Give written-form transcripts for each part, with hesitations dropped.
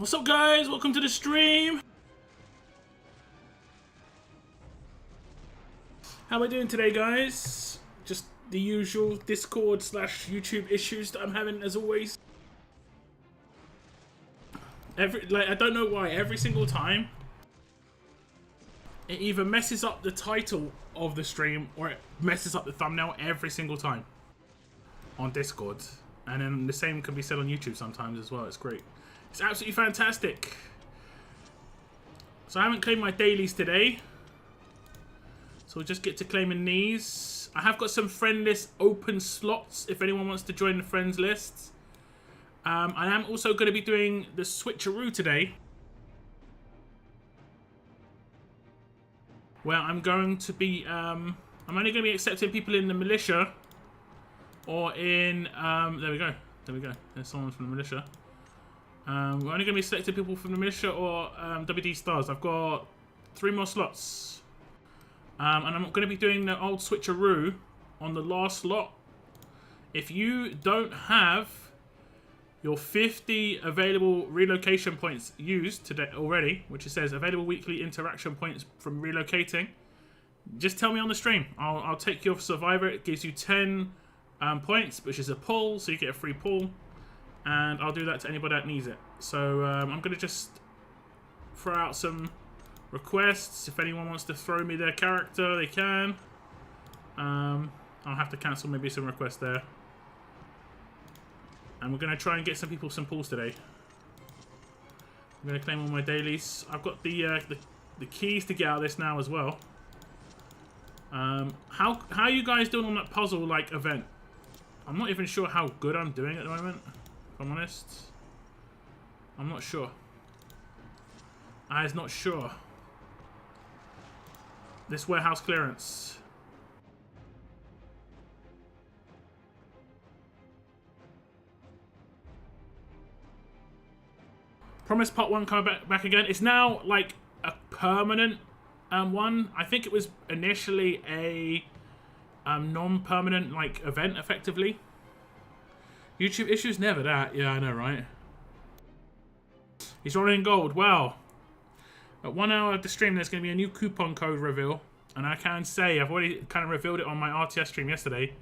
What's up, guys? Welcome to the stream. How am I doing today, guys? Just the usual Discord / YouTube issues that I'm having as always. I don't know why, every single time it either messes up the title of the stream or it messes up the thumbnail every single time on Discord. And then the same can be said on YouTube sometimes as well. It's great. It's absolutely fantastic. So I haven't claimed my dailies today. So we'll just get to claiming these. I have got some friend list open slots if anyone wants to join the friends list. I am also going to be doing the switcheroo today, where I'm going to be, I'm only going to be accepting people in the militia or in, there we go. There's someone from the militia. We're only going to be selecting people from the militia or WD stars. I've got 3 more slots. And I'm going to be doing the old switcheroo on the last slot. If you don't have your 50 available relocation points used today already, which it says available weekly interaction points from relocating, just tell me on the stream. I'll take your survivor. It gives you 10 points, which is a pull, so you get a free pull. And I'll do that to anybody that needs it. So I'm going to just throw out some requests. If anyone wants to throw me their character, they can. I'll have to cancel maybe some requests there. And we're going to try and get some people some pulls today. I'm going to claim all my dailies. I've got the keys to get out of this now as well. How are you guys doing on that puzzle like event? I'm not even sure how good I'm doing at the moment. If I'm honest, I'm not sure. I'm not sure. This warehouse clearance. Promise part 1 coming back again. It's now like a permanent one. I think it was initially a non-permanent like event effectively. YouTube issues, never that. Yeah, I know, right? He's rolling in gold. Wow. At 1 hour of the stream, there's going to be a new coupon code reveal. And I can say, I've already kind of revealed it on my RTS stream yesterday.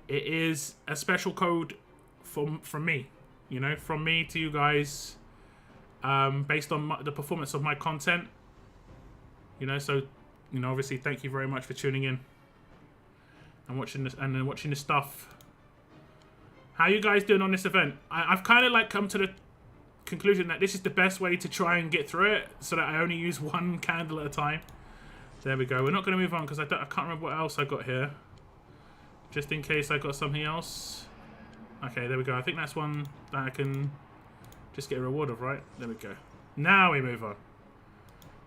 It is a special code from me. You know, from me to you guys. Based on the performance of my content. You know, so, you know, obviously, thank you very much for tuning in. And watching this, and then watching the stuff. How you guys doing on this event? I've kind of like come to the conclusion that this is the best way to try and get through it, so that I only use 1 candle at a time. There we go. We're not going to move on because I can't remember what else I got here. Just in case I got something else. Okay, there we go. I think that's one that I can just get a reward of, right? There we go. Now we move on.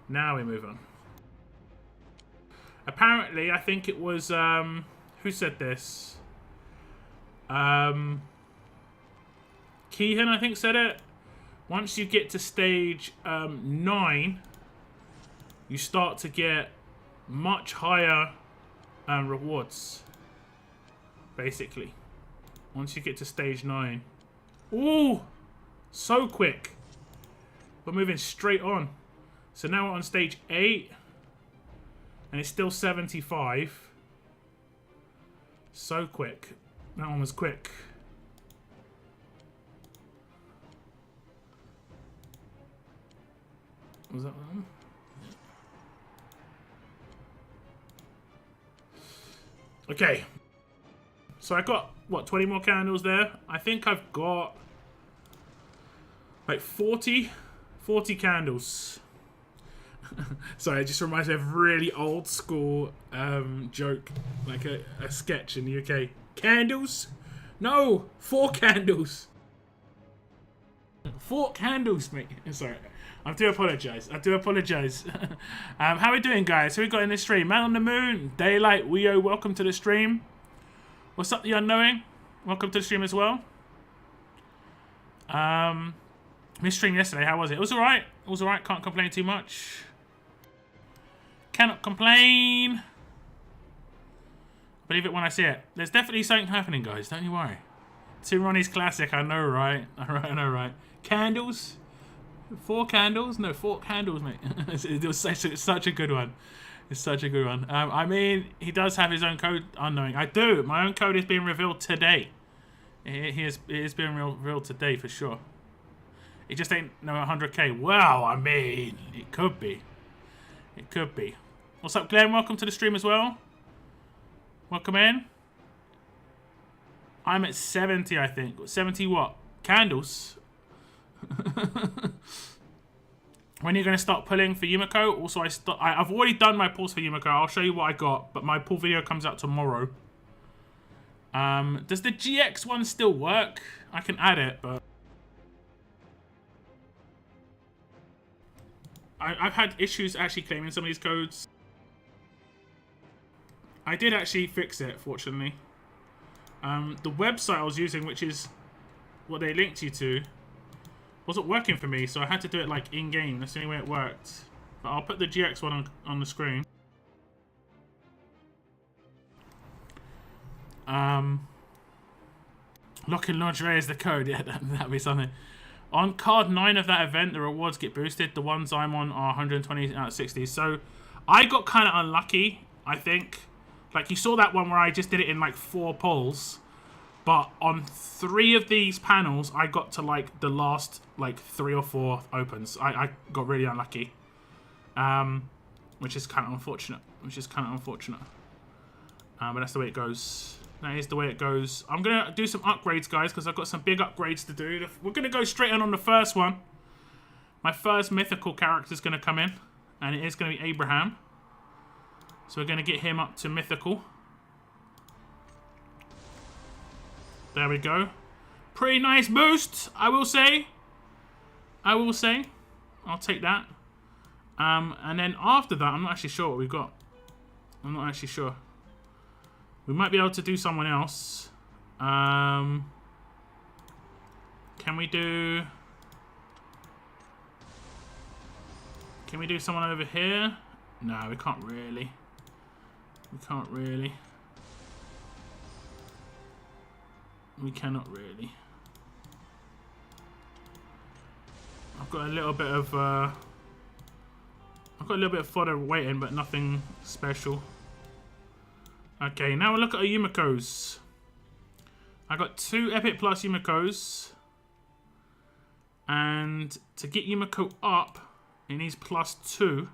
Now we move on. Apparently, I think it was who said this? Keehan, I think, said it. Once you get to stage 9, you start to get much higher rewards. Basically, once you get to stage 9. Ooh, so quick. We're moving straight on. So now we're on stage 8, and it's still 75. So quick. That one was quick. Was that one? Okay. So I got, what, 20 more candles there? I think I've got like 40 candles. Sorry, it just reminds me of a really old school joke, like a sketch in the UK. Candles? No, 4 candles. 4 candles, mate. Sorry, I do apologise. I do apologise. How are we doing, guys? Who we got in this stream? Man on the Moon, Daylight, Weo, welcome to the stream. What's up, the Unknowing? Welcome to the stream as well. Missed stream yesterday. How was it? It was alright. It was alright. Can't complain too much. Cannot complain. Believe it when I see it. There's definitely something happening, guys. Don't you worry. To Ronnie's classic. I know, right? I know, right? Candles. 4 candles? No, 4 candles, mate. It was such a good one. It's such a good one. I mean, he does have his own code unknowing. I do. My own code is being revealed today. It is being revealed today for sure. It just ain't no 100k. Well, I mean, it could be. It could be. What's up, Glenn? Welcome to the stream as well. Welcome in. I'm at 70, I think. 70 what? Candles? When are you going to start pulling for Yumiko? Also, I've already done my pulls for Yumiko. I'll show you what I got, but my pull video comes out tomorrow. Does the GX one still work? I can add it, but... I've had issues actually claiming some of these codes. I did actually fix it, fortunately. The website I was using, which is what they linked you to, wasn't working for me, so I had to do it like in-game. That's the only way it worked. But I'll put the GX one on the screen. Locking lingerie is the code. Yeah, that'd be something. On card 9 of that event, the rewards get boosted. The ones I'm on are 120 out of 60. So I got kind of unlucky, I think. Like, you saw that one where I just did it in like 4 pulls. But on 3 of these panels, I got to like the last like 3 or 4 opens. I got really unlucky. Which is kind of unfortunate. But that's the way it goes. That is the way it goes. I'm going to do some upgrades, guys, because I've got some big upgrades to do. We're going to go straight on the first one. My first mythical character is going to come in. And it is going to be Abraham. So we're going to get him up to mythical. There we go. Pretty nice boost, I will say. I'll take that. And then after that, I'm not actually sure what we've got. I'm not actually sure. We might be able to do someone else. Can we do someone over here? No, we can't really. We cannot really. I've got a little bit of fodder waiting, but nothing special. Okay, now we'll look at our Yumikos. I got 2 Epic Plus Yumikos. And to get Yumiko up, it needs +2.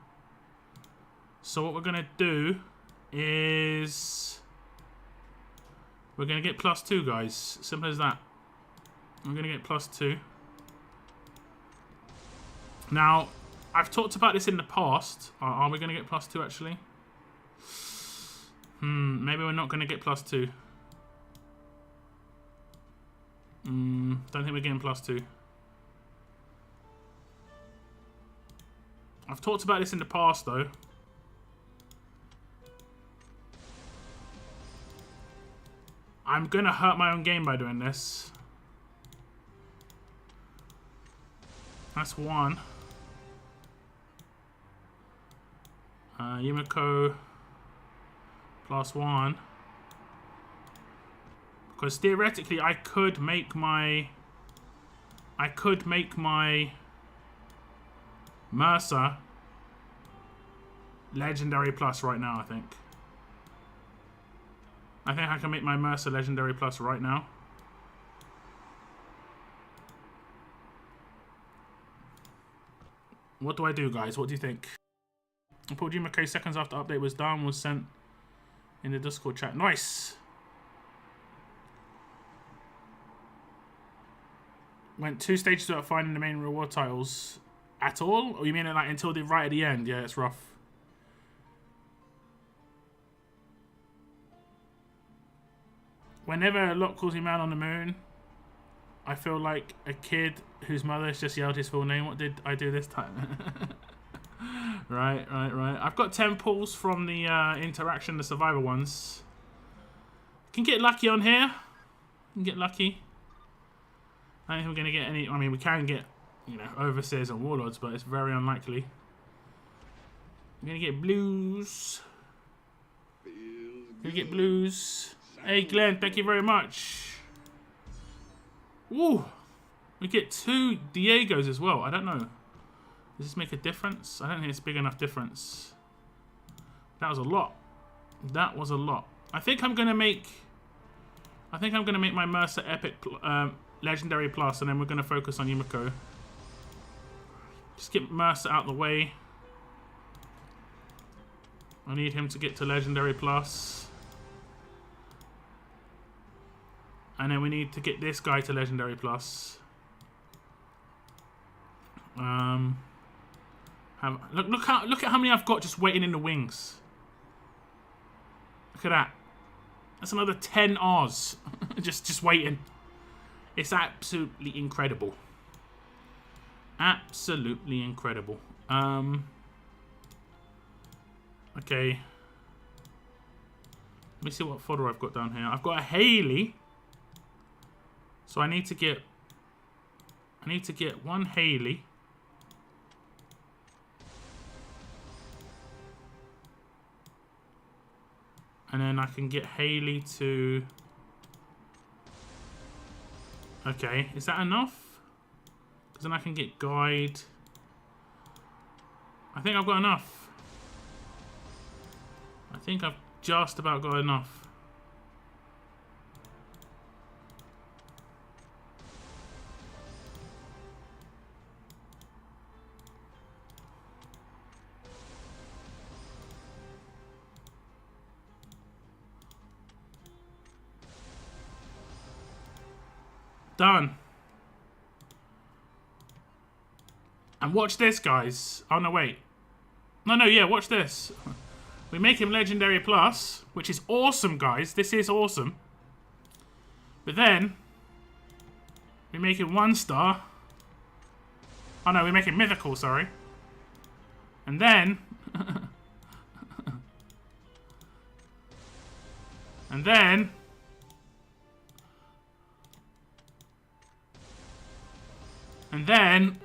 So what we're going to do is... we're going to get +2, guys. Simple as that. We're going to get +2. Now, I've talked about this in the past. Are we going to get +2, actually? Maybe we're not going to get +2. Don't think we're getting +2. I've talked about this in the past, though. I'm going to hurt my own game by doing this. That's 1. Yumiko +1. Because theoretically, I could make my Mercer Legendary Plus right now, I think. I think I can make my Mercer Legendary Plus right now. What do I do, guys? What do you think? I pulled Yumiko seconds after update was done, was sent in the Discord chat. Nice! Went 2 stages without finding the main reward titles at all? Or you mean like until the right at the end? Yeah, it's rough. Whenever a lot calls me man on the moon, I feel like a kid whose mother has just yelled his full name. What did I do this time? Right. I've got 10 pulls from the interaction, the survivor ones. Can get lucky on here. Can get lucky. I don't think we're going to get any... I mean, we can get, you know, overseers and warlords, but it's very unlikely. We're going to get blues. We're going to get blues. Hey, Glenn, thank you very much. Woo! We get 2 Diegos as well. I don't know. Does this make a difference? I don't think it's a big enough difference. That was a lot. That was a lot. I think I'm gonna make my Mercer Epic Legendary Plus, and then we're gonna focus on Yumiko. Just get Mercer out the way. I need him to get to Legendary Plus. And then we need to get this guy to Legendary Plus. Look at how many I've got just waiting in the wings. Look at that. That's another 10 Rs. just waiting. It's absolutely incredible. Absolutely incredible. Okay. Let me see what fodder I've got down here. I've got a Haley. So I need to get one Haley. And then I can get Haley to... Okay, is that enough? Because then I can get Guide. I think I've got enough. I think I've just about got enough. Done. And watch this, guys. Oh, no, wait. No, yeah, watch this. We make him Legendary Plus, which is awesome, guys. This is awesome. But then, we make him 1 star. Oh, no, we make him Mythical, sorry. And then... and then... And then...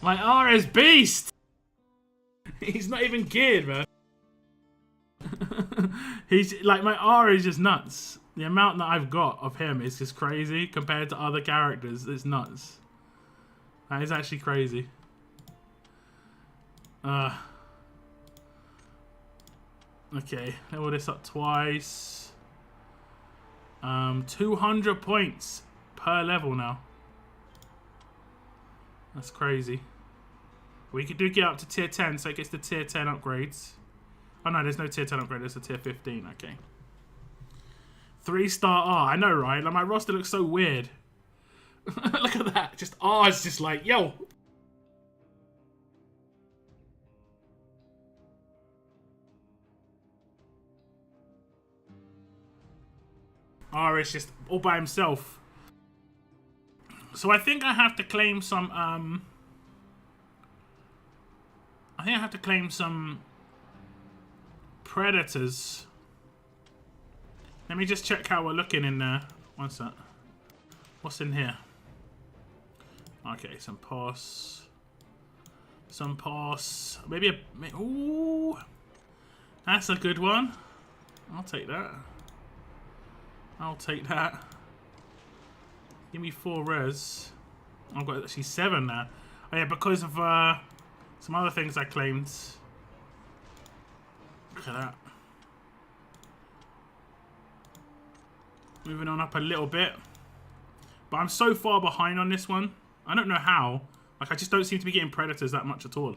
my R is beast! He's not even geared, man. He's like, my R is just nuts. The amount that I've got of him is just crazy compared to other characters. It's nuts. That is actually crazy. Okay, level this up twice. 200 points per level now. That's crazy. We could do get up to tier 10, so it gets the tier 10 upgrades. Oh no, there's no tier 10 upgrade, there's a tier 15, okay. 3-star R, I know, right? Like, my roster looks so weird. Look at that, just R is just like, yo. R is just all by himself. So I think I have to claim some, I think I have to claim some Predators. Let me just check how we're looking in there. What's that? What's in here? Okay, some Pos. Some Pos. Maybe a... Ooh! That's a good one. I'll take that. I'll take that. Give me 4 res. I've got actually 7 now. Oh yeah, because of some other things I claimed. Look at that. Moving on up a little bit. But I'm so far behind on this one. I don't know how. Like, I just don't seem to be getting Predators that much at all.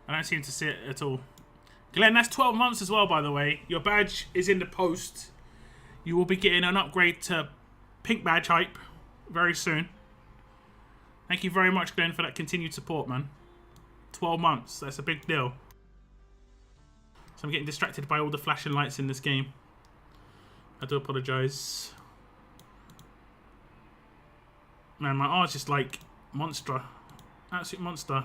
I don't seem to see it at all. Glenn, that's 12 months as well, by the way. Your badge is in the post. You will be getting an upgrade to pink badge hype very soon. Thank you very much, Glenn, for that continued support, man. 12 months. That's a big deal. So I'm getting distracted by all the flashing lights in this game. I do apologise. Man, my R's just like monster. Absolute monster.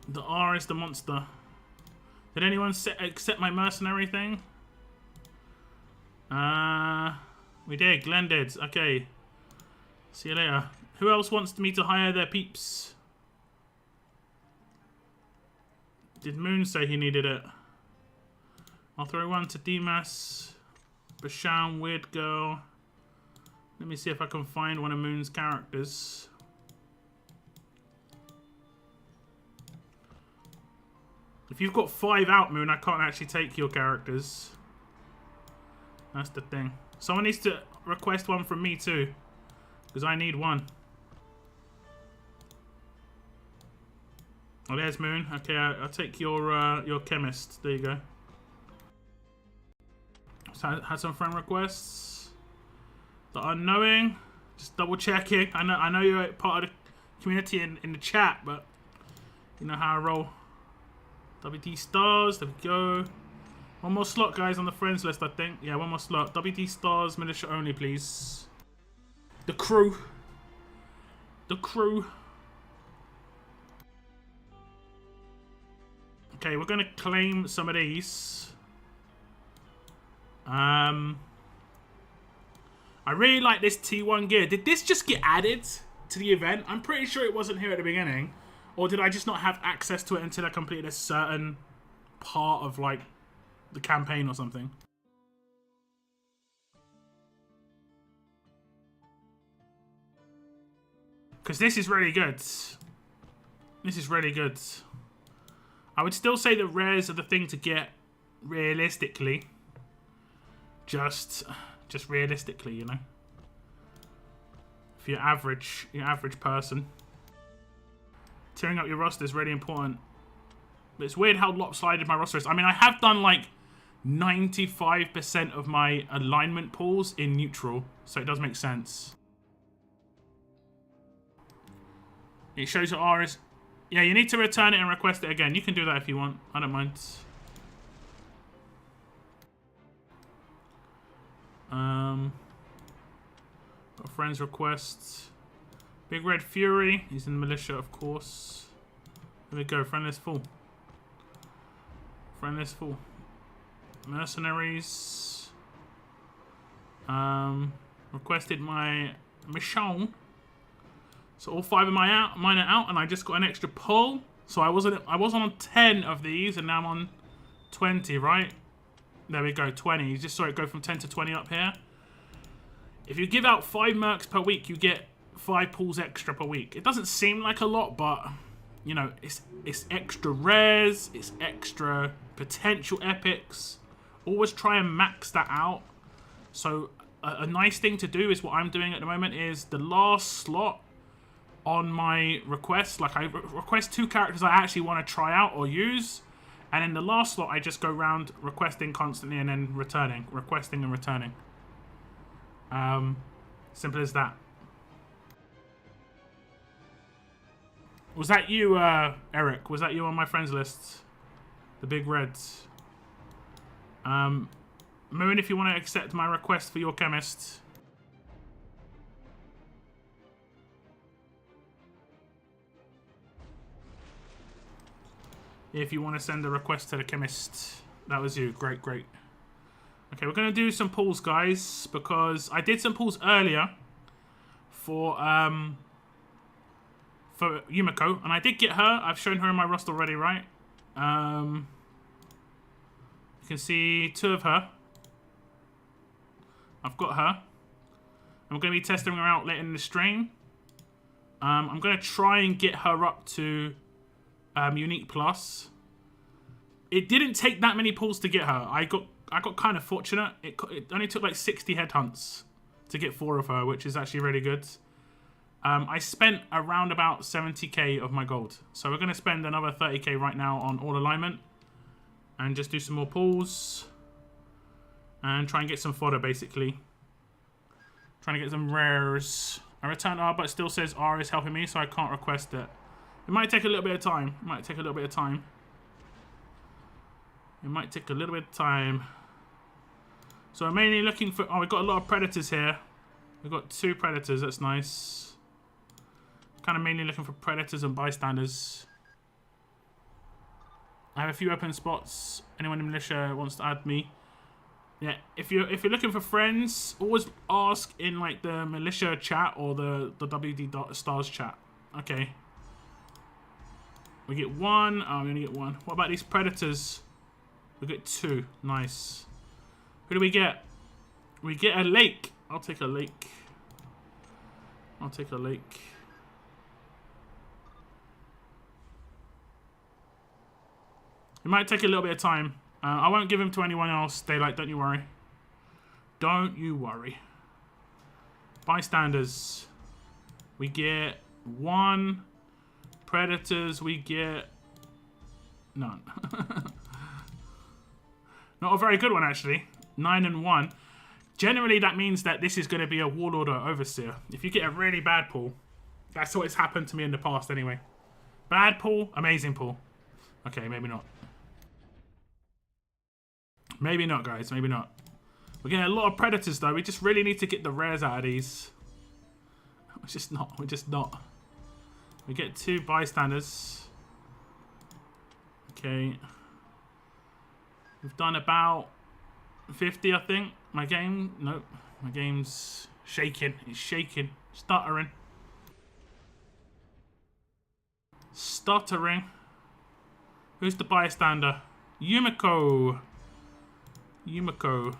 The R is the monster. Did anyone accept my mercenary thing? We did. Glenn did. Okay. See you later. Who else wants me to hire their peeps? Did Moon say he needed it? I'll throw one to Dimas. Bashan, Weird Girl. Let me see if I can find one of Moon's characters. If you've got 5 out, Moon, I can't actually take your characters. That's the thing. Someone needs to request one from me too, because I need one. Oh, there's Moon. Okay, I'll take your chemist. There you go. So I had some friend requests. The unknowing. Just double checking. I know you're part of the community in the chat, but you know how I roll. WD Stars. There we go. One more slot, guys, on the friends list, I think. Yeah, one more slot. WD Stars, militia only, please. The crew. The crew. Okay, we're going to claim some of these. I really like this T1 gear. Did this just get added to the event? I'm pretty sure it wasn't here at the beginning. Or did I just not have access to it until I completed a certain part of, like, the campaign or something? Because this is really good. This is really good. I would still say that rares are the thing to get realistically. Just realistically, you know. For your average person. Tearing up your roster is really important. But it's weird how lopsided my roster is. I mean, I have done like 95% of my alignment pools in neutral, so it does make sense. It shows your R is... Yeah, you need to return it and request it again. You can do that if you want. I don't mind. Got friends requests. Big Red Fury. He's in the militia, of course. There we go. Friend list full. Friend list full. Mercenaries. Requested my Michonne. So all 5 of mine are out, and I just got an extra pull. So I wasn't on 10 of these, and now I'm on 20, right? There we go, 20. You just saw it go from 10 to 20 up here. If you give out 5 mercs per week, you get 5 pulls extra per week. It doesn't seem like a lot, but you know, it's extra rares, it's extra potential epics. Always try and max that out. So a nice thing to do is what I'm doing at the moment is the last slot on my request, like I request 2 characters I actually want to try out or use, and in the last slot I just go around requesting constantly and then returning, requesting and returning. Simple as that. Was that you, Eric? Was that you on my friends list? The big reds. Moon, if you want to accept my request for your chemist. If you want to send a request to the chemist. That was you. Great, great. Okay, we're going to do some pulls, guys, because I did some pulls earlier for Yumiko, and I did get her. I've shown her in my roster already, right? You can see 2 of her. I've got her. I'm going to be testing her out later in the stream. I'm going to try and get her up to Unique Plus. It didn't take that many pulls to get her. I got kind of fortunate. It only took like 60 headhunts to get 4 of her, which is actually really good. I spent around about 70k of my gold. So we're going to spend another 30k right now on all alignment. And just do some more pulls. And try and get some fodder, basically. Trying to get some rares. I returned R, but it still says R is helping me, so I can't request it. It might take a little bit of time. It might take a little bit of time. It might take a little bit of time. So I'm mainly looking for... Oh, we've got a lot of predators here. We've got 2 predators. That's nice. Kind of mainly looking for predators and bystanders. I have a few open spots. Anyone in militia wants to add me. Yeah, if you're looking for friends, always ask in like the militia chat or the WD Stars chat. Okay. We get 1. Oh, we only get 1. What about these predators? We get 2. Nice. Who do we get? We get a lake. I'll take a lake. I'll take a lake. It might take a little bit of time. I won't give him to anyone else. Daylight, don't you worry. Don't you worry. Bystanders. We get 1. Predators, we get none. Not a very good one, actually. 9 and 1. Generally, that means that this is going to be a warlord or overseer. If you get a really bad pull, that's what's happened to me in the past anyway. Bad pull, amazing pull. Okay, maybe not. Maybe not, guys. Maybe not. We're getting a lot of predators, though. We just really need to get the rares out of these. We're just not. We're just not. We get 2 bystanders. Okay. We've done about 50, I think. My game... Nope. My game's shaking. It's shaking. Stuttering. Stuttering. Who's the bystander? Yumiko. Yumiko.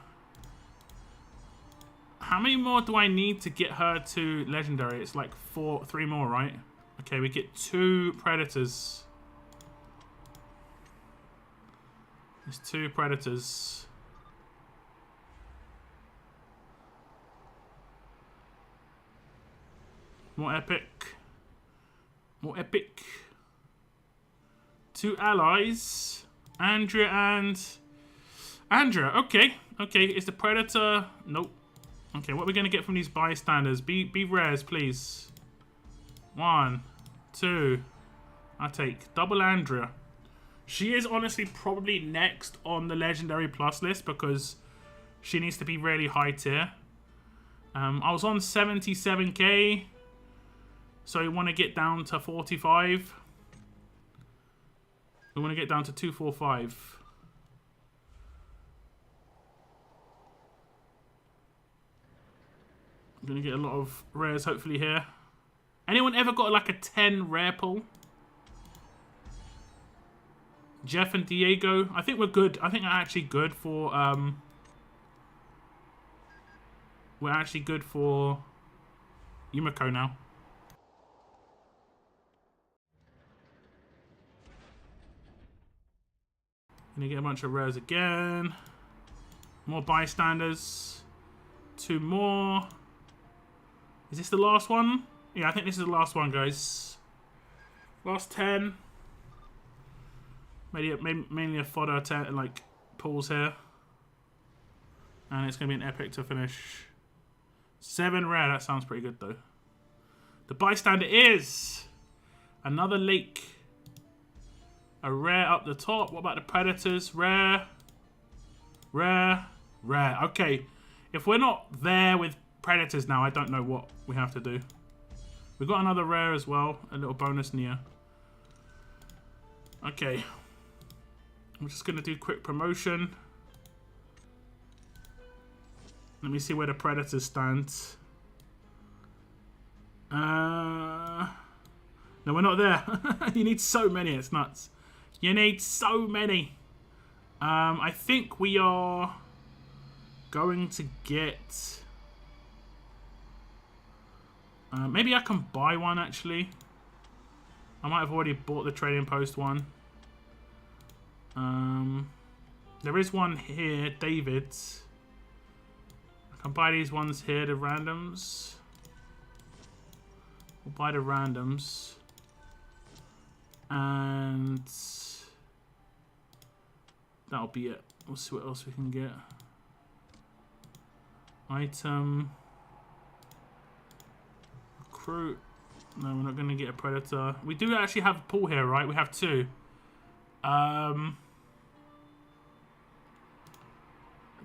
How many more do I need to get her to legendary? It's like 3 more, right? Okay, we get 2 predators. There's 2 predators. More epic. More epic. 2 allies. Andrea and... Andrea, okay. Okay, is the predator... Nope. Okay, what are we going to get from these bystanders? Be rares, please. 1, 2. I'll take double Andrea. She is honestly probably next on the legendary plus list because she needs to be really high tier. I was on 77k, so we want to get down to 45. We want to get down to 245. I'm going to get a lot of rares hopefully here. Anyone ever got like a 10 rare pull? Jeff and Diego. I think we're good. I think we're actually good for we're actually good for Yumiko now. Gonna get a bunch of rares again. More bystanders. 2 more. Is this the last one? Yeah, I think this is the last one, guys. Last 10. Mainly a fodder 10, like pulls here. And it's going to be an epic to finish. 7 rare, that sounds pretty good though. The bystander is another lake. A rare up the top. What about the predators? Rare. Rare. Rare. Okay. If we're not there with predators now, I don't know what we have to do. We've got another rare as well. A little bonus near. Okay. I'm just going to do quick promotion. Let me see where the predators stand. No, we're not there. You need so many. It's nuts. You need so many. I think we are going to get... maybe I can buy one, actually. I might have already bought the trading post one. There is one here, David's. I can buy these ones here, the randoms. We'll buy the randoms. And that'll be it. We'll see what else we can get. Item. Recruit. No, we're not going to get a predator. We do actually have a pool here, right? We have 2.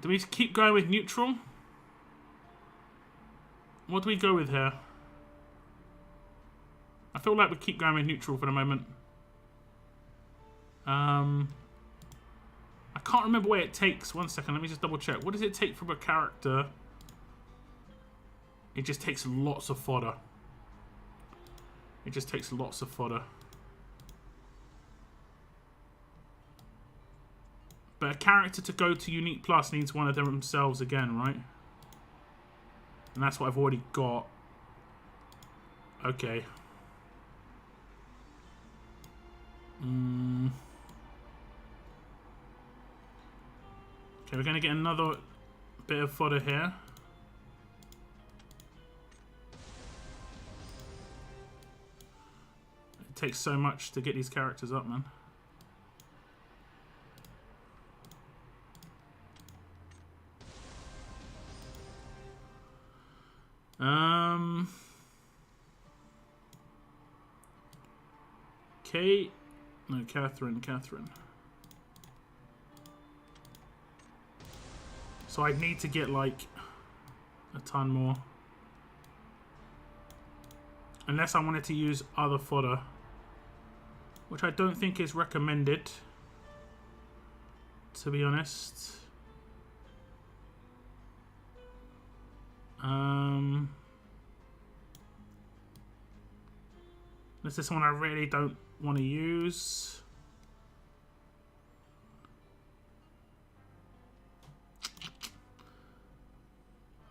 Do we keep going with neutral? What do we go with here? I feel like we keep going with neutral for the moment. I can't remember what it takes. 1 second, let me just double check. What does it take from a character? It just takes lots of fodder. It just takes lots of fodder. But a character to go to Unique Plus needs one of them themselves again, right? And that's what I've already got. Okay. Okay, we're going to get another bit of fodder here. It takes so much to get these characters up, man. Kate. No, Catherine. So I need to get like a ton more. Unless I wanted to use other fodder. Which I don't think is recommended. To be honest. This is one I really don't want to use.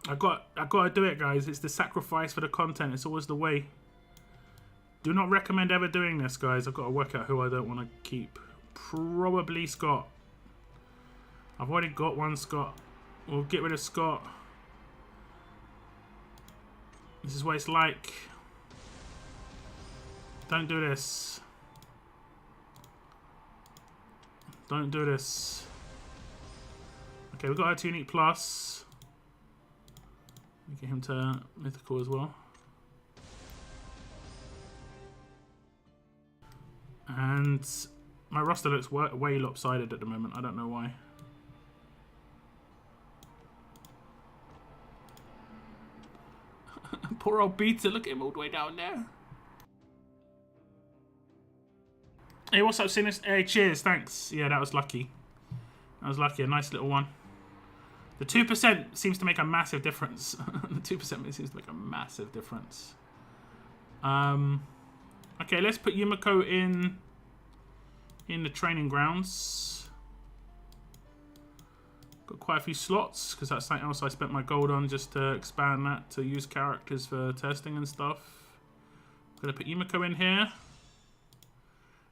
I gotta do it, guys. It's the sacrifice for the content. It's always the way. Do not recommend ever doing this, guys. I've got to work out who I don't want to keep. Probably Scott. I've already got one Scott. We'll get rid of Scott. This is what it's like. Don't do this. Don't do this. Okay, we've got our 2 Unique Plus. Get him to mythical as well. And my roster looks way lopsided at the moment. I don't know why. Poor old Beta. Look at him all the way down there. Hey, what's up, Sinus? Hey, cheers. Thanks. Yeah, that was lucky. That was lucky. A nice little one. The 2% seems to make a massive difference. The 2% seems to make a massive difference. Okay, let's put Yumiko in the training grounds. Got quite a few slots because that's something else I spent my gold on, just to expand that to use characters for testing and stuff. Gonna put Yumiko in here.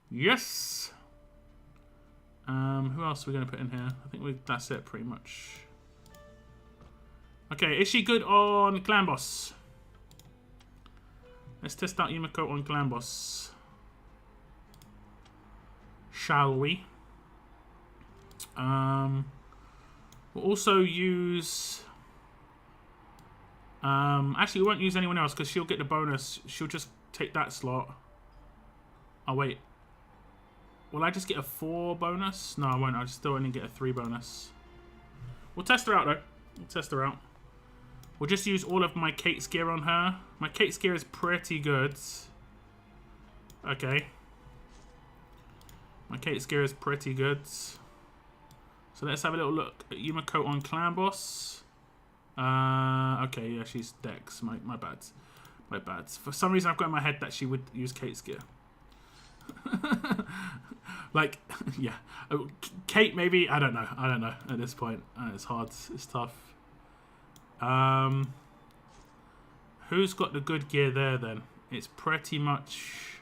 Yes. Who else are we gonna put in here? I think that's it pretty much. Okay, is she good on Clan Boss? Let's test out Yumiko on Clan Boss. Shall we? We'll also use... actually, we won't use anyone else because she'll get the bonus. She'll just take that slot. Oh, wait. Will I just get a 4 bonus? No, I won't. I'll still only get a 3 bonus. We'll test her out, though. We'll test her out. We'll just use all of my Kate's gear on her. My Kate's gear is pretty good. Okay. My Kate's gear is pretty good. So let's have a little look at Yumiko on Clan Boss. Okay, yeah, she's Dex. My bad. My bad. For some reason, I've got in my head that she would use Kate's gear. Like, yeah. Kate, maybe? I don't know. I don't know at this point. It's hard. It's tough. Who's got the good gear there then? It's pretty much...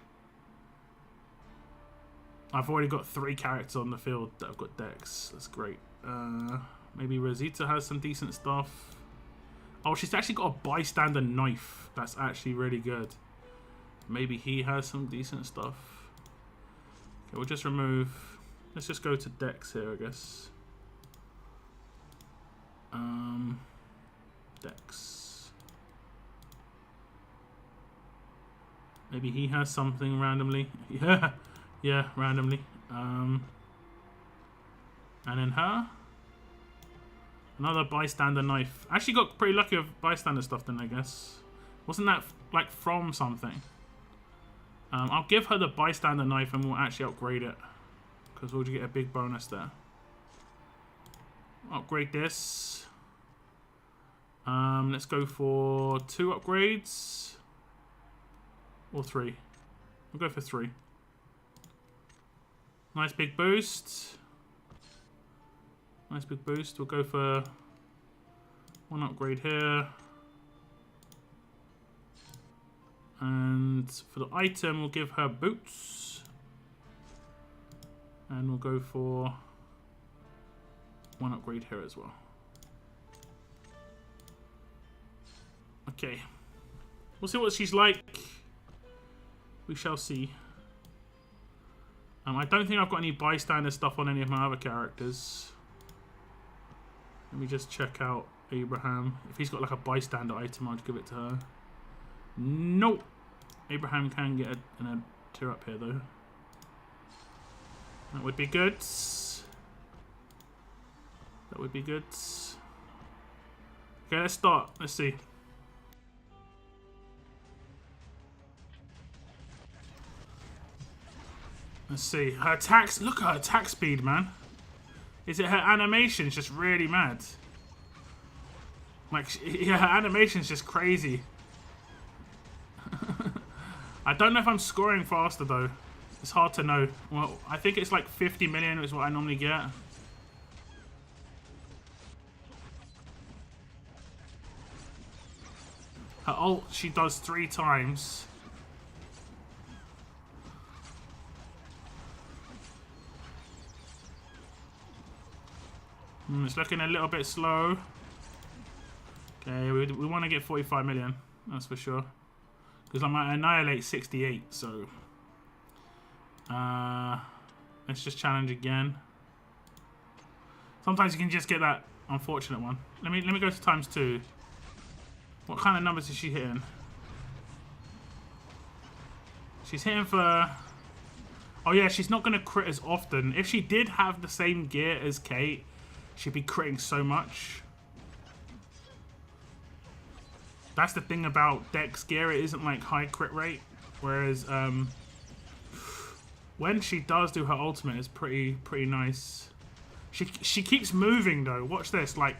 I've already got 3 characters on the field that have got Dex. That's great. Maybe Rosita has some decent stuff. Oh, she's actually got a Bystander knife. That's actually really good. Maybe he has some decent stuff. Okay, we'll just remove... Let's just go to Dex here, I guess. Dex. Maybe he has something randomly. Yeah, yeah, randomly. And then her. Another Bystander knife. Actually got pretty lucky with Bystander stuff then, I guess. Wasn't that like from something? I'll give her the Bystander knife and we'll actually upgrade it. Because we'll get a big bonus there. Upgrade this. Let's go for 2 upgrades. Or 3. We'll go for 3. Nice big boost. Nice big boost. We'll go for 1 upgrade here. And for the item, we'll give her boots. And we'll go for 1 upgrade here as well. Okay. We'll see what she's like. We shall see. I don't think I've got any bystander stuff on any of my other characters. Let me just check out Abraham. If he's got like a bystander item, I'd give it to her. Nope. Abraham can get a tier up here though. That would be good. That would be good. Okay, let's start. Let's see. Let's see. Her attacks. Look at her attack speed, man. Is it her animation? It's just really mad. Like, yeah, her animation's just crazy. I don't know if I'm scoring faster though. It's hard to know. Well, I think it's like 50 million is what I normally get. Her ult, she does 3 times. It's looking a little bit slow. Okay, we want to get 45 million. That's for sure. Because I might annihilate 68, so... let's just challenge again. Sometimes you can just get that unfortunate one. Let me go to ×2. What kind of numbers is she hitting? She's hitting for... Oh yeah, she's not going to crit as often. If she did have the same gear as Kate, she'd be critting so much. That's the thing about Dex gear. It isn't like high crit rate. Whereas when she does do her ultimate, it's pretty nice. She keeps moving though. Watch this. Like,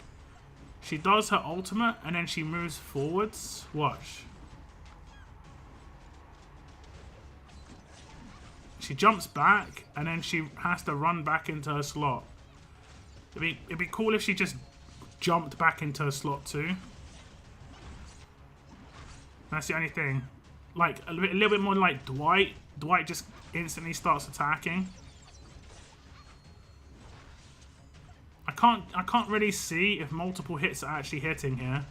she does her ultimate and then she moves forwards. Watch. She jumps back and then she has to run back into her slot. It'd be cool if she just jumped back into her slot too. That's the only thing. Like, a little bit more like Dwight. Dwight just instantly starts attacking. I can't really see if multiple hits are actually hitting here.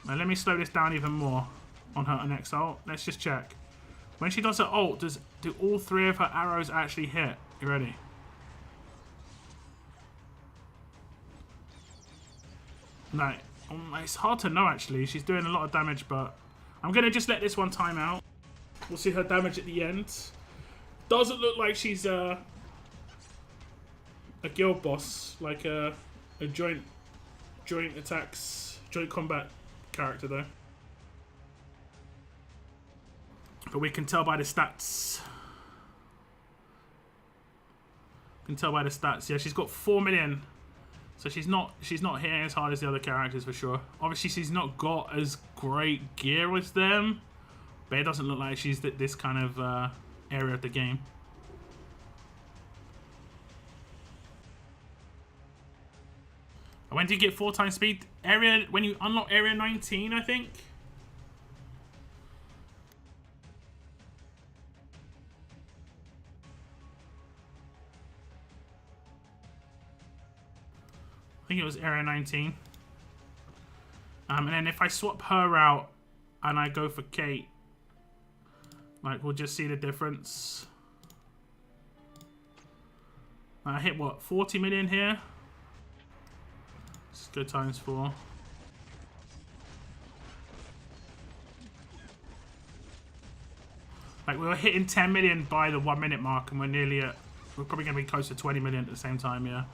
Now let me slow this down even more on her next ult. Let's just check. When she does her ult, do all 3 of her arrows actually hit? You ready? No. It's hard to know actually. She's doing a lot of damage, but I'm going to just let this one time out. We'll see her damage at the end. Doesn't look like she's a guild boss, like a joint attacks, joint combat character though. But we can tell by the stats. Yeah, she's got 4 million. So she's not hitting as hard as the other characters for sure. Obviously, she's not got as great gear as them, but it doesn't look like she's this kind of area of the game. When do you get 4 times speed? When you unlock area 19, I think. I think it was area 19. And then if I swap her out and I go for Kate, like, we'll just see the difference. I hit what, 40 million here? Let's go ×4. Like, we were hitting 10 million by the 1 minute mark, and we're probably going to be close to 20 million at the same time, yeah.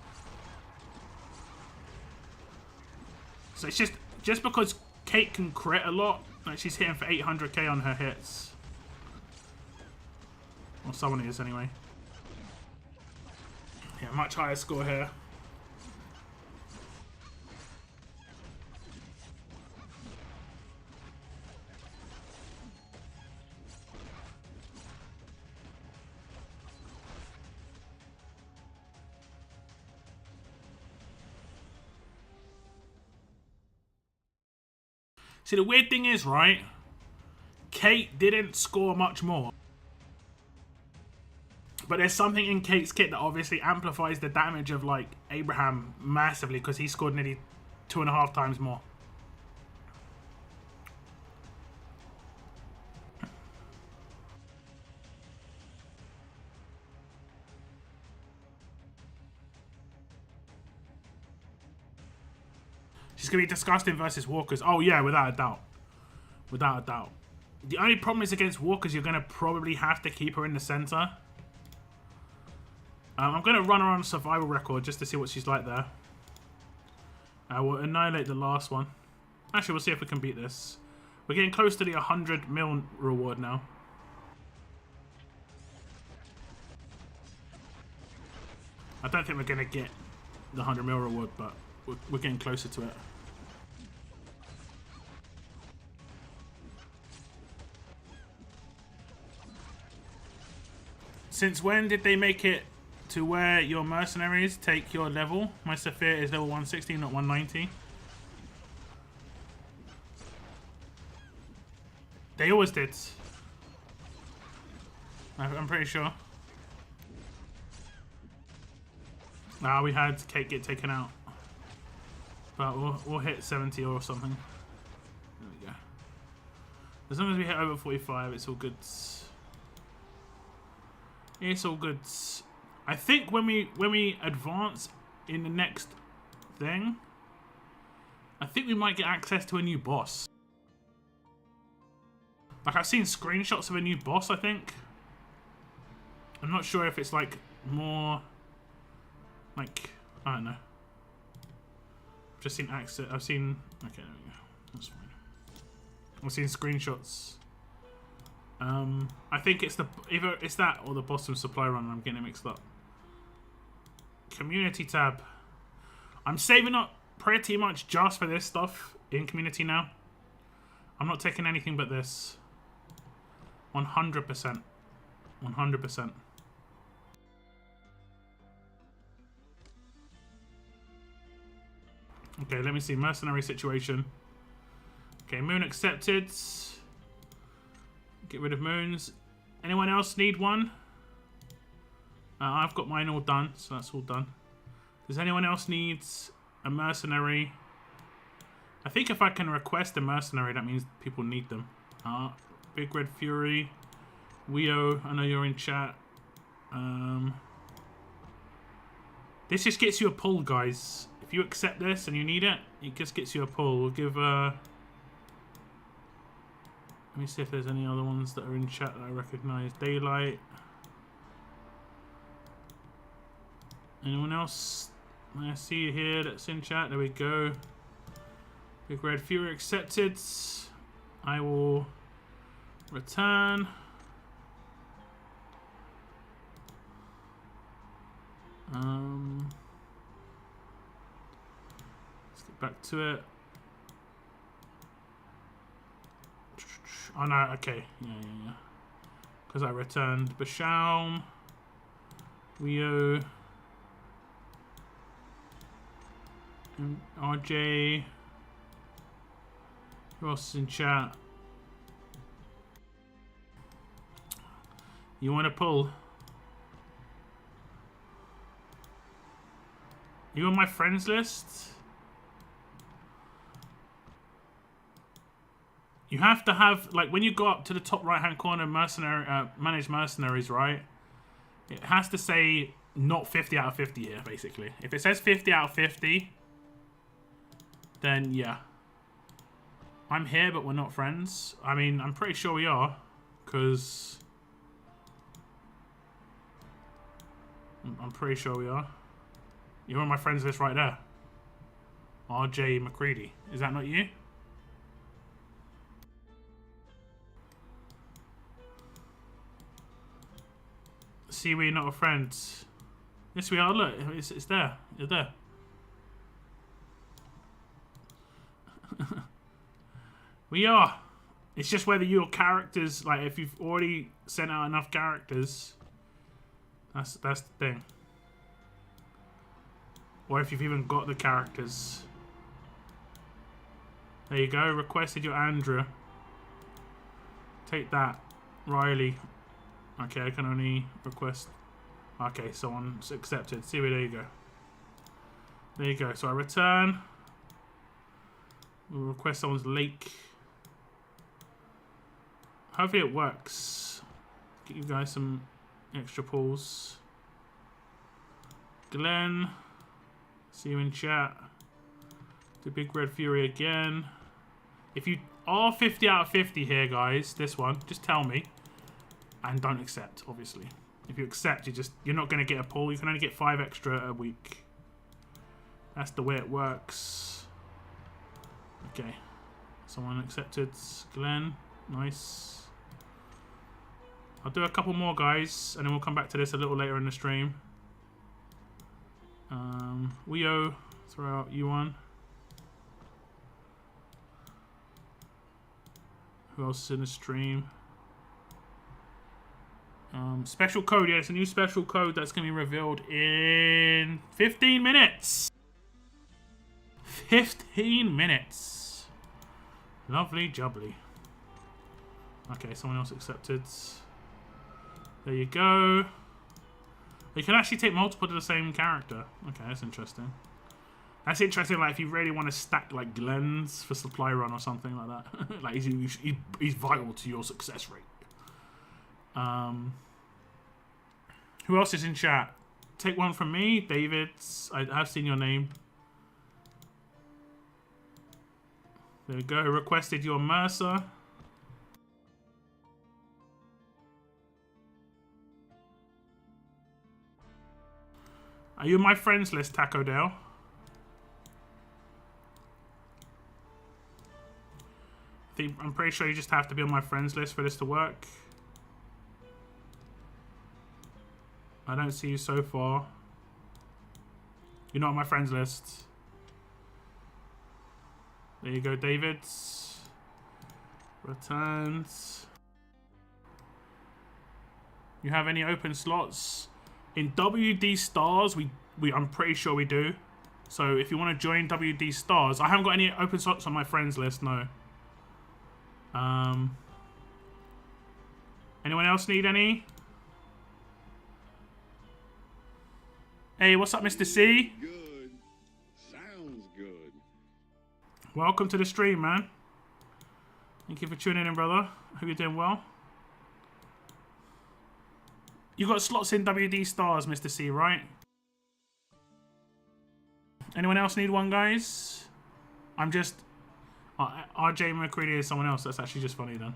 So it's just because Kate can crit a lot, like she's hitting for 800k on her hits. Or someone is anyway. Yeah, much higher score here. See, the weird thing is, right? Kate didn't score much more. But there's something in Kate's kit that obviously amplifies the damage of, like, Abraham massively, because he scored nearly 2.5 times more. She's going to be disgusting versus walkers. Oh, yeah, without a doubt. Without a doubt. The only problem is against walkers, you're going to probably have to keep her in the center. I'm going to run her on a survival record just to see what she's like there. We'll annihilate the last one. Actually, we'll see if we can beat this. We're getting close to the 100 mil reward now. I don't think we're going to get the 100 mil reward, but we're getting closer to it. Since when did they make it to where your mercenaries take your level? My Sophia is level 160, not 190. They always did. I'm pretty sure. Nah, we had Kate get taken out. But we'll hit 70 or something. There we go. As long as we hit over 45, it's all good. It's all good. I think when we advance in the next thing, I think we might get access to a new boss. Like, I've seen screenshots of a new boss, I think. I'm not sure if it's like more like, I don't know. I've just seen access. I've seen, okay, there we go. That's fine. I've seen screenshots. I think it's either it's that or the Boston supply run. I'm getting it mixed up. Community tab. I'm saving up pretty much just for this stuff in community now. I'm not taking anything but this. 100%. 100%. Okay, let me see. Mercenary situation. Okay, moon accepted. Get rid of moons. Anyone else need one? I've got mine all done, so that's all done. Does anyone else need a mercenary? I think if I can request a mercenary, that means people need them. Big Red Fury. Weo, I know you're in chat. This just gets you a pull, guys. If you accept this and you need it, it just gets you a pull. We'll give let me see if there's any other ones that are in chat that I recognize. Daylight. Anyone else I see here that's in chat? There we go. Big Red Fury accepted. I will return. Let's get back to it. Oh no, okay. Yeah. Because I returned Bashalm, Weo, and RJ. Who else is in chat? You want to pull? You on my friends list? You have to have, like, when you go up to the top right-hand corner, manage mercenaries, right? It has to say not 50 out of 50 here, basically. If it says 50 out of 50, then yeah. I'm here, but we're not friends. I mean, I'm pretty sure we are, because I'm pretty sure we are. You're on my friends list right there. RJ McCready. Is that not you? See, we're not a friend. Yes, we are. Look, it's there. You're there. We are. It's just whether your characters, like, if you've already sent out enough characters, that's the thing. Or if you've even got the characters. There you go. Requested your Andrew. Take that. Riley. Okay, I can only request. Okay, someone's accepted. See, there you go. There you go. So I return. We'll request someone's lake. Hopefully it works. Get you guys some extra pulls. Glenn. See you in chat. The Big Red Fury again. If you are 50 out of 50 here, guys, this one, just tell me. And don't accept, obviously. If you accept, you're not going to get a pull. You can only get 5 extra a week. That's the way it works. Okay. Someone accepted. Glenn. Nice. I'll do a couple more, guys, and then we'll come back to this a little later in the stream. Weo, throw out U1. Who else is in the stream? Special code, yeah, it's a new special code that's going to be revealed in 15 minutes. 15 minutes. Lovely jubbly. Okay, someone else accepted. There you go. You can actually take multiple to the same character. Okay, that's interesting. That's interesting, like, if you really want to stack, like, Glenn's for supply run or something like that. Like, he's vital to your success rate. Who else is in chat? Take one from me, David. I have seen your name. There we go. Requested your Mercer. Are you on my friends list, Taco Dale? I'm pretty sure you just have to be on my friends list for this to work. I don't see you so far. You're not on my friends list. There you go, David. Returns. You have any open slots? In WD Stars, I'm pretty sure we do. So if you want to join WD Stars, I haven't got any open slots on my friends list, no. Anyone else need any? Hey, what's up, Mr. C? Good. Sounds good. Welcome to the stream, man. Thank you for tuning in, brother. Hope you're doing well. You got slots in WD Stars, Mr. C, right? Anyone else need one, guys? I'm just... RJ McCready is someone else. That's actually just funny, then.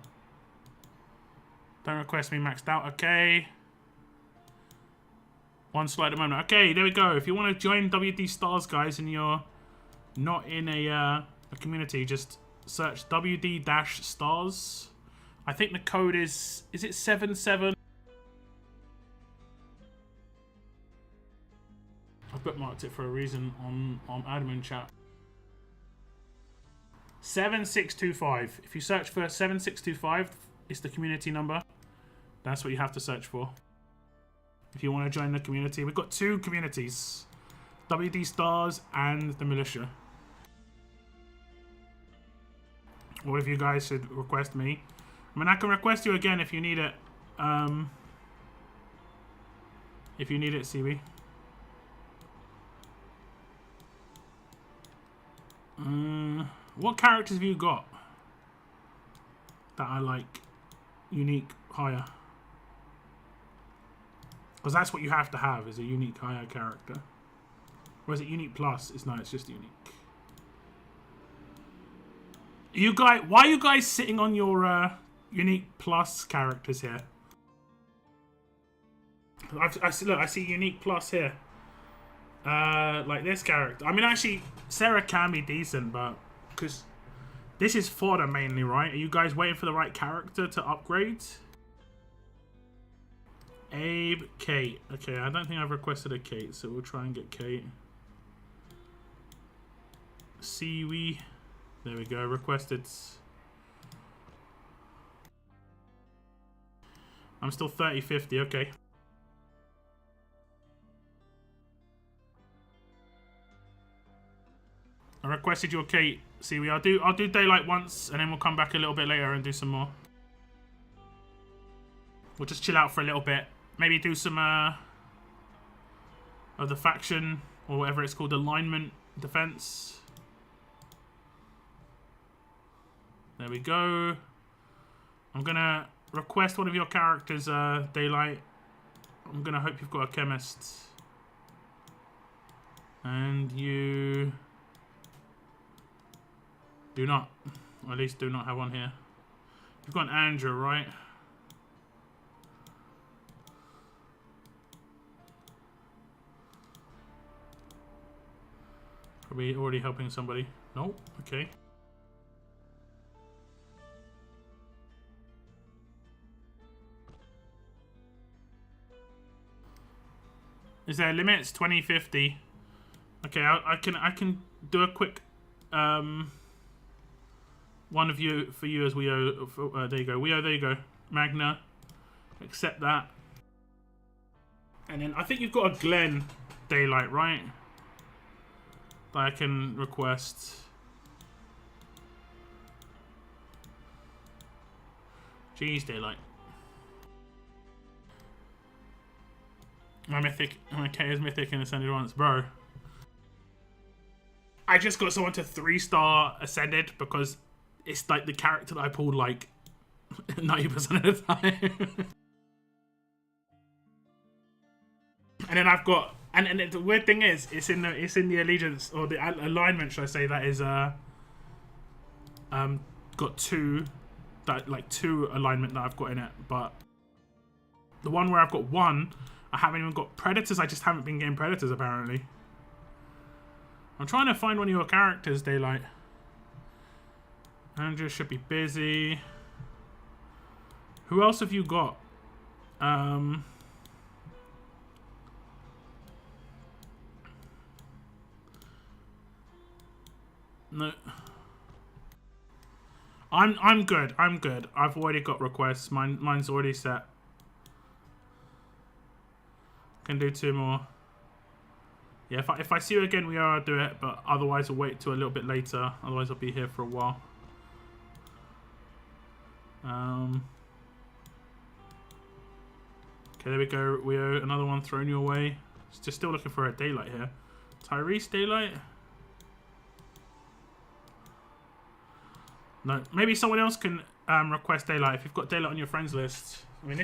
Don't request me maxed out. Okay. One slot at the moment. Okay, there we go. If you want to join WD Stars, guys, and you're not in a community, just search WD-Stars. I think the code is it 77? I bookmarked it for a reason on admin chat. 7625. If you search for 7625, it's the community number. That's what you have to search for. If you want to join the community. We've got 2 communities. WD Stars and the Militia. All of you guys should request me. I mean, I can request you again if you need it. If you need it, CB. What characters have you got that I like? Unique hire. Because that's what you have to have, is a unique hire character. Or is it unique plus? It's just unique. You guys, why are you guys sitting on your unique plus characters here? I see unique plus here. Like this character. I mean, actually, Sarah can be decent, but because this is fodder mainly, right? Are you guys waiting for the right character to upgrade? Abe, Kate. Okay, I don't think I've requested a Kate, so we'll try and get Kate. Siwi. There we go, requested. I'm still 30-50, okay. I requested your Kate. See, I'll do daylight once, and then we'll come back a little bit later and do some more. We'll just chill out for a little bit. Maybe do some of the faction or whatever it's called, alignment defense. There we go. I'm gonna request one of your characters daylight. I'm gonna hope you've got a chemist. And you do not, or at least do not have one here. You've got an Andrew, right? Probably already helping somebody. No, okay. Is there limits? 2050. Okay, I can do a quick one of you for you as Weo. There you go, Weo. There you go, Magna. Accept that. And then I think you've got a Glenn daylight, right? That I can request. Jeez, daylight. My mythic, my K is mythic and ascended once, bro. I just got someone to 3-star ascended because it's like the character that I pulled like 90% of the time. And then I've got, and the weird thing is, it's in the allegiance or the alignment, should I say, that is got two alignment that I've got in it, but the one where I've got one, I haven't even got predators. I just haven't been getting predators apparently. I'm trying to find one of your characters, daylight. Andrew should be busy. Who else have you got? No. I'm good. I'm good. I've already got requests. Mine's already set. Can do 2 more. Yeah, if I see you again, I'll do it. But otherwise, I'll wait till a little bit later. Otherwise, I'll be here for a while. Okay, there we go. Weo, another one thrown your way. Just still looking for a daylight here. Tyrese daylight. No, maybe someone else can request daylight if you've got daylight on your friends list. I mean,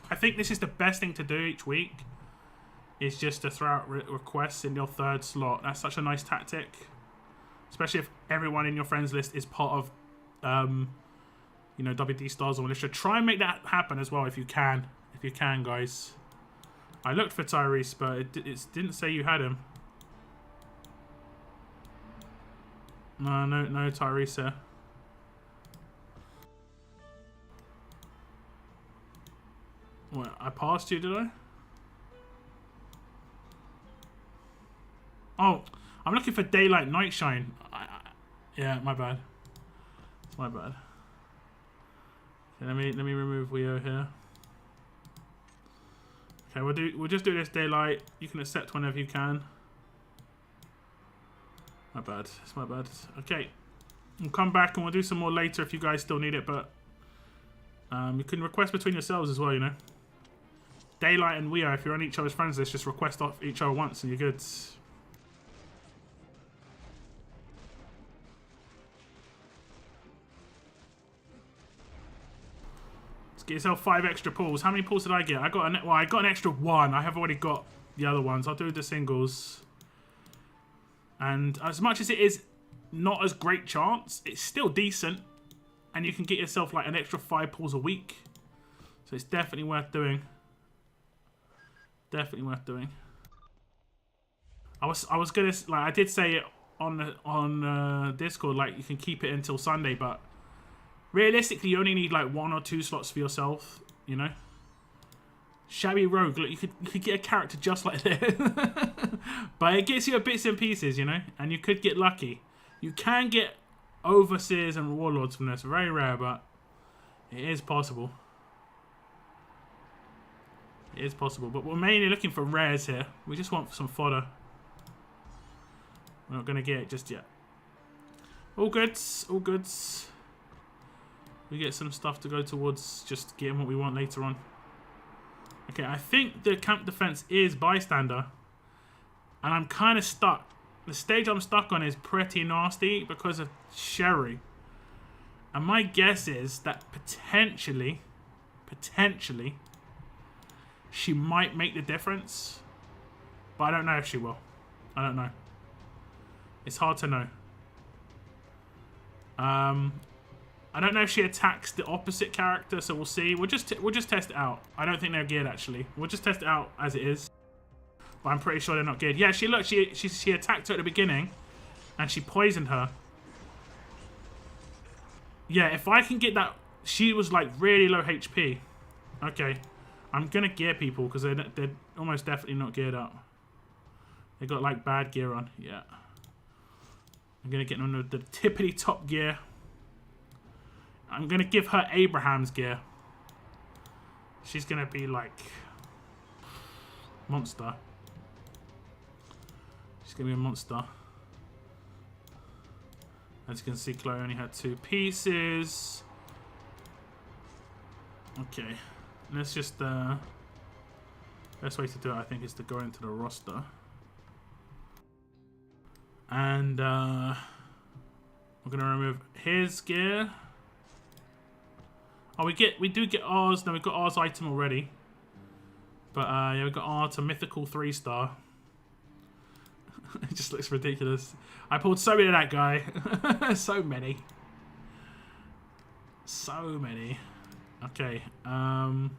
I think this is the best thing to do each week. Is just to throw out requests in your 3rd slot. That's such a nice tactic, especially if everyone in your friends list is part of, you know, WD Stars or Militia. Try and make that happen as well if you can. If you can, guys. I looked for Tyrese, but it didn't say you had him. No Tyrese here. What, I passed you, did I? Oh, I'm looking for daylight night shine. Yeah, my bad. It's my bad. Okay, let me remove Weo here. Okay, we'll just do this daylight. You can accept whenever you can. My bad. It's my bad. Okay, we'll come back and we'll do some more later if you guys still need it. But you can request between yourselves as well, you know. Daylight and Weo, if you're on each other's friends list, just request off each other once and you're good. Get yourself 5 extra pulls. How many pulls did I get? I got an extra 1. I have already got the other ones. I'll do the singles. And as much as it is not as great chance, it's still decent. And you can get yourself like an extra 5 pulls a week. So it's definitely worth doing. Definitely worth doing. I was gonna, like, I did say it on Discord, like you can keep it until Sunday, but realistically, you only need like 1 or 2 slots for yourself, you know. Shabby Rogue, look, you could get a character just like this. But it gets you a bits and pieces, you know, and you could get lucky. You can get Overseers and Warlords from this. Very rare, but it is possible. It is possible, but we're mainly looking for rares here. We just want some fodder. We're not going to get it just yet. All goods, all goods. We get some stuff to go towards just getting what we want later on. Okay, I think the camp defense is bystander. And I'm kind of stuck. The stage I'm stuck on is pretty nasty because of Sherry. And my guess is that potentially, she might make the difference. But I don't know if she will. I don't know. It's hard to know. I don't know if she attacks the opposite character, so we'll see. We'll just test it out. I don't think they're geared actually. We'll just test it out as it is. But I'm pretty sure they're not geared. Yeah, she attacked her at the beginning, and she poisoned her. Yeah, if I can get that, she was like really low HP. Okay, I'm gonna gear people because they're almost definitely not geared up. They got like bad gear on. Yeah, I'm gonna get them the tippity top gear. I'm gonna give her Abraham's gear. She's gonna be like monster. She's gonna be a monster. As you can see, Chloe only had 2 pieces. Okay, let's just best way to do it, I think, is to go into the roster. And we're gonna remove his gear. Oh, we do get ours. No, we've got ours item already. But yeah, we've got ours to mythical 3-star. It just looks ridiculous. I pulled so many of that guy. So many. So many. Okay. And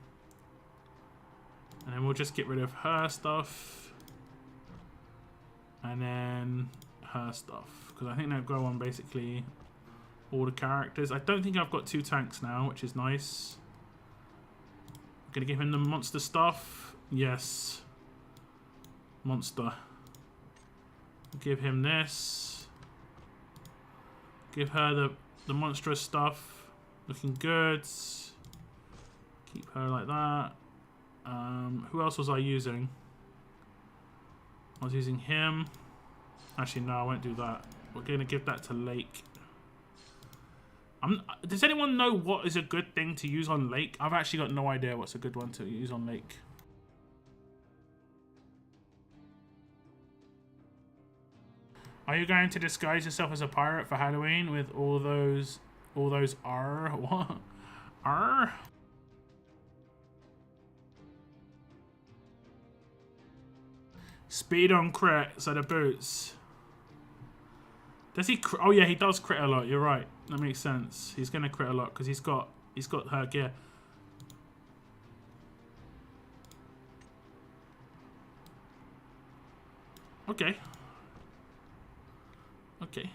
then we'll just get rid of her stuff. And then her stuff. Because I think they'll go on basically all the characters. I don't think I've got 2 tanks now, which is nice. I'm going to give him the monster stuff. Yes. Monster. Give him this. Give her the monstrous stuff. Looking good. Keep her like that. Who else was I using? I was using him. Actually, no, I won't do that. We're going to give that to Lake. Does anyone know what is a good thing to use on Lake? I've actually got no idea what's a good one to use on Lake. Are you going to disguise yourself as a pirate for Halloween with all those R? What? R? Speed on crit, so the boots. Does he? Oh yeah, he does crit a lot. You're right. That makes sense. He's gonna crit a lot because he's got her gear. Okay. Okay.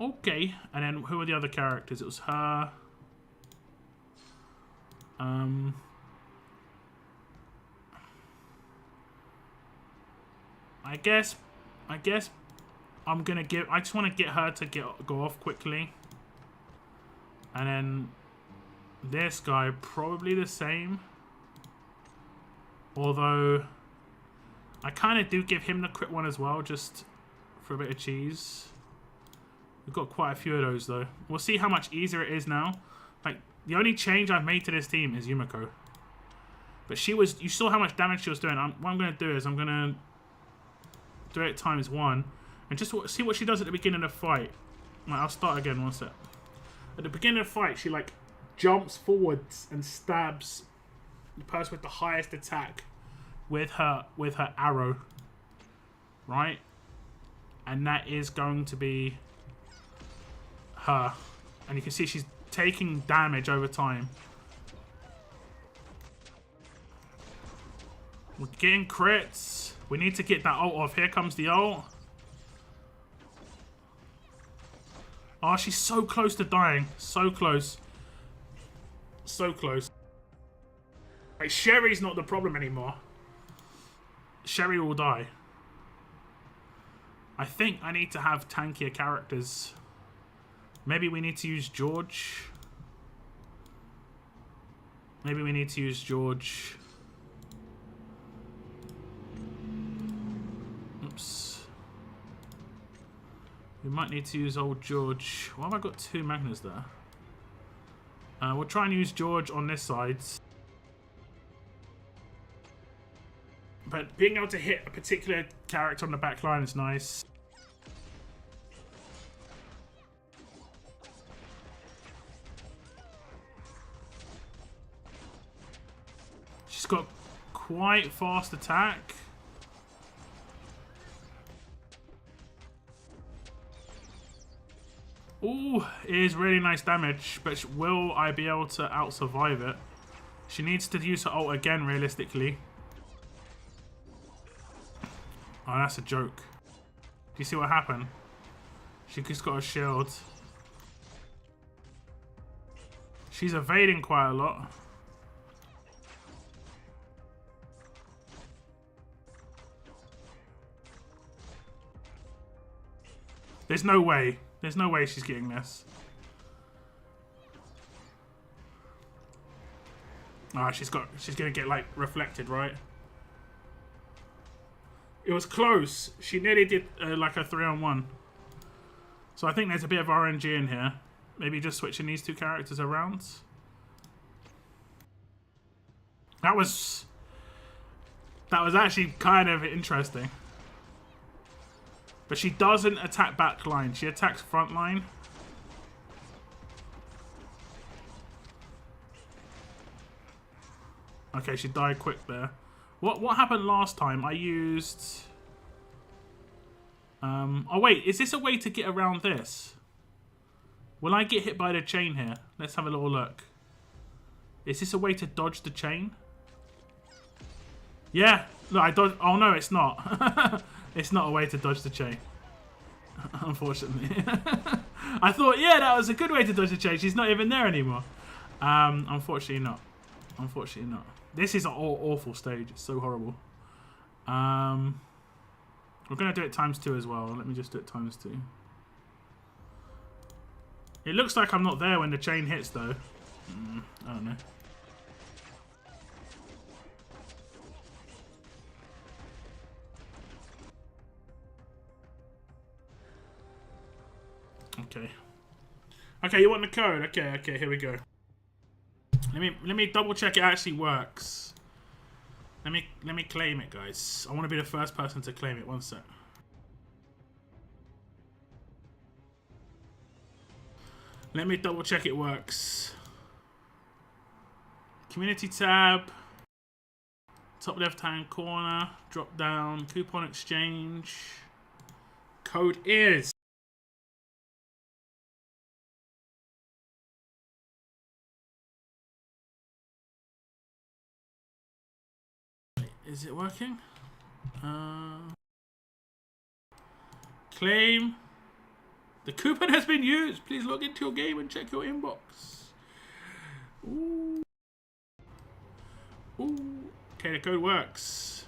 Okay. And then who are the other characters? It was her. I guess I'm gonna I just want to get her to go off quickly. And then this guy, probably the same. Although I kind of do give him the crit one as well, just for a bit of cheese. We've got quite a few of those though. We'll see how much easier it is now. Like, the only change I've made to this team is Yumiko. But you saw how much damage she was doing. What I'm going to do is I'm going to do it ×1. And just see what she does at the beginning of the fight. Like, I'll start again, one sec. At the beginning of the fight, she like jumps forwards and stabs the person with the highest attack with her arrow. Right? And that is going to be her. And you can see she's taking damage over time. We're getting crits. We need to get that ult off. Here comes the ult. Oh, she's so close to dying. So close. So close. Like, Sherry's not the problem anymore. Sherry will die. I think I need to have tankier characters. Maybe we need to use George. Maybe we need to use George. Oops. We might need to use old George. Why have I got 2 Magners there? We'll try and use George on this side. But being able to hit a particular character on the back line is nice. She's got quite fast attack. Ooh, it is really nice damage, but will I be able to out-survive it? She needs to use her ult again, realistically. Oh, that's a joke. Do you see what happened? She just got a shield. She's evading quite a lot. There's no way. There's no way she's getting this. Ah, she's gonna get like reflected, right? It was close. She nearly did like a 3-on-1. So I think there's a bit of RNG in here. Maybe just switching these 2 characters around. That was actually kind of interesting. But she doesn't attack back line. She attacks front line. Okay, she died quick there. What happened last time? I used... oh wait, is this a way to get around this? Will I get hit by the chain here? Let's have a little look. Is this a way to dodge the chain? Yeah. Look, I dodged... Oh no, it's not. It's not a way to dodge the chain. Unfortunately. I thought, yeah, that was a good way to dodge the chain. She's not even there anymore. Unfortunately not. Unfortunately not. This is an awful stage. It's so horrible. We're going to do it ×2 as well. Let me just do it ×2. It looks like I'm not there when the chain hits, though. I don't know. Okay. Okay, you want the code? Okay, here we go. Let me double check it actually works. Let me claim it, guys. I want to be the first person to claim it. One sec. Let me double check it works. Community tab. Top left hand corner. Drop down. Coupon exchange. Code is... Is it working? Claim. The coupon has been used. Please log into your game and check your inbox. Ooh. Ooh. Okay, the code works.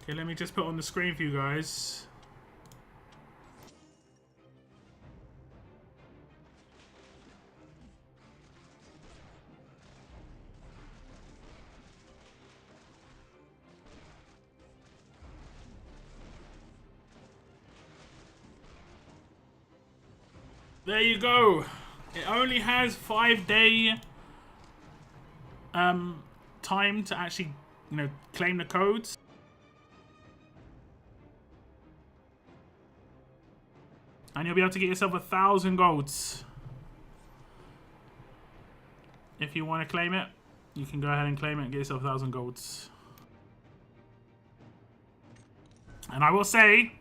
Okay, let me just put it on the screen for you guys. There you go. It only has 5-day time to actually, claim the codes. And you'll be able to get yourself 1,000 golds. If you want to claim it, you can go ahead and claim it and get yourself 1,000 golds. And I will say,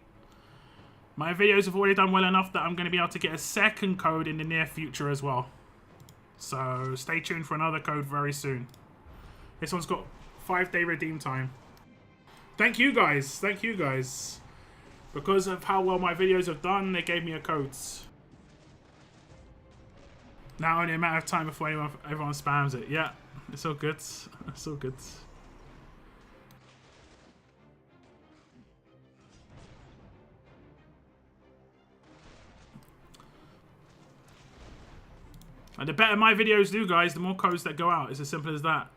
my videos have already done well enough that I'm going to be able to get a second code in the near future as well. So stay tuned for another code very soon. This one's got 5-day redeem time. Thank you guys. Thank you guys. Because of how well my videos have done, they gave me a codes. Now only a matter of time before everyone spams it. Yeah, it's all good. It's all good. And the better my videos do, guys, the more codes that go out. It's as simple as that.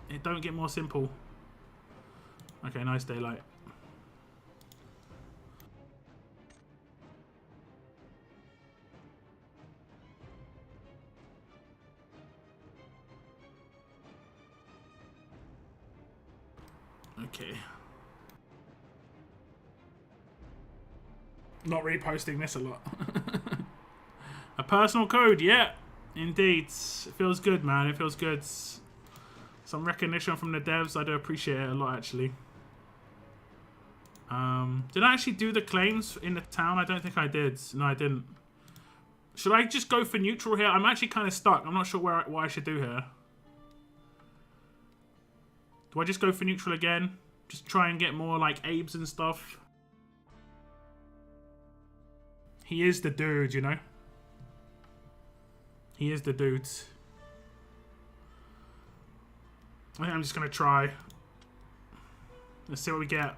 It don't get more simple. Okay, nice daylight. Okay. Not reposting this a lot. A personal code, yeah. Indeed. It feels good, man. It feels good. Some recognition from the devs. I do appreciate it a lot, actually. Did I actually do the claims in the town? I don't think I did. No, I didn't. Should I just go for neutral here? I'm actually kind of stuck. I'm not sure what I should do here. Do I just go for neutral again? Just try and get more, like, Abes and stuff. He is the dude, you know? He is the dude. I think I'm just going to try. Let's see what we get.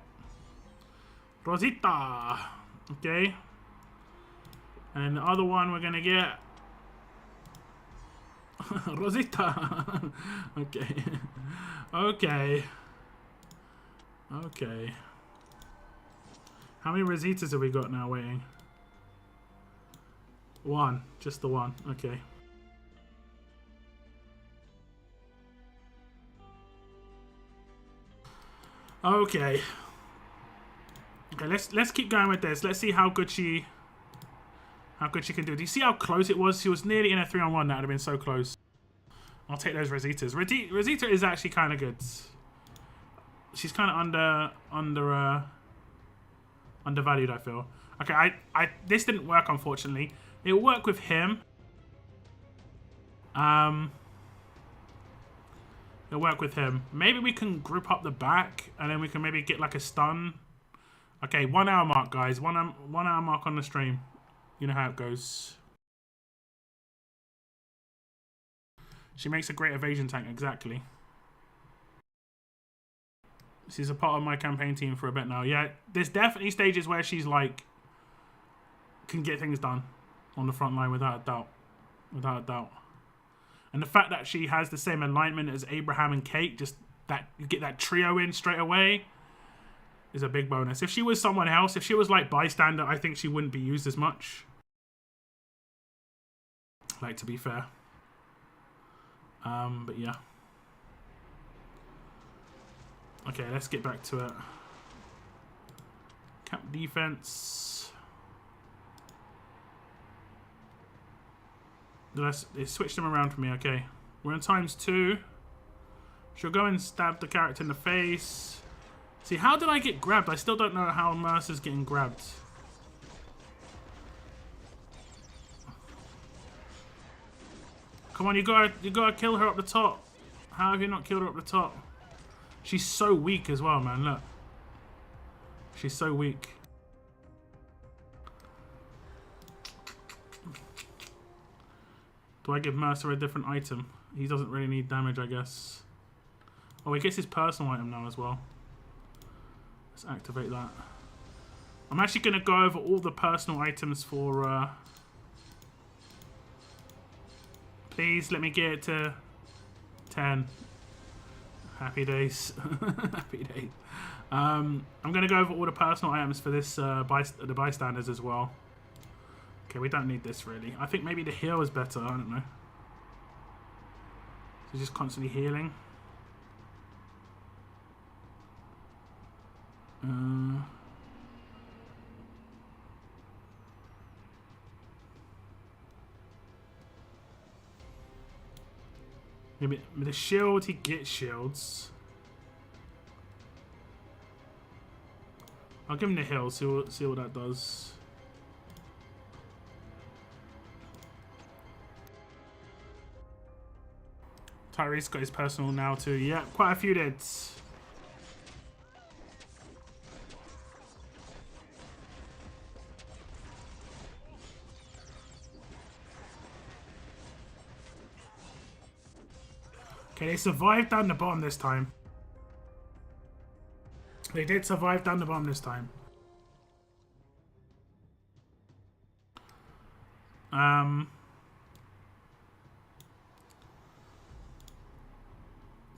Rosita. Okay. And the other one we're going to get... Rosita. Okay. Okay. Okay. How many Rositas have we got now waiting? One. Just the one. Okay. Okay. Okay, let's keep going with this. Let's see how good she can do. Do you see how close it was? She was nearly in a 3-on-1. That would have been so close. I'll take those Rositas. Rosita is actually kind of good. She's kind of undervalued, I feel. Okay, this didn't work, unfortunately. It'll work with him. It'll work with him. Maybe we can group up the back, and then we can maybe get like a stun. Okay, 1 hour mark, guys. 1 hour mark on the stream. You know how it goes. She makes a great evasion tank, exactly. She's a part of my campaign team for a bit now. Yeah, there's definitely stages where she's like, can get things done on the front line without a doubt. Without a doubt. And the fact that she has the same alignment as Abraham and Kate, just that you get that trio in straight away, is a big bonus. If she was someone else, if she was like Bystander, I think she wouldn't be used as much. Like, to be fair. But yeah. Okay, let's get back to it. Camp defense. They switched them around for me, okay. We're in ×2. She'll go and stab the character in the face. See, how did I get grabbed? I still don't know how Mercer's getting grabbed. Come on, you gotta kill her up the top. How have you not killed her up the top? She's so weak as well, man, look. She's so weak. Do I give Mercer a different item? He doesn't really need damage, I guess. Oh, he gets his personal item now as well. Let's activate that. I'm actually going to go over all the personal items for... Please, let me get it to 10. Happy days. Happy days. I'm going to go over all the personal items for this the Bystanders as well. Okay, we don't need this really. I think maybe the heal is better. I don't know. So just constantly healing. Maybe with the shield, he gets shields. I'll give him the heal. See what that does. Tyrese got his personal now too. Yeah, quite a few did. Okay, they survived down the bottom this time. They did survive down the bottom this time.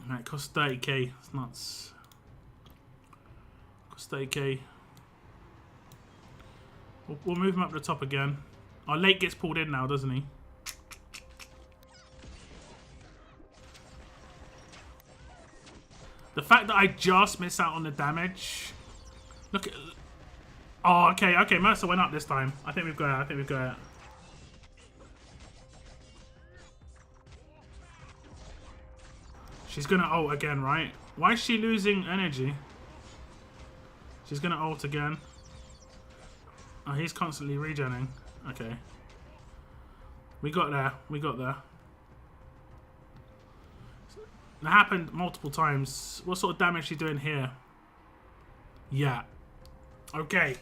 Right, cost 30k. It's nuts. Cost 30k. We'll move him up to the top again. Our late gets pulled in now, doesn't he? The fact that I just missed out on the damage. Look at... Oh, okay, okay. Mercer went up this time. I think we've got it. I think we've got it. She's gonna ult again, right? Why is she losing energy? She's gonna ult again. Oh, he's constantly regenning. Okay. We got there. We got there. That happened multiple times. What sort of damage is she doing here? Yeah. Okay.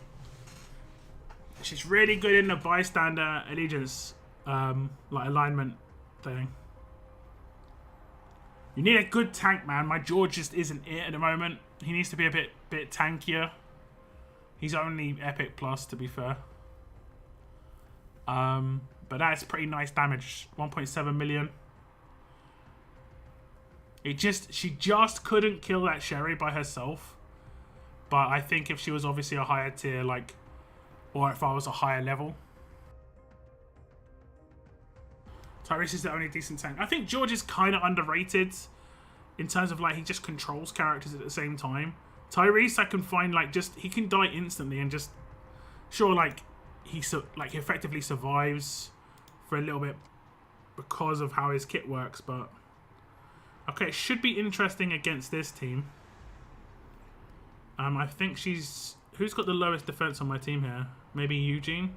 She's really good in the bystander allegiance, like alignment thing. You need a good tank, man. My George just isn't it at the moment. He needs to be a bit tankier. He's only Epic Plus, to be fair. But that's pretty nice damage. 1.7 million. She just couldn't kill that Sherry by herself. But I think if she was obviously a higher tier, like, or if I was a higher level. Tyrese is the only decent tank. I think George is kind of underrated in terms of, like, he just controls characters at the same time. Tyrese, I can find, like, just, he can die instantly and just, sure, like, he effectively survives for a little bit because of how his kit works, but okay, it should be interesting against this team. I think she's... Who's got the lowest defense on my team here? Maybe Eugene?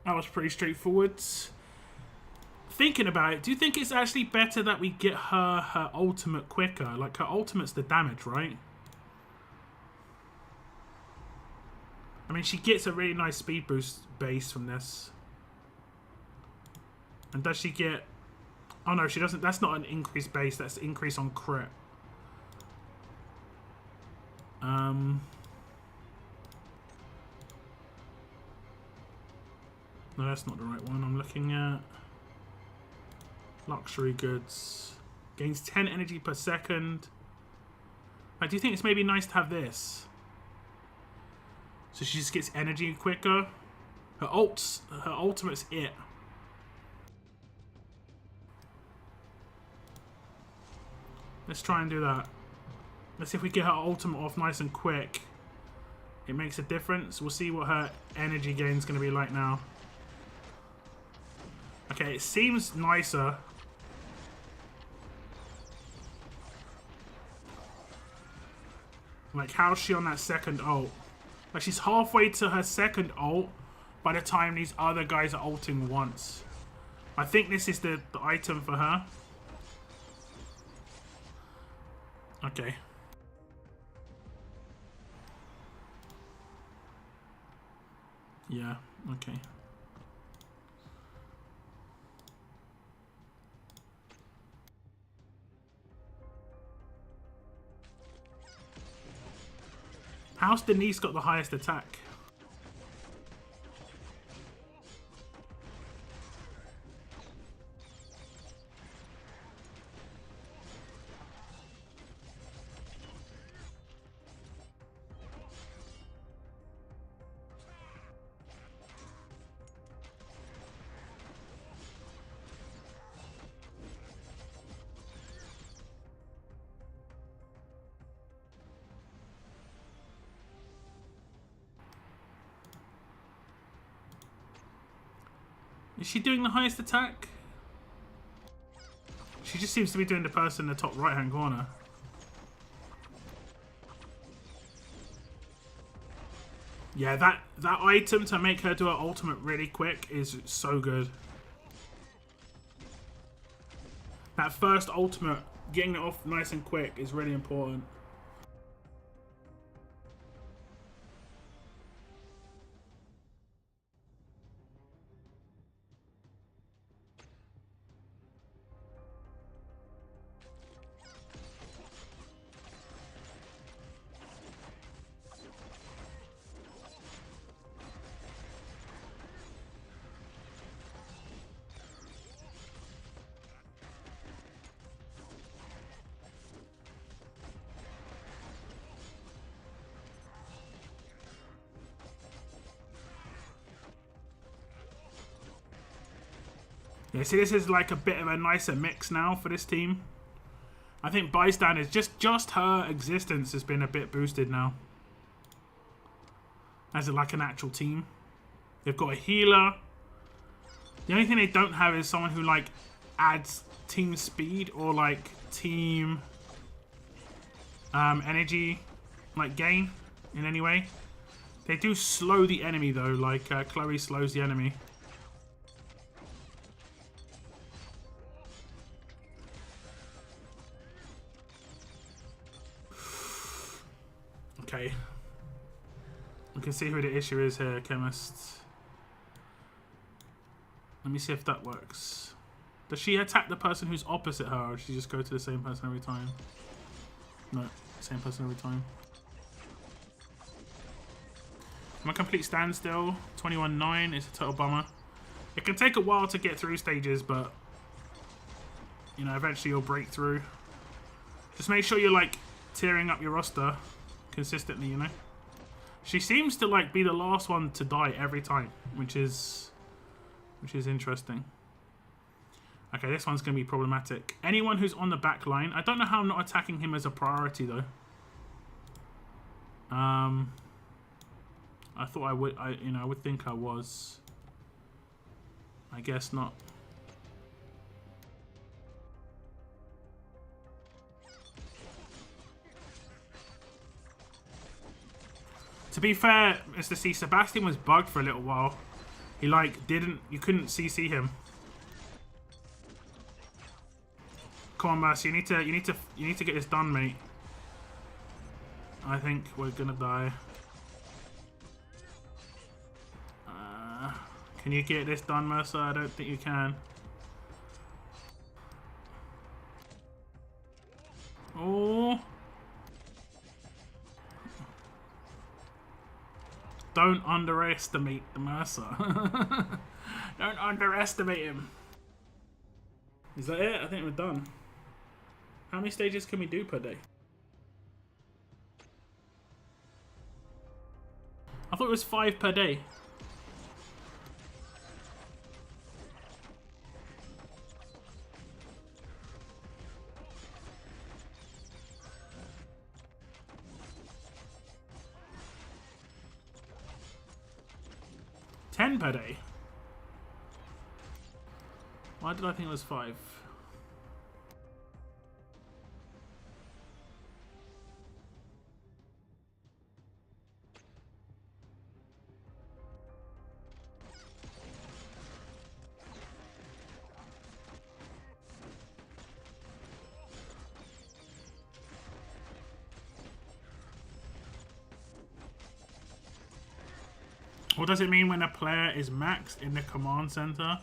That was pretty straightforward. Thinking about it, do you think it's actually better that we get her ultimate quicker? Like, her ultimate's the damage, right? I mean, she gets a really nice speed boost base from this. And does she get... Oh no, she doesn't. That's not an increased base, that's increase on crit. No, that's not the right one I'm looking at. Luxury goods. Gains 10 energy per second. Like, do you think it's maybe nice to have this? So she just gets energy quicker. Her ultimate's it. Let's try and do that. Let's see if we get her ultimate off nice and quick. It makes a difference. We'll see what her energy gain is going to be like now. Okay, it seems nicer. Like, how's she on that second ult? Like, she's halfway to her second ult by the time these other guys are ulting once. I think this is the item for her. Okay. Yeah, okay. How's Denise got the highest attack? Is she doing the highest attack? She just seems to be doing the person in the top right hand corner. Yeah, that item to make her do her ultimate really quick is so good. That first ultimate, getting it off nice and quick is really important. Yeah, see, this is like a bit of a nicer mix now for this team. I think Bystanders, just her existence has been a bit boosted now. As like an actual team. They've got a healer. The only thing they don't have is someone who like adds team speed or like team energy like gain in any way. They do slow the enemy though, like Chloe slows the enemy. Okay. We can see who the issue is here, Chemist. Let me see if that works. Does she attack the person who's opposite her, or does she just go to the same person every time? No, same person every time. I'm a complete standstill. 21-9 is a total bummer. It can take a while to get through stages, but you know, eventually you'll break through. Just make sure you're like tearing up your roster consistently, you know. She seems to like be the last one to die every time, which is interesting. Okay, this one's going to be problematic. Anyone who's on the back line. I don't know how I'm not attacking him as a priority, though. I thought I would. I would think I was. I guess not. To be fair, Mr. C, Sebastian was bugged for a little while. He like you couldn't CC him. Come on, Mercy, you need to get this done, mate. I think we're gonna die. Can you get this done, Mercer? I don't think you can. Oh. Don't underestimate the Mercer. Don't underestimate him. Is that it? I think we're done. How many stages can we do per day? I thought it was 5 per day. Per day. Why did I think it was 5? What does it mean when a player is maxed in the command center?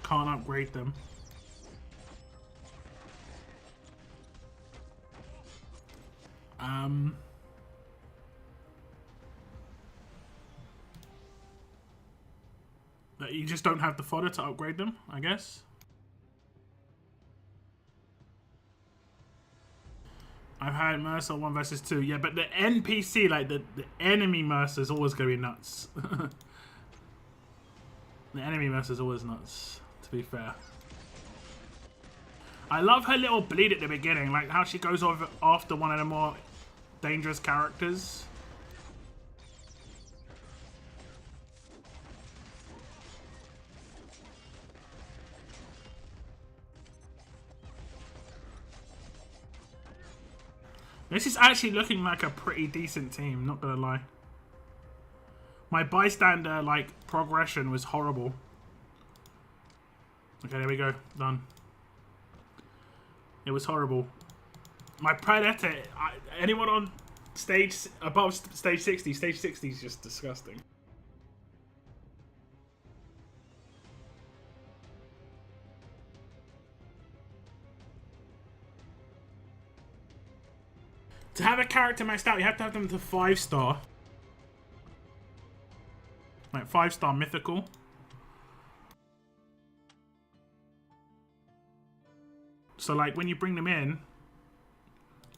Can't upgrade them. That you just don't have the fodder to upgrade them, I guess. I've had Mercer 1 versus 2. Yeah, but the NPC, like the enemy Mercer is always going to be nuts. The enemy Mercer is always nuts, to be fair. I love her little bleed at the beginning, like how she goes over after one of the more dangerous characters. This is actually looking like a pretty decent team, not gonna lie. My bystander, like, progression was horrible. Okay, there we go. Done. It was horrible. My predator, anyone on stage, above stage 60, stage 60 is just disgusting. To have a character maxed out, you have to have them to 5-star. Like 5-star mythical. So like when you bring them in,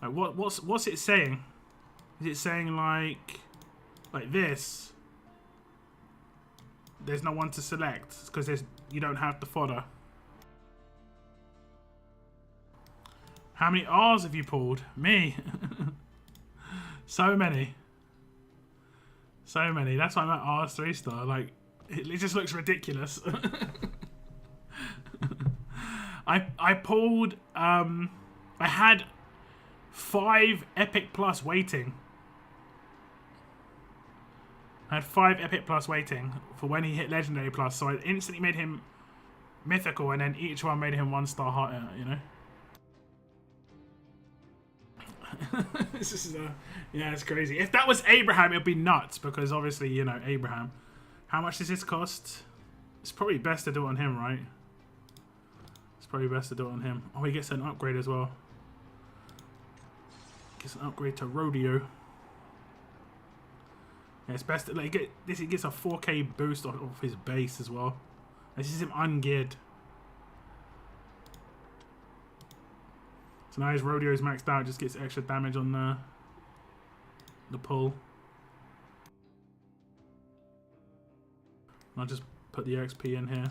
like what's it saying? Is it saying like this? there's no one to select because you don't have the fodder. How many R's have you pulled? Me. So many. So many. That's why I'm at R's 3-star. Like, it just looks ridiculous. I pulled, I had 5 Epic Plus waiting. I had 5 Epic Plus waiting for when he hit Legendary Plus, so I instantly made him Mythical, and then each one made him 1-star higher, you know? This is, yeah, it's crazy. If that was Abraham, it'd be nuts, because obviously, you know, Abraham. How much does this cost? It's probably best to do it on him, right? It's probably best to do it on him. Oh, he gets an upgrade as well. Gets an upgrade to Rodeo. Yeah, it's best to, like, he gets a 4K boost off his base as well. This is him ungeared. So now his Rodeo's maxed out, just gets extra damage on the pull. I'll just put the XP in here.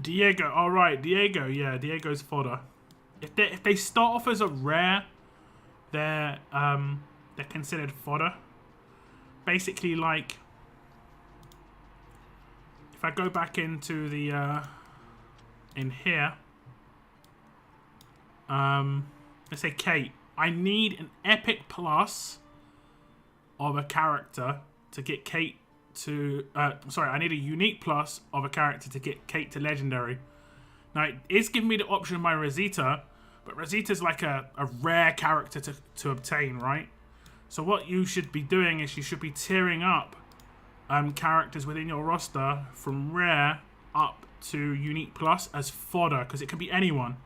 Diego, all right, Diego, yeah, Diego's fodder. If they start off as a rare, they're considered fodder. Basically, like, if I go back into the in here, let's say Kate. I need an Epic Plus of a character to get Kate to sorry, I need a Unique Plus of a character to get Kate to Legendary. Now it is giving me the option of my Rosita, but Rosita's like a rare character to obtain, right? So what you should be doing is you should be tiering up characters within your roster from rare up to Unique Plus as fodder, because it can be anyone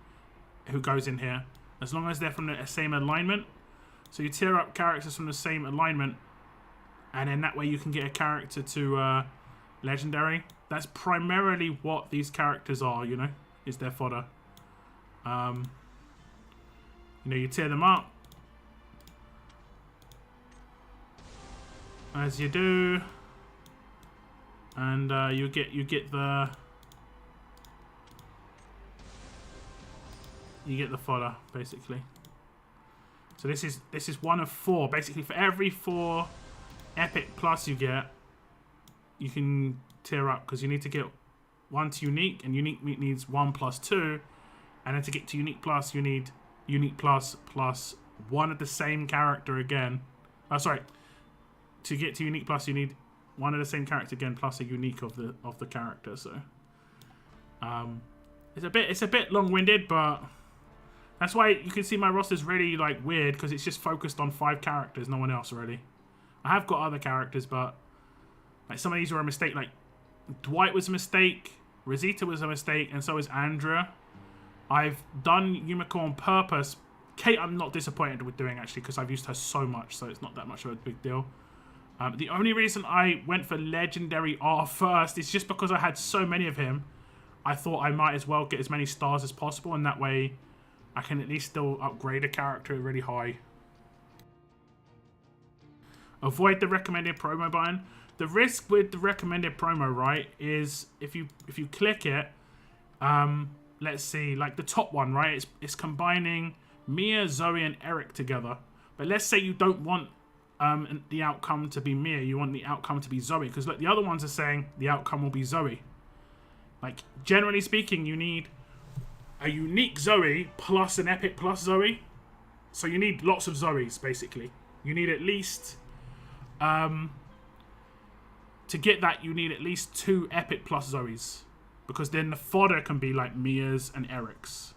who goes in here as long as they're from the same alignment. So you tier up characters from the same alignment, and then that way you can get a character to Legendary. That's primarily what these characters are, you know, is their fodder. You know, you tier them up as you do, and you get the fodder basically. So this is one of 4. Basically, for every 4 Epic Plus you get, you can tier up, because you need to get 1 to Unique, and Unique needs 1 plus 2, and then to get to Unique Plus you need Unique Plus plus 1 of the same character again. Oh, sorry. To get to Unique Plus you need 1 of the same character again plus a Unique of the character. So it's a bit long-winded, but that's why you can see my roster's really like weird, because it's just focused on 5 characters, no one else really. I have got other characters, but like some of these were a mistake. Like Dwight was a mistake, Rosita was a mistake, and so is Andrea. I've done Yumiko on purpose. Kate, I'm not disappointed with doing actually, because I've used her so much, so it's not that much of a big deal. The only reason I went for Legendary R first is just because I had so many of him. I thought I might as well get as many stars as possible, and that way I can at least still upgrade a character really high. Avoid the recommended promo button. The risk with the recommended promo, right, is if you click it, let's see, like the top one, right, it's combining Mia, Zoe, and Eric together. But let's say you don't want the outcome to be Mia, you want the outcome to be Zoe, because look, the other ones are saying the outcome will be Zoe. Like, generally speaking, you need a Unique Zoe plus an Epic Plus Zoe. So you need lots of Zoes, basically. You need at least... to get that, you need at least 2 Epic Plus Zoes. Because then the fodder can be like Mia's and Eric's.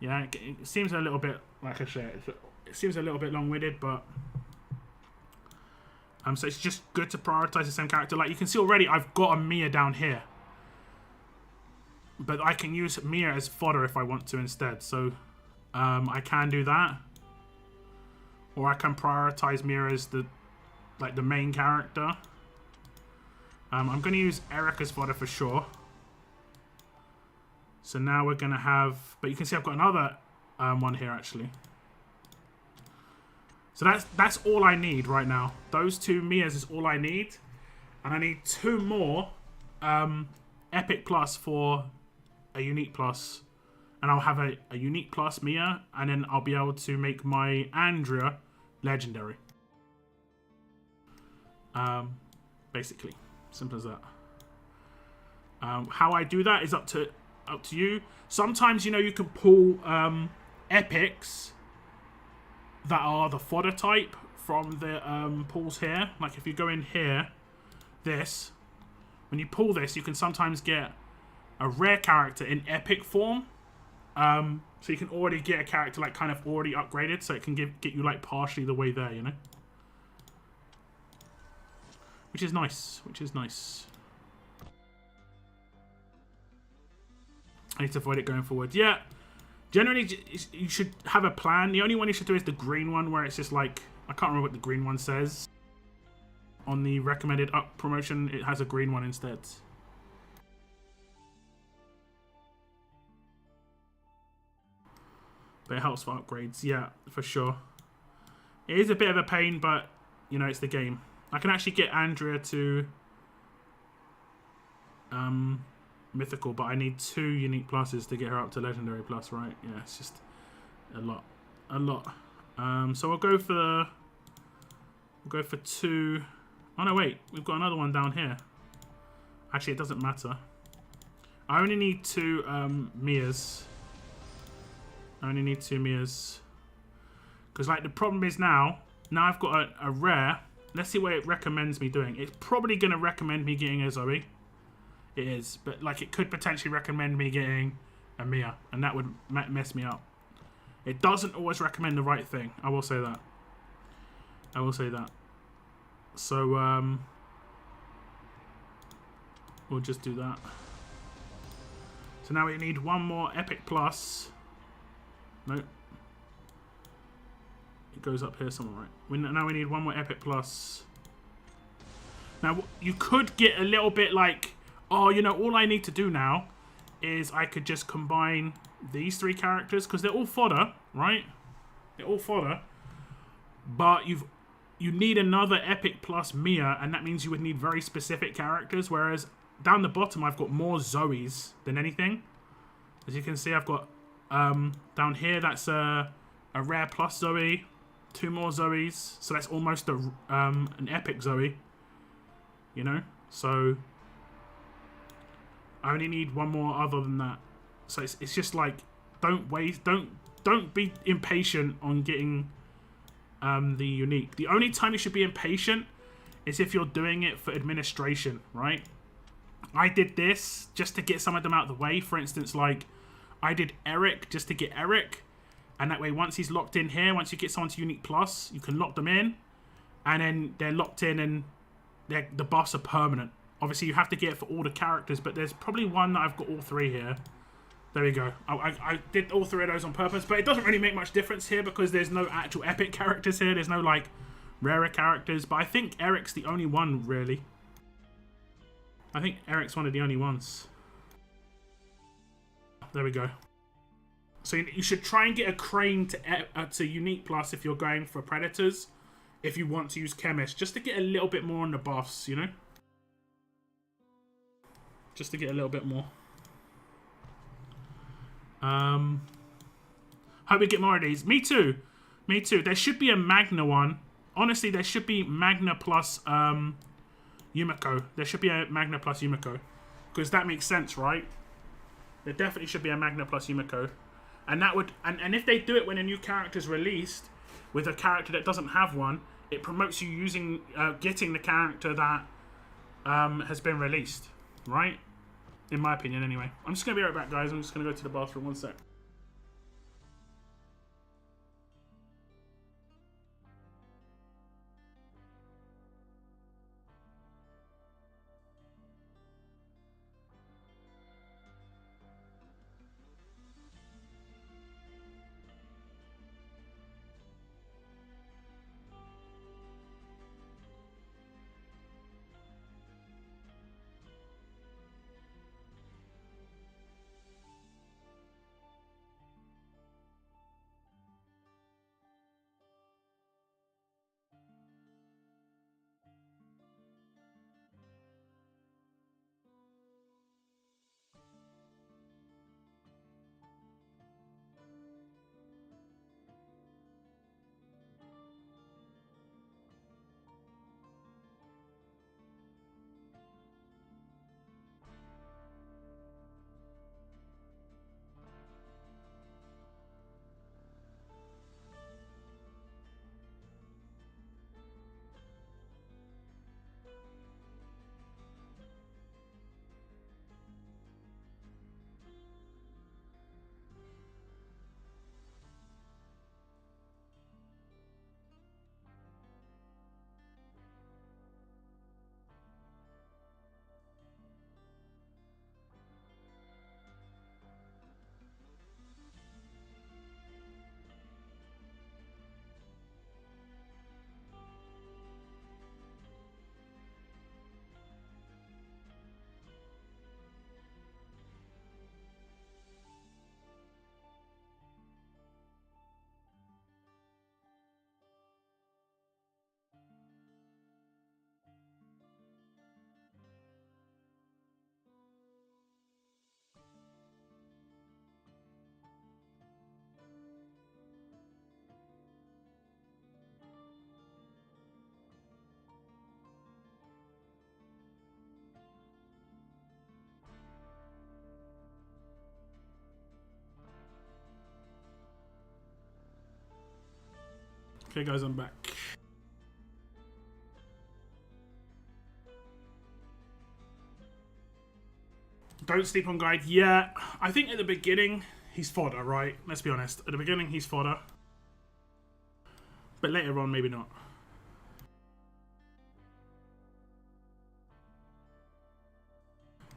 Yeah, it seems a little bit, like I said, it seems a little bit long-winded, but... so it's just good to prioritize the same character. Like, you can see already, I've got a Mia down here. But I can use Mia as fodder if I want to instead. So, I can do that. Or I can prioritize Mia as the main character. I'm going to use Eric as fodder for sure. So now we're going to have... But you can see I've got another one here, actually. So that's all I need right now. Those 2 Mias is all I need. And I need 2 more Epic Plus for a Unique Plus. And I'll have a Unique Plus Mia. And then I'll be able to make my Andrea Legendary. Basically. Simple as that. How I do that is up to you. Sometimes, you know, you can pull epics that are the fodder type from the pulls here. Like if you go in here, when you pull this, you can sometimes get a rare character in epic form. So you can already get a character like kind of already upgraded, so it can get you like partially the way there, you know. Which is nice. I need to avoid it going forward. Yeah. Generally, you should have a plan. The only one you should do is the green one, where it's just like... I can't remember what the green one says. On the recommended up promotion, it has a green one instead. But it helps for upgrades. Yeah, for sure. It is a bit of a pain, but, you know, it's the game. I can actually get Andrea to... mythical, but I need 2 unique pluses to get her up to legendary plus, right? Yeah, it's just a lot. So we'll go for 2. Oh no, wait, we've got another one down here. Actually, it doesn't matter. I only need 2 Mias. Because like the problem is now I've got a rare. Let's see what it recommends me doing. It's probably going to recommend me getting a Zoe. It is, but like it could potentially recommend me getting a Mia, and that would mess me up. It doesn't always recommend the right thing. I will say that. So we'll just do that. So now we need 1 more Epic Plus. Nope. It goes up here somewhere, right? Now we need 1 more Epic Plus. Now you could get a little bit like, oh, you know, all I need to do now is I could just combine these 3 characters, because they're all fodder, right? They're all fodder. But you need another Epic Plus Mia, and that means you would need very specific characters, whereas down the bottom I've got more Zoes than anything. As you can see, I've got down here, that's a rare plus Zoe, 2 more Zoes, so that's almost an epic Zoe, you know? So I only need 1 more other than that. So it's just like, don't be impatient on getting the unique. The only time you should be impatient is if you're doing it for administration, right? I did this just to get some of them out of the way. For instance, like I did Eric just to get Eric, and that way once he's locked in here, once you get someone to unique plus, you can lock them in, and then they're locked in and the buffs are permanent. Obviously, you have to get it for all the characters, but there's probably one that I've got all 3 here. There we go. I did all 3 of those on purpose, but it doesn't really make much difference here because there's no actual epic characters here. There's no, like, rarer characters, but I think Eric's the only one, really. I think Eric's one of the only ones. There we go. So you should try and get a Crane to Unique Plus if you're going for Predators, if you want to use Chemist, just to get a little bit more on the buffs, you know? Just to get a little bit more. Hope we get more of these. Me too. Me too. There should be a Magna one. Honestly, there should be Magna plus Yumiko. There should be a Magna plus Yumiko. Because that makes sense, right? There definitely should be a Magna plus Yumiko. And that would... And if they do it when a new character is released with a character that doesn't have one, it promotes you using... getting the character that has been released. Right? In my opinion, anyway. I'm just going to be right back, guys. I'm just going to go to the bathroom. 1 sec. Okay, guys, I'm back. Don't sleep on guide. Yeah, I think at the beginning he's fodder, right? Let's be honest. At the beginning he's fodder, but later on maybe not.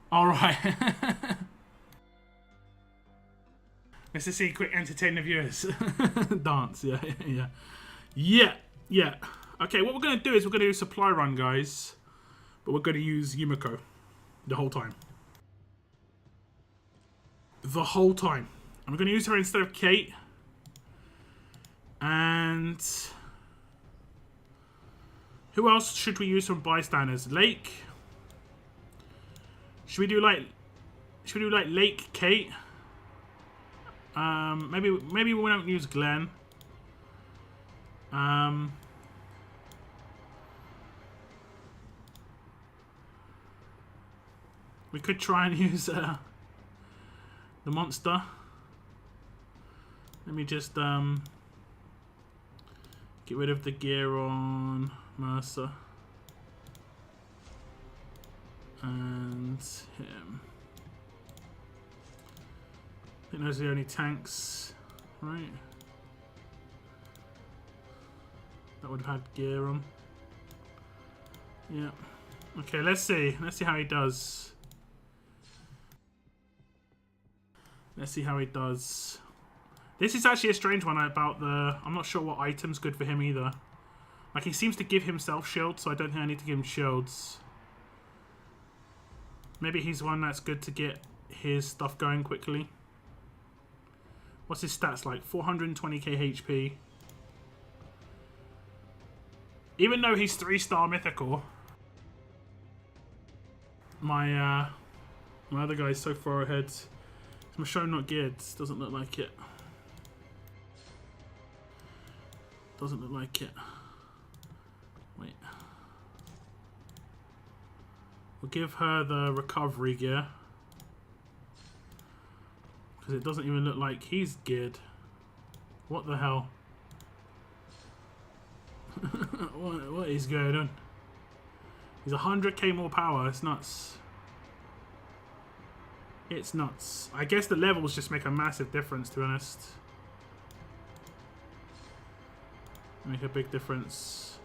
All right. Let's just see quick entertain the viewers. Dance, yeah, yeah, yeah, yeah. Okay, what we're gonna do is we're gonna do a supply run, guys, but we're gonna use Yumiko the whole time. The whole time. I'm gonna use her instead of Kate. And who else should we use from Bystanders? Lake. Should we do like Lake Kate? Maybe we don't use Glenn. We could try and use the monster. Let me just get rid of the gear on Mercer and him. I think those are the only tanks, right? That would have had gear on. Yeah. Okay, let's see. Let's see how he does. Let's see how he does. This is actually a strange one about the... I'm not sure what item's good for him either. Like, he seems to give himself shields, so I don't think I need to give him shields. Maybe he's one that's good to get his stuff going quickly. What's his stats like? 420k HP. Even though he's 3-star mythical, my other guy's so far ahead. My show not geared. Doesn't look like it. Doesn't look like it. Wait. We'll give her the recovery gear. Because it doesn't even look like he's geared. What the hell? what is going on? He's 100k more power. It's nuts. It's nuts. I guess the levels just make a massive difference, to be honest. Make a big difference.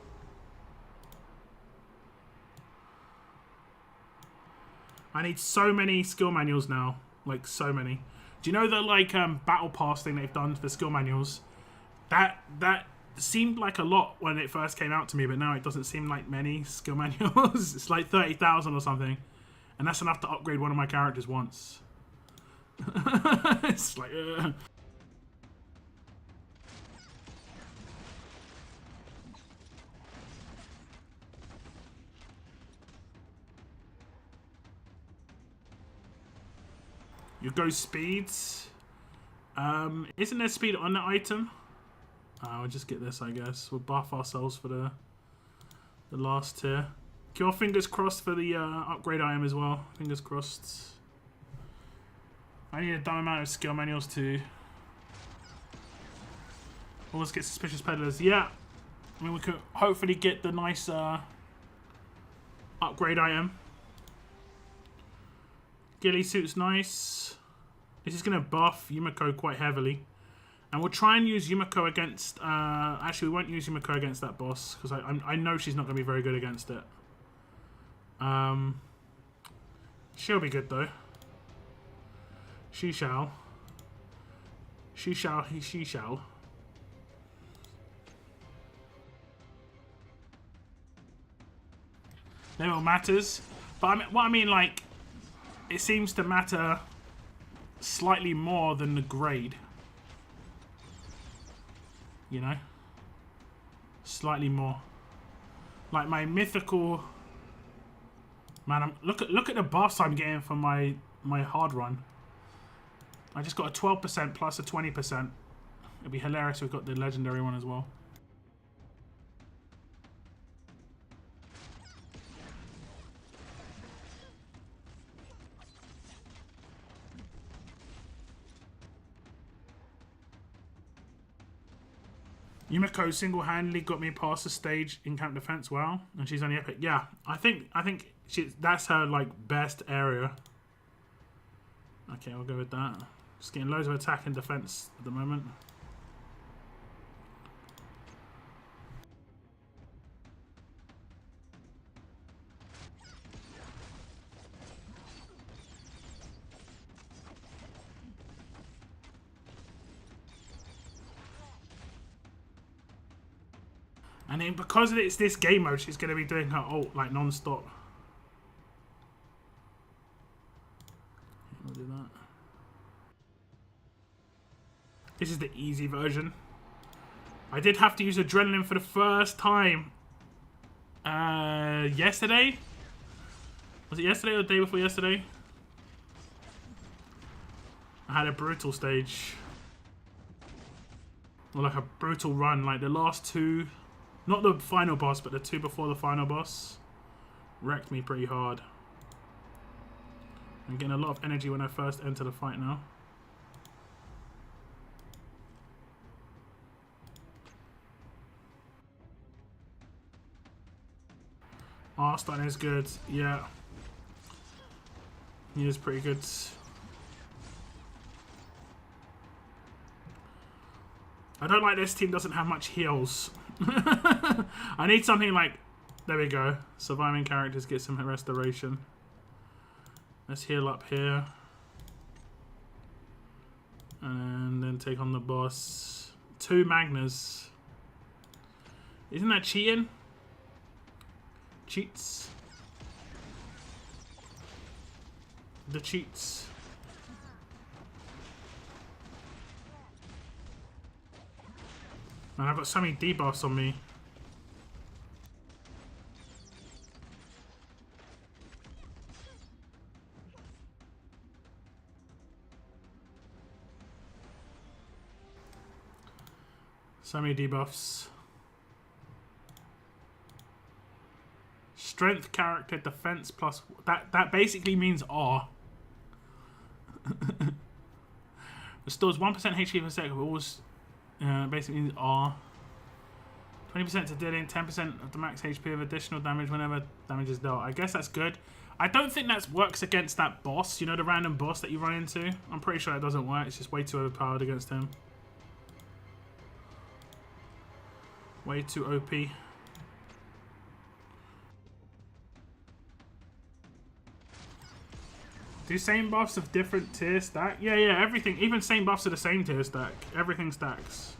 I need so many skill manuals now. Like, so many. Do you know the, like, battle pass thing they've done for skill manuals? That seemed like a lot when it first came out to me, but now it doesn't seem like many skill manuals. It's like 30,000 or something. And that's enough to upgrade one of my characters once. It's like... Your go speeds. Isn't there speed on the item? We'll just get this, I guess. We'll buff ourselves for the last tier. Keep our fingers crossed for the upgrade item as well. Fingers crossed. I need a dumb amount of skill manuals too. Let's get suspicious peddlers. Yeah. I mean, we could hopefully get the nice upgrade item. Ghillie suit's nice. This is going to buff Yumiko quite heavily. And we'll try and use Yumiko against... actually, we won't use Yumiko against that boss. Because I know she's not going to be very good against it. She'll be good, though. She shall. She shall. She shall. Level matters. But what I mean, like... It seems to matter slightly more than the grade. You know? Slightly more. Like my mythical... Man, look at the buffs I'm getting from my hard run. I just got a 12% plus a 20%. It'd be hilarious if we've got the legendary one as well. Yumiko single-handedly got me past the stage in camp defense. Wow, and she's only epic. Yeah, I think that's her like best area. Okay, I'll go with that. Just getting loads of attack and defense at the moment. And then because it's this game mode, she's going to be doing her ult like non-stop. We'll do that. This is the easy version. I did have to use adrenaline for the first time. Yesterday? Was it yesterday or the day before yesterday? I had a brutal stage. Or like a brutal run. Like the last two... Not the final boss, but the two before the final boss. Wrecked me pretty hard. I'm getting a lot of energy when I first enter the fight now. Allstars is good, yeah. He is pretty good. I don't like this team doesn't have much heals. I need something like... There we go. Surviving characters get some restoration. Let's heal up here. And then take on the boss. 2 Magnas. Isn't that cheating? Cheats. The cheats. Man, I've got so many debuffs on me. So many debuffs. Strength, character, defense plus... That basically means R. Restores 1% HP per second, but always... basically means R. 20% to dealing 10% of the max HP of additional damage whenever damage is dealt. I guess that's good. I don't think that works against that boss. You know, the random boss that you run into? I'm pretty sure that doesn't work. It's just way too overpowered against him. Way too OP. Do same buffs of different tier stack? Yeah, everything. Even same buffs are the same tier stack. Everything stacks.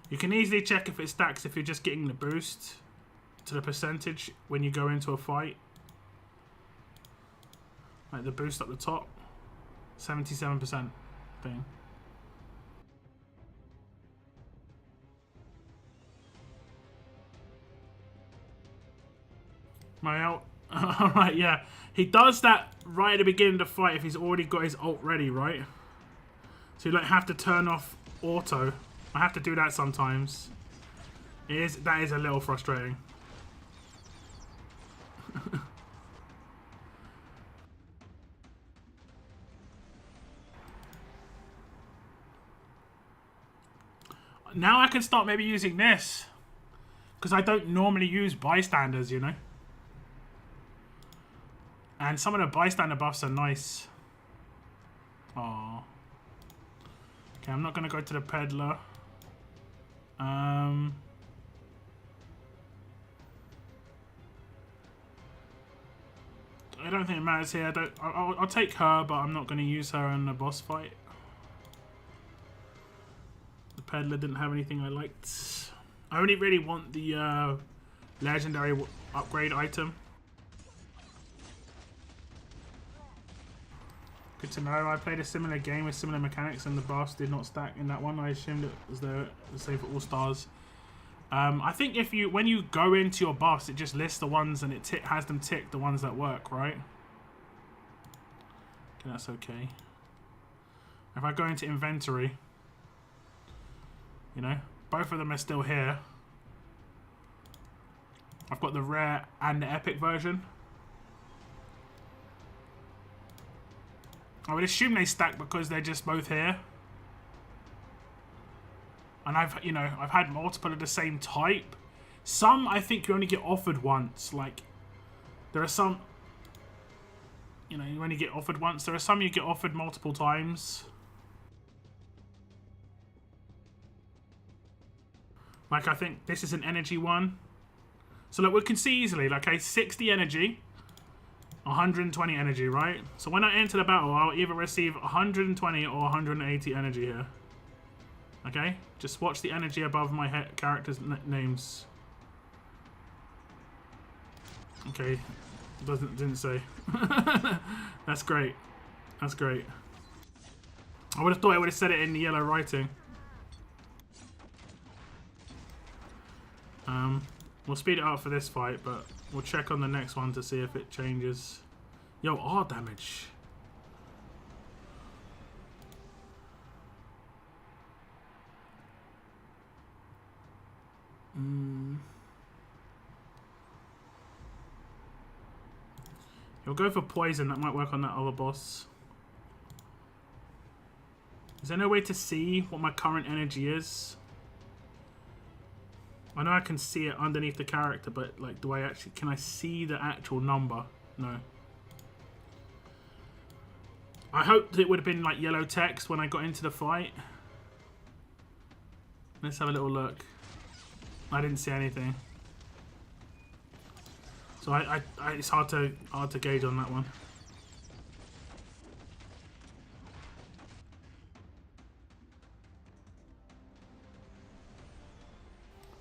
You can easily check if it stacks if you're just getting the boost to the percentage when you go into a fight. Like the boost up the top. 77% thing. My ult. Alright, yeah. He does that right at the beginning of the fight if he's already got his ult ready, right? So you like have to turn off auto. I have to do that sometimes. That is a little frustrating. Now I can start maybe using this. Because I don't normally use Bystanders, you know. And some of the Bystander buffs are nice. Aww. Okay, I'm not going to go to the Peddler. I don't think it matters here. I'll take her, but I'm not going to use her in the boss fight. The Peddler didn't have anything I liked. I only really want the legendary upgrade item. Good to know. I played a similar game with similar mechanics and the buffs did not stack in that one. I assumed it was the same for Allstars. I think when you go into your buffs, it just lists the ones and it has them tick the ones that work, right? Okay, that's okay. If I go into inventory, you know, both of them are still here. I've got the rare and the epic version. I would assume they stack because they're just both here. And I've had multiple of the same type. Some I think you only get offered once. Like, there are some, you only get offered once. There are some you get offered multiple times. Like, I think this is an energy one. So look, we can see easily, like, 60 energy, 120 energy, right? So when I enter the battle, I'll either receive 120 or 180 energy here. Okay? Just watch the energy above my characters' names. Okay. Didn't say. That's great. That's great. I would have thought I would have said it in the yellow writing. We'll speed it up for this fight, but we'll check on the next one to see if it changes. Yo, R damage. He'll go for poison. That might work on that other boss. Is there no way to see what my current energy is? I know I can see it underneath the character, but like, do I actually, can I see the actual number? No. I hoped it would have been like yellow text when I got into the fight. Let's have a little look. I didn't see anything. So it's hard to gauge on that one.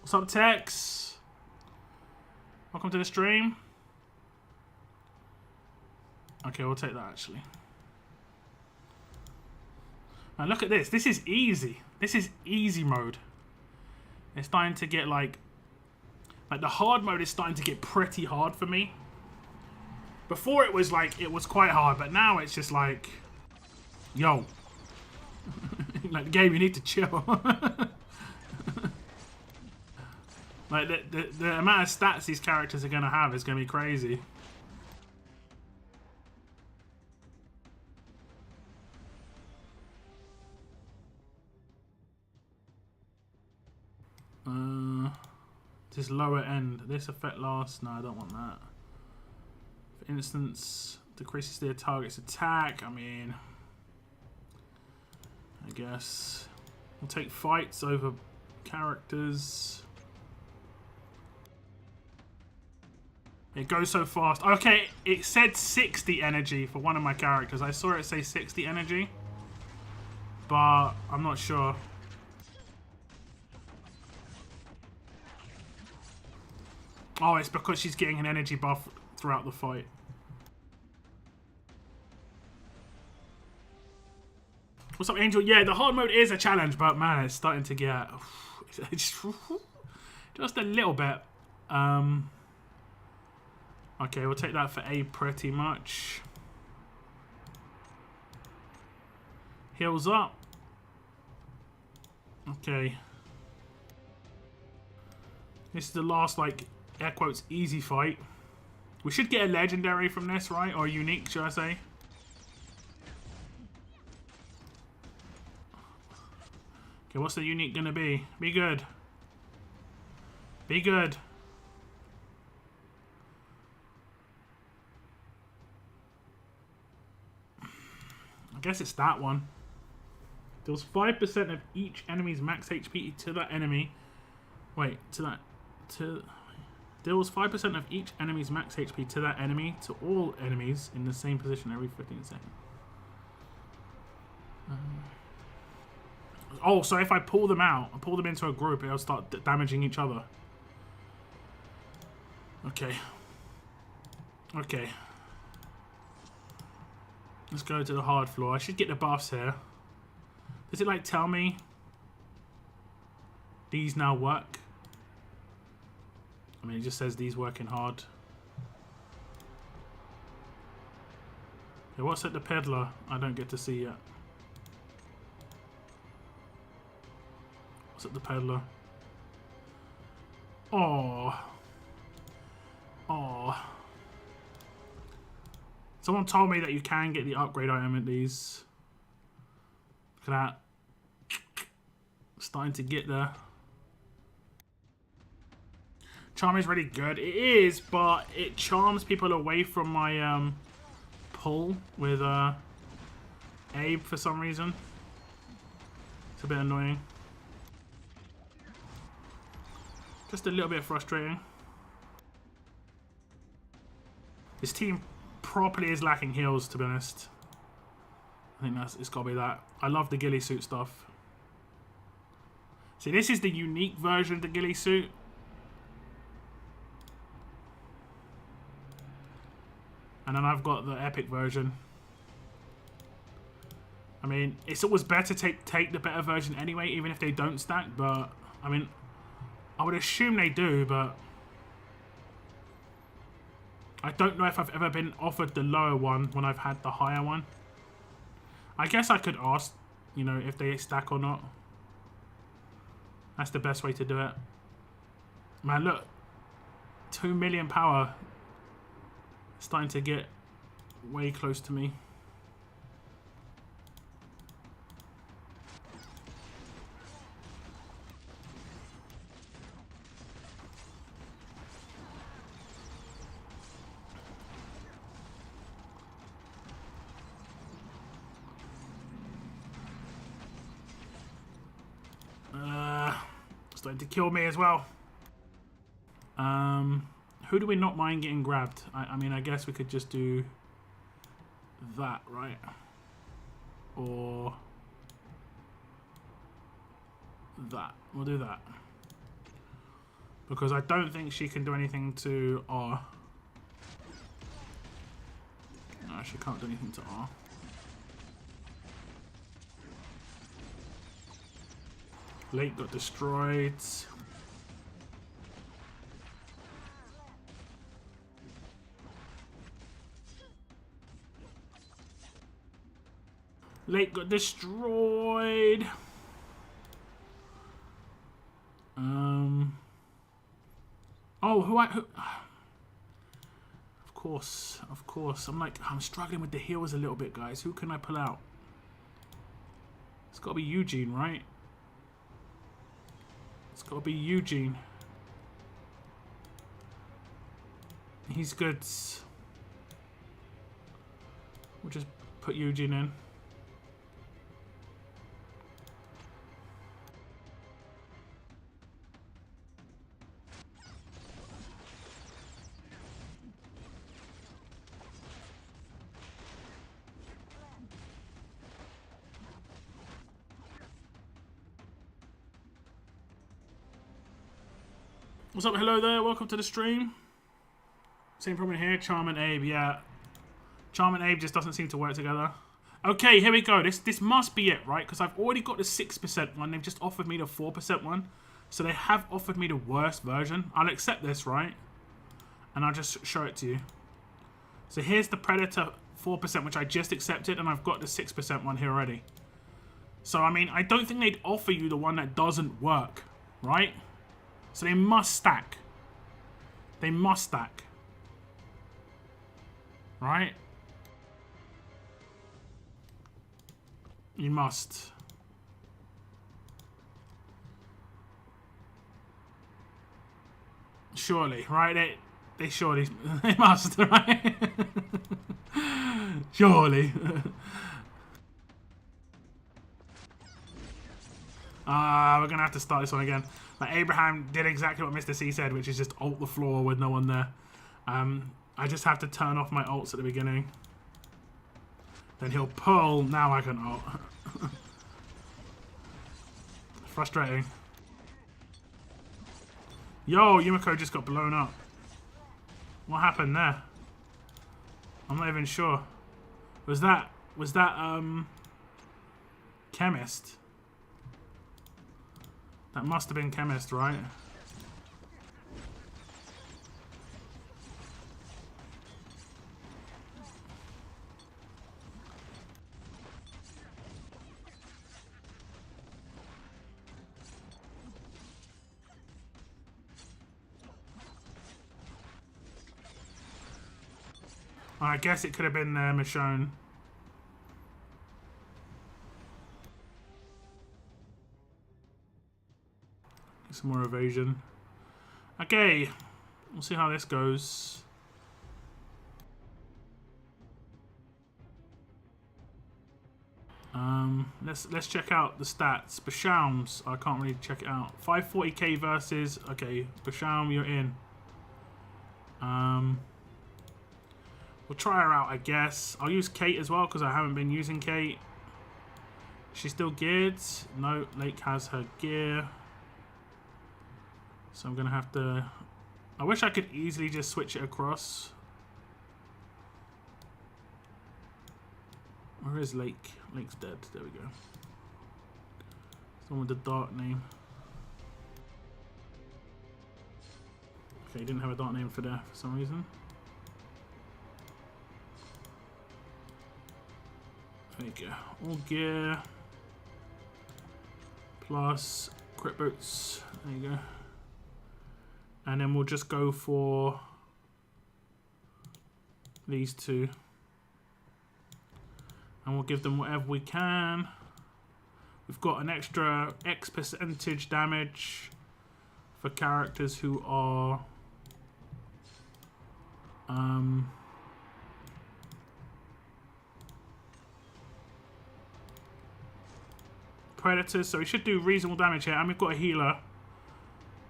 What's up, Tex? Welcome to the stream. Okay, we'll take that actually. Now look at this. This is easy. This is easy mode. It's starting to get like the hard mode is starting to get pretty hard for me. Before it was quite hard, but now it's just like, yo, like the game, you need to chill. Like the amount of stats these characters are gonna have is gonna be crazy. This lower end. This effect lasts. No, I don't want that. For instance, decreases the target's attack. I mean, I guess we'll take fights over characters. It goes so fast. Okay, it said 60 energy for one of my characters. I saw it say 60 energy, but I'm not sure. Oh, it's because she's getting an energy buff throughout the fight. What's up, Angel? Yeah, the hard mode is a challenge, but man, it's starting to get just a little bit. Okay, we'll take that for A pretty much. Heals up. Okay. This is the last, like, air quotes, easy fight. We should get a legendary from this, right? Or a unique, should I say? Okay, what's the unique gonna be? Be good. Be good. I guess it's that one. Deals 5% of each enemy's max HP to that enemy. Wait, deals 5% of each enemy's max HP to that enemy to all enemies in the same position every 15 seconds. Oh, so if I pull them out, I pull them into a group, it'll start damaging each other. Okay. Okay. Let's go to the hard floor. I should get the buffs here. Does it like tell me these now work? I mean, it just says these working hard. Okay, what's at the peddler? I don't get to see yet. What's at the peddler? Oh. Oh. Someone told me that you can get the upgrade item at these. Look at that. Starting to get there. Charm is really good. It is, but it charms people away from my pull with Abe for some reason. It's a bit annoying. Just a little bit frustrating. This team properly is lacking heals, to be honest. I think it's got to be that. I love the ghillie suit stuff. See, this is the unique version of the ghillie suit. And then I've got the epic version. I mean, it's always better to take the better version anyway, even if they don't stack. But, I mean, I would assume they do, but I don't know if I've ever been offered the lower one when I've had the higher one. I guess I could ask, you know, if they stack or not. That's the best way to do it. Man, look. 2 million power. Starting to get way close to me. Starting to kill me as well. Who do we not mind getting grabbed? I mean, I guess we could just do that, right? Or that. We'll do that. Because I don't think she can do anything to R. No, she can't do anything to R. Lake got destroyed. Lake got destroyed. Oh, who? Of course. I'm struggling with the heals a little bit, guys. Who can I pull out? It's got to be Eugene, right? It's got to be Eugene. He's good. We'll just put Eugene in. What's up? Hello there. Welcome to the stream. Same problem here. Charm and Abe. Yeah. Charm and Abe just doesn't seem to work together. Okay, here we go. This must be it, right? Because I've already got the 6% one. They've just offered me the 4% one. So they have offered me the worst version. I'll accept this, right? And I'll just show it to you. So here's the Predator 4%, which I just accepted. And I've got the 6% one here already. So, I mean, I don't think they'd offer you the one that doesn't work, right? So they must stack. They must stack. Right? You must. Surely, right? They surely, they must, right? Surely. We're gonna have to start this one again. Like, Abraham did exactly what Mr. C said, which is just ult the floor with no one there. I just have to turn off my ults at the beginning. Then he'll pull. Now I can ult. Frustrating. Yo, Yumiko just got blown up. What happened there? I'm not even sure. Was that Chemist? That must have been Chemist, right? I guess it could have been Michonne. Some more evasion. Okay, we'll see how this goes. Let's check out the stats. Bashams, I can't really check it out. 540k versus. Okay, Basham, you're in. We'll try her out, I guess. I'll use Kate as well because I haven't been using Kate. She's still geared. No, Lake has her gear. So I'm gonna have to. I wish I could easily just switch it across. Where is Lake? Lake's dead. There we go. Someone with the dark name. Okay, he didn't have a dark name for there for some reason. There you go. All gear. Plus crit boots. There you go. And then we'll just go for these two. And we'll give them whatever we can. We've got an extra X percentage damage for characters who are predators, so we should do reasonable damage here. And we've got a healer,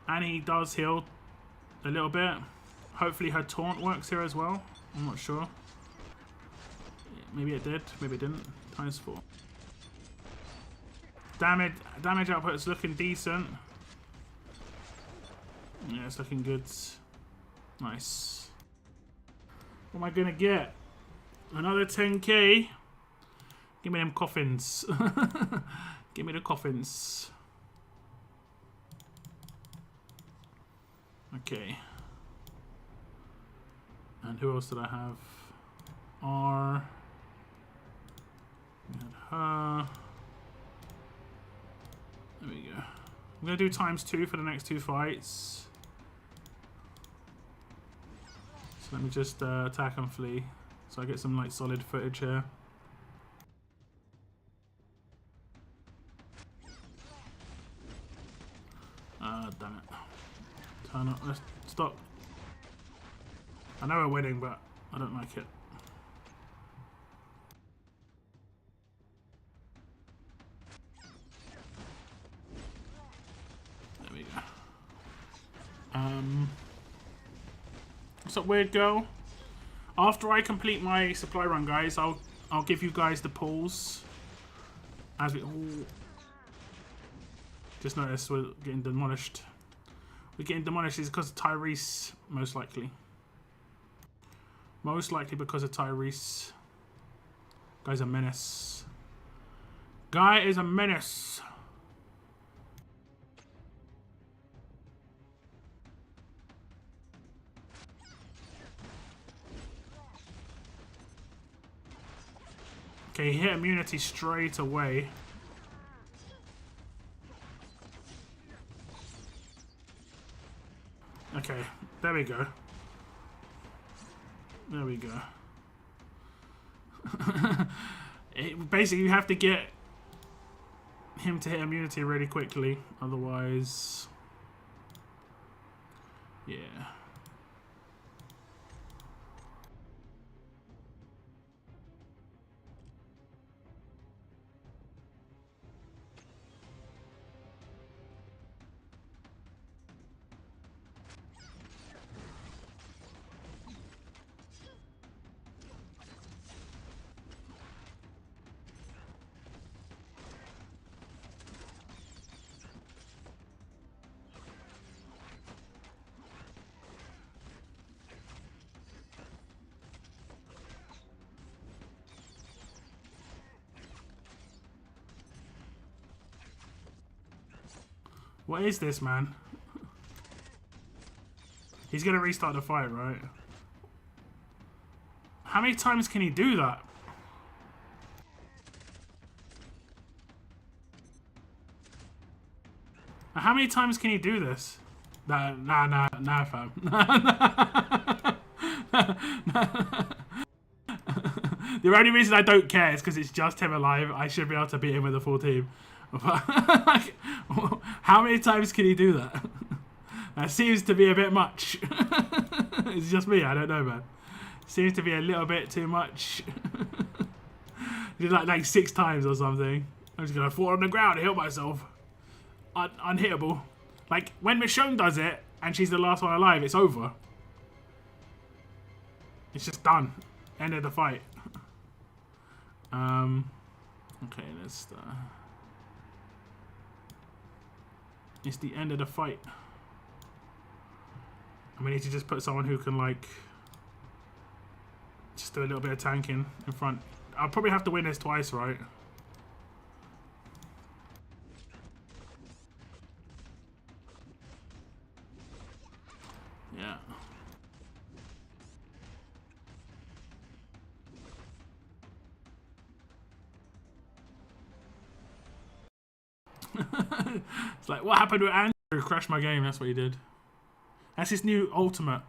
and he does heal a little bit. Hopefully her taunt works here as well. I'm not sure. Maybe it did, maybe it didn't. Times 4. Damage output is looking decent. Yeah, it's looking good. Nice. What am I gonna get? Another 10k. Give me them coffins. Give me the coffins. Okay. And who else did I have? R. We had her. There we go. I'm gonna do ×2 for the next 2 fights. So let me just attack and flee, so I get some like solid footage here. Damn it. Turn up. Let's stop. I know we're winning, but I don't like it. There we go. What's up, weird girl? After I complete my supply run, guys, I'll give you guys the pulls. As we all just noticed we're getting demolished. We're getting demolished is because of Tyrese, most likely. Most likely because of Tyrese. Guy's a menace. Guy is a menace. Okay, he hit immunity straight away. Okay, there we go. There we go. Basically, you have to get him to hit immunity really quickly, otherwise... Yeah. What is this, man? He's gonna restart the fight, right? How many times can he do that? How many times can he do this? Nah, fam. The only reason I don't care is because it's just him alive. I should be able to beat him with a full team. But, like, how many times can he do that? That seems to be a bit much. It's just me, I don't know, man. Seems to be a little bit too much. Did like 6 times or something. I'm just gonna fall on the ground and heal myself. Unhittable. Like, when Michonne does it, and she's the last one alive, it's over. It's just done. End of the fight. Okay, let's... It's the end of the fight. And we need to just put someone who can, like... Just do a little bit of tanking in front. I'll probably have to win this twice, right? Yeah. It's like, what happened with Andrew? Crashed my game, that's what he did. That's his new ultimate.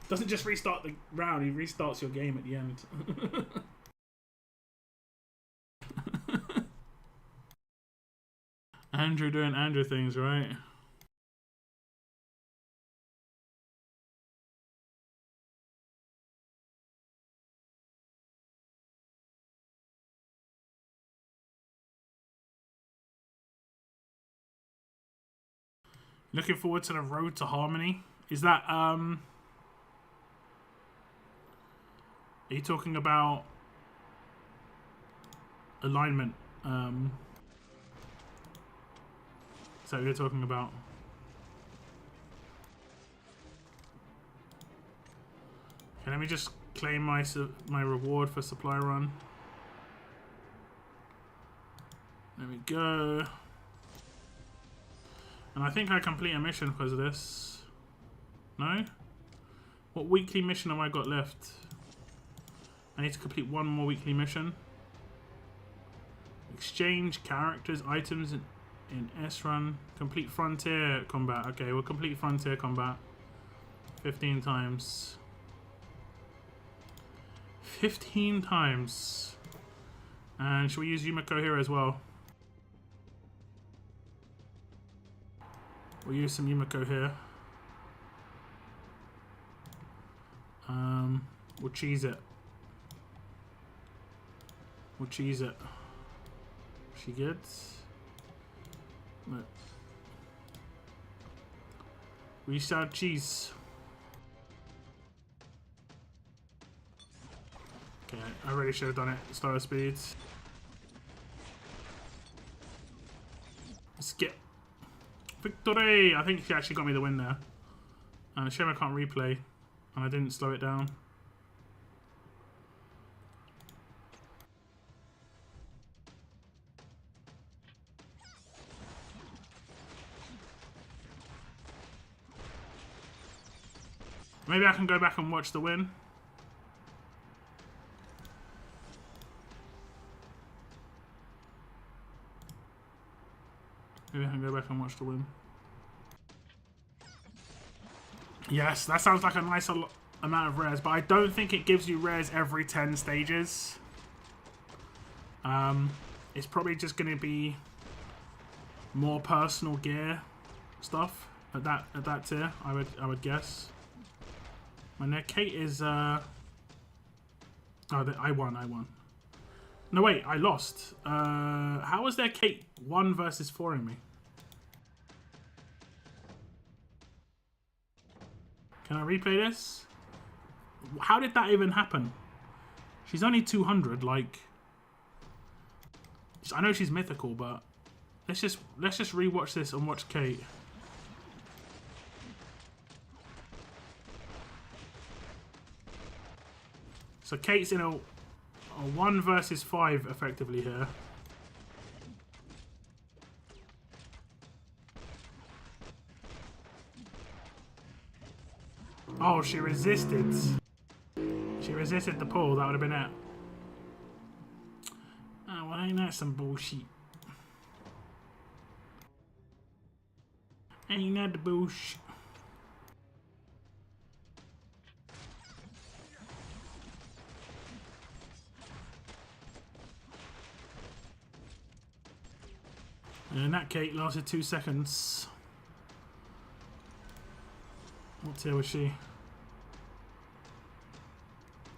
Doesn't just restart the round, he restarts your game at the end. Andrew doing Andrew things, right? Looking forward to the road to harmony. Is that are you talking about alignment? Is that what you're talking about? Okay, let me just claim my reward for supply run. There we go. And I think I complete a mission because of this. No? What weekly mission have I got left? I need to complete one more weekly mission. Exchange characters, items in S-Run. Complete frontier combat. Okay, we'll complete frontier combat 15 times. 15 times. And should we use Yumiko here as well? We'll use some Yumiko here. We'll cheese it. We'll cheese it. She gets. Look. We start cheese. Okay, I really should have done it. Slower speeds. Skip. Victory! I think she actually got me the win there. And shame I can't replay. And I didn't slow it down. Maybe I can go back and watch the win. Maybe I can go back and watch the win. Yes, that sounds like a nice amount of rares, but I don't think it gives you rares every 10 stages. It's probably just going to be more personal gear stuff at that tier. I would guess. And their Kate is oh, I won. No wait, I lost. How was their Kate 1 versus 4ing me? Can I replay this? How did that even happen? She's only 200, like... I know she's mythical, but... Let's just rewatch this and watch Kate. So Kate's in a 1 versus 5 effectively here. Oh, she resisted. She resisted the pull, that would have been it. Oh, well, ain't that some bullshit? Ain't that the bullshit? And that Kate lasted 2 seconds. What tier was she?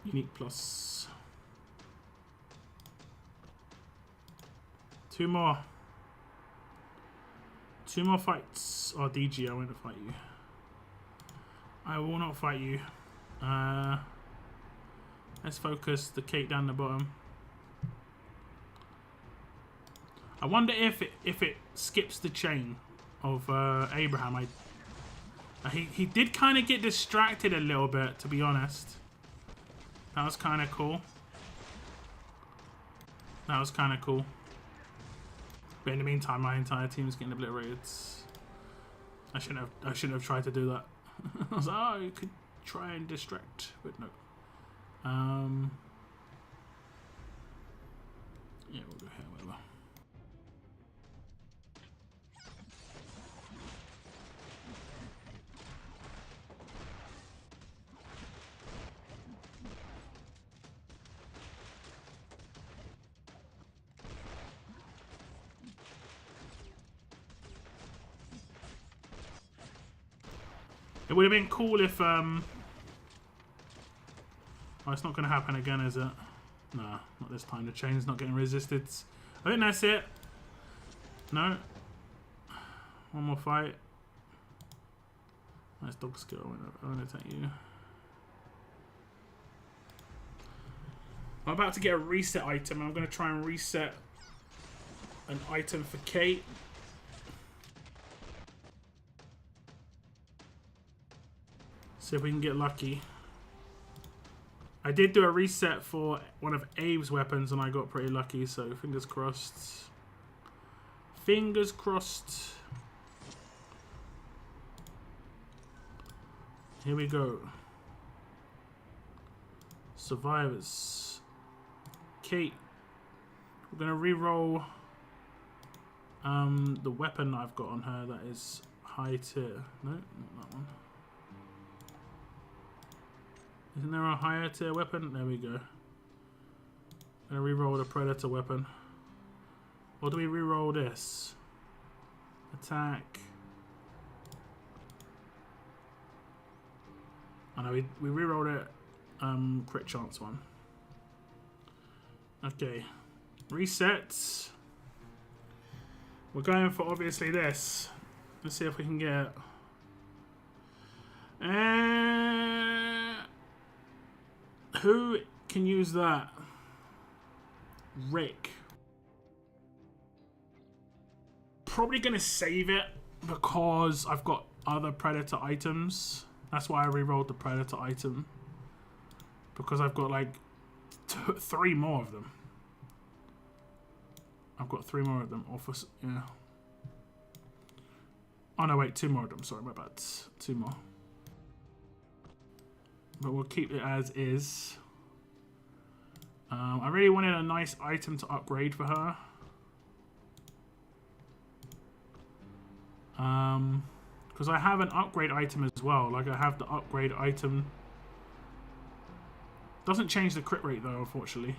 Unique plus. 2 more. 2 more fights. Oh, DG, I won't fight you. I will not fight you. Let's focus the Kate down the bottom. I wonder if it skips the chain of Abraham. He did kind of get distracted a little bit, to be honest. That was kind of cool. That was kind of cool. But in the meantime, my entire team is getting obliterated. I shouldn't have tried to do that. I was like, oh, you could try and distract, but no. Yeah, we'll go here, whatever. It would have been cool if, oh, it's not going to happen again, is it? Nah, not this time. The chain's not getting resisted. I think that's it. No. One more fight. Nice dog skill. I'm going to attack you. I'm about to get a reset item. I'm going to try and reset an item for Kate. See if we can get lucky. I did do a reset for one of Abe's weapons and I got pretty lucky, so fingers crossed. Fingers crossed. Here we go. Survivors. Kate. We're gonna re-roll the weapon I've got on her that is high tier. No, not that one. Isn't there a higher tier weapon? There we go. I'm gonna re-roll the Predator weapon. Or do we re-roll this? Attack. Oh no, we re-rolled it. Crit chance one. Okay. Reset. We're going for obviously this. Let's see if we can get. Who can use that? Rick. Probably gonna save it because I've got other Predator items. That's why I re-rolled the Predator item. Because I've got like 3 more of them. I've got 3 more of them. Yeah. Oh no, wait, 2 more of them. Sorry, my bad. 2 more. But we'll keep it as is. I really wanted a nice item to upgrade for her. Because I have an upgrade item as well. Like I have the upgrade item. Doesn't change the crit rate though, unfortunately.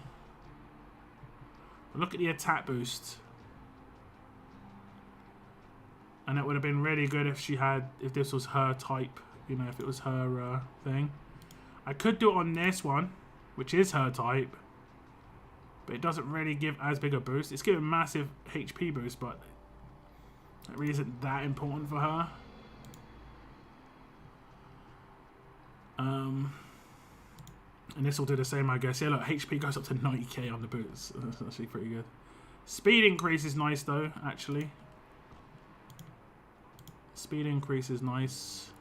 But look at the attack boost. And it would have been really good if if this was her type. You know, if it was her thing. I could do it on this one, which is her type, but it doesn't really give as big a boost. It's giving massive HP boost, but it really isn't that important for her. And this will do the same, I guess. Yeah, look, HP goes up to 90k on the boots. That's actually pretty good. Speed increase is nice, though, actually. Speed increase is nice.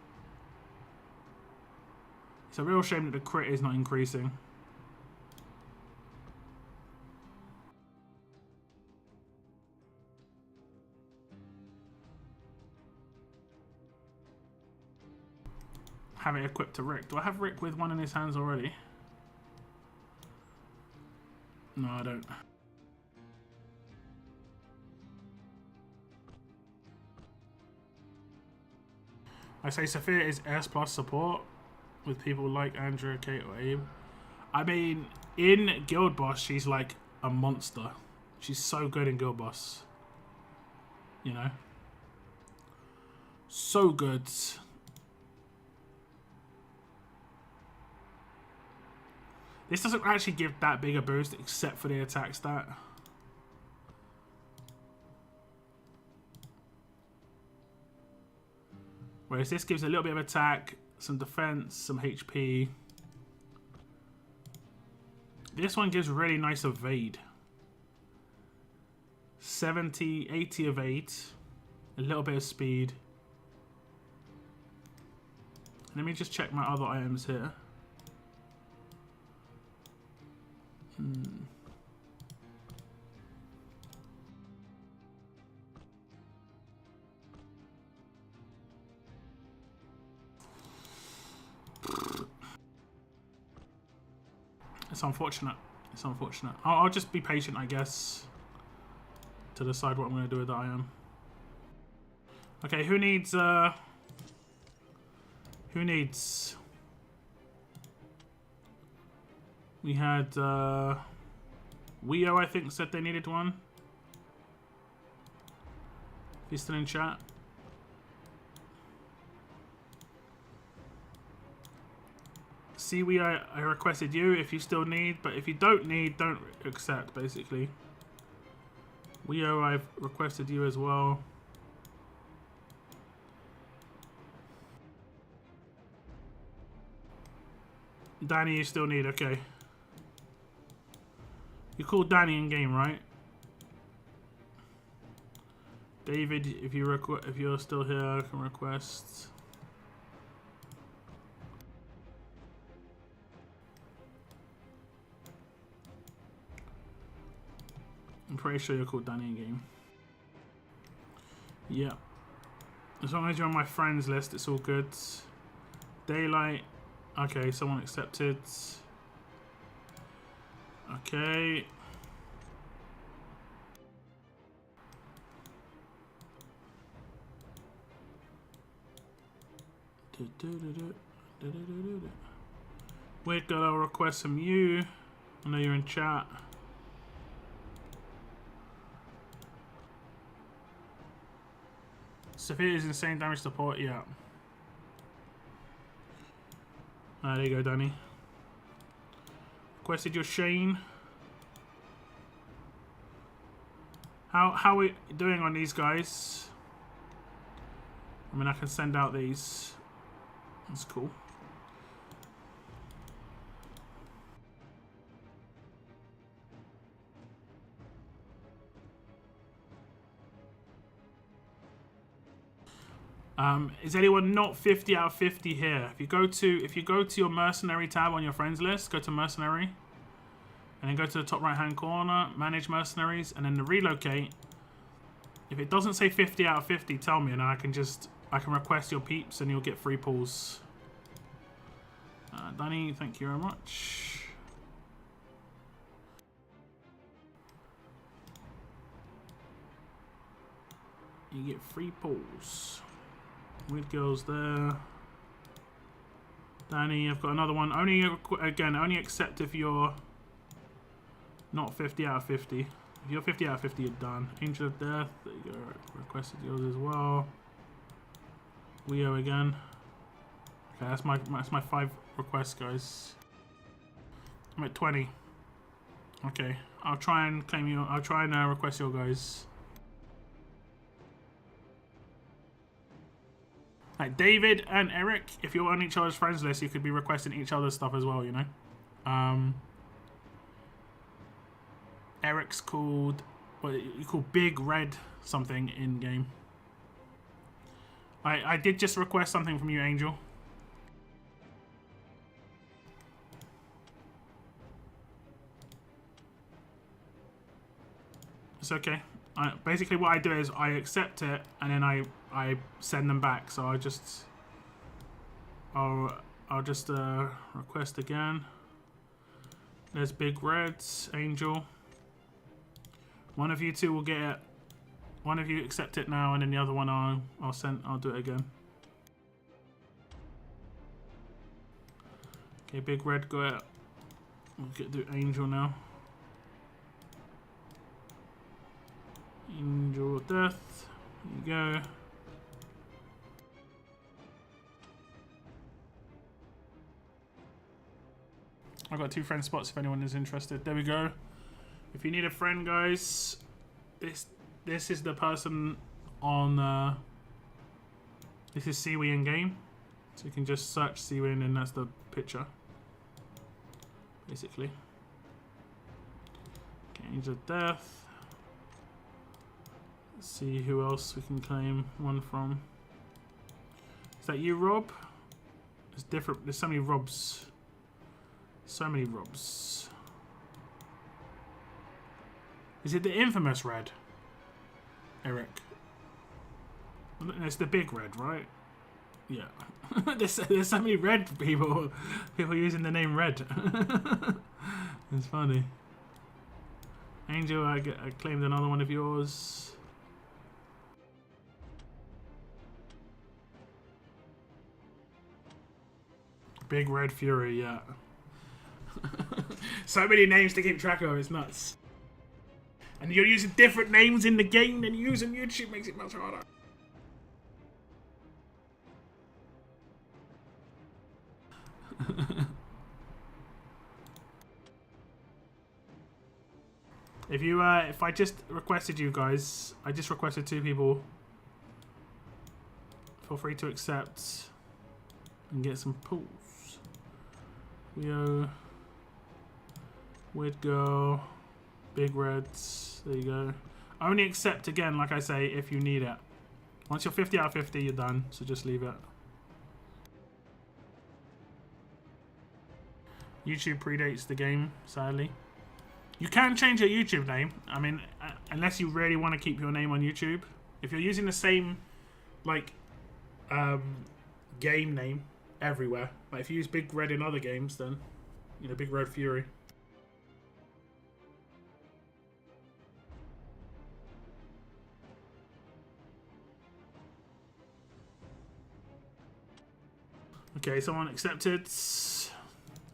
It's a real shame that the crit is not increasing. Have it equipped to Rick. Do I have Rick with one in his hands already? No, I don't. I say Sophia is S+ support with people like Andrew, Kate, or Abe. I mean, in Guild Boss, she's like a monster. She's so good in Guild Boss. you know. So good. This doesn't actually give that big a boost except for the attack stat. Whereas this gives a little bit of attack, some defense, some HP. This one gives really nice evade. 70, 80 evade. A little bit of speed. Let me just check my other items here. It's unfortunate. It's unfortunate. I'll just be patient, I guess, to decide what I'm going to do with the item. Okay, who needs... Who needs... We had... Weo, I think, said they needed one. If he's still in chat. Siwi, I requested you if you still need, but if you don't need, don't accept, basically. Weo, I've requested you as well. Danny, you still need, okay. You called Danny in game, right? David, if you're still here, I can request. I'm pretty sure you're called Danny in game. Yeah. As long as you're on my friends list, it's all good. Daylight. Okay, someone accepted. Okay. Weird girl, I'll request from you. I know you're in chat. Sophia is insane damage support, yeah. There you go, Danny. Requested your Shane. How are we doing on these guys? I mean, I can send out these. That's cool. Is anyone not 50 out of 50 here? If you go to your mercenary tab on your friends list, go to mercenary, and then go to the top right hand corner, manage mercenaries, and then the relocate. If it doesn't say 50 out of 50, tell me, and I can request your peeps, and you'll get free pulls. Danny, thank you very much. You get free pulls. Weird girls there. Danny, I've got another one. Only accept if you're not 50 out of 50. If you're 50 out of 50, you're done. Angel of Death, there you go. Requested yours as well. Weo again. Okay, that's my 5 requests, guys. I'm at 20. Okay, I'll try and claim you. I'll try and request your guys. Like David and Eric, if you're on each other's friends list, you could be requesting each other's stuff as well, you know? Eric's called, what you call Big Red something in game. I did just request something from you, Angel. It's okay. Basically what I do is I accept it and then I send them back. So I'll just request again. There's Big Reds, Angel. One of you two will get it. One of you accept it now, and then the other one I'll do it again. Okay, Big Red got it. We'll do Angel now. Angel of Death. There you go. I've got 2 friend spots if anyone is interested. There we go. If you need a friend, guys, this is the person on. This is Siwi in game, so you can just search Siwi and that's the picture, basically. Angel of Death. Let's see who else we can claim one from. Is that you, Rob? It's different. There's so many Robs. So many Robs. Is it the infamous red? Eric. It's the big red, right? Yeah. there's so many red people. People using the name Red. It's funny. Angel, I claimed another one of yours. Big Red Fury, yeah. So many names to keep track of, it's nuts. And you're using different names in the game than you use on YouTube, makes it much harder. If I just requested you guys, I just requested 2 people. Feel free to accept and get some pulls. Leo, Weird Girl, Big Reds. There you go. Only accept again, like I say, if you need it. Once you're 50 out of 50, you're done. So just leave it. YouTube predates the game, sadly. You can change your YouTube name. I mean, unless you really want to keep your name on YouTube. If you're using the same, like, game name everywhere. Like, if you use Big Red in other games, then, you know, Big Red Fury. Okay, someone accepted.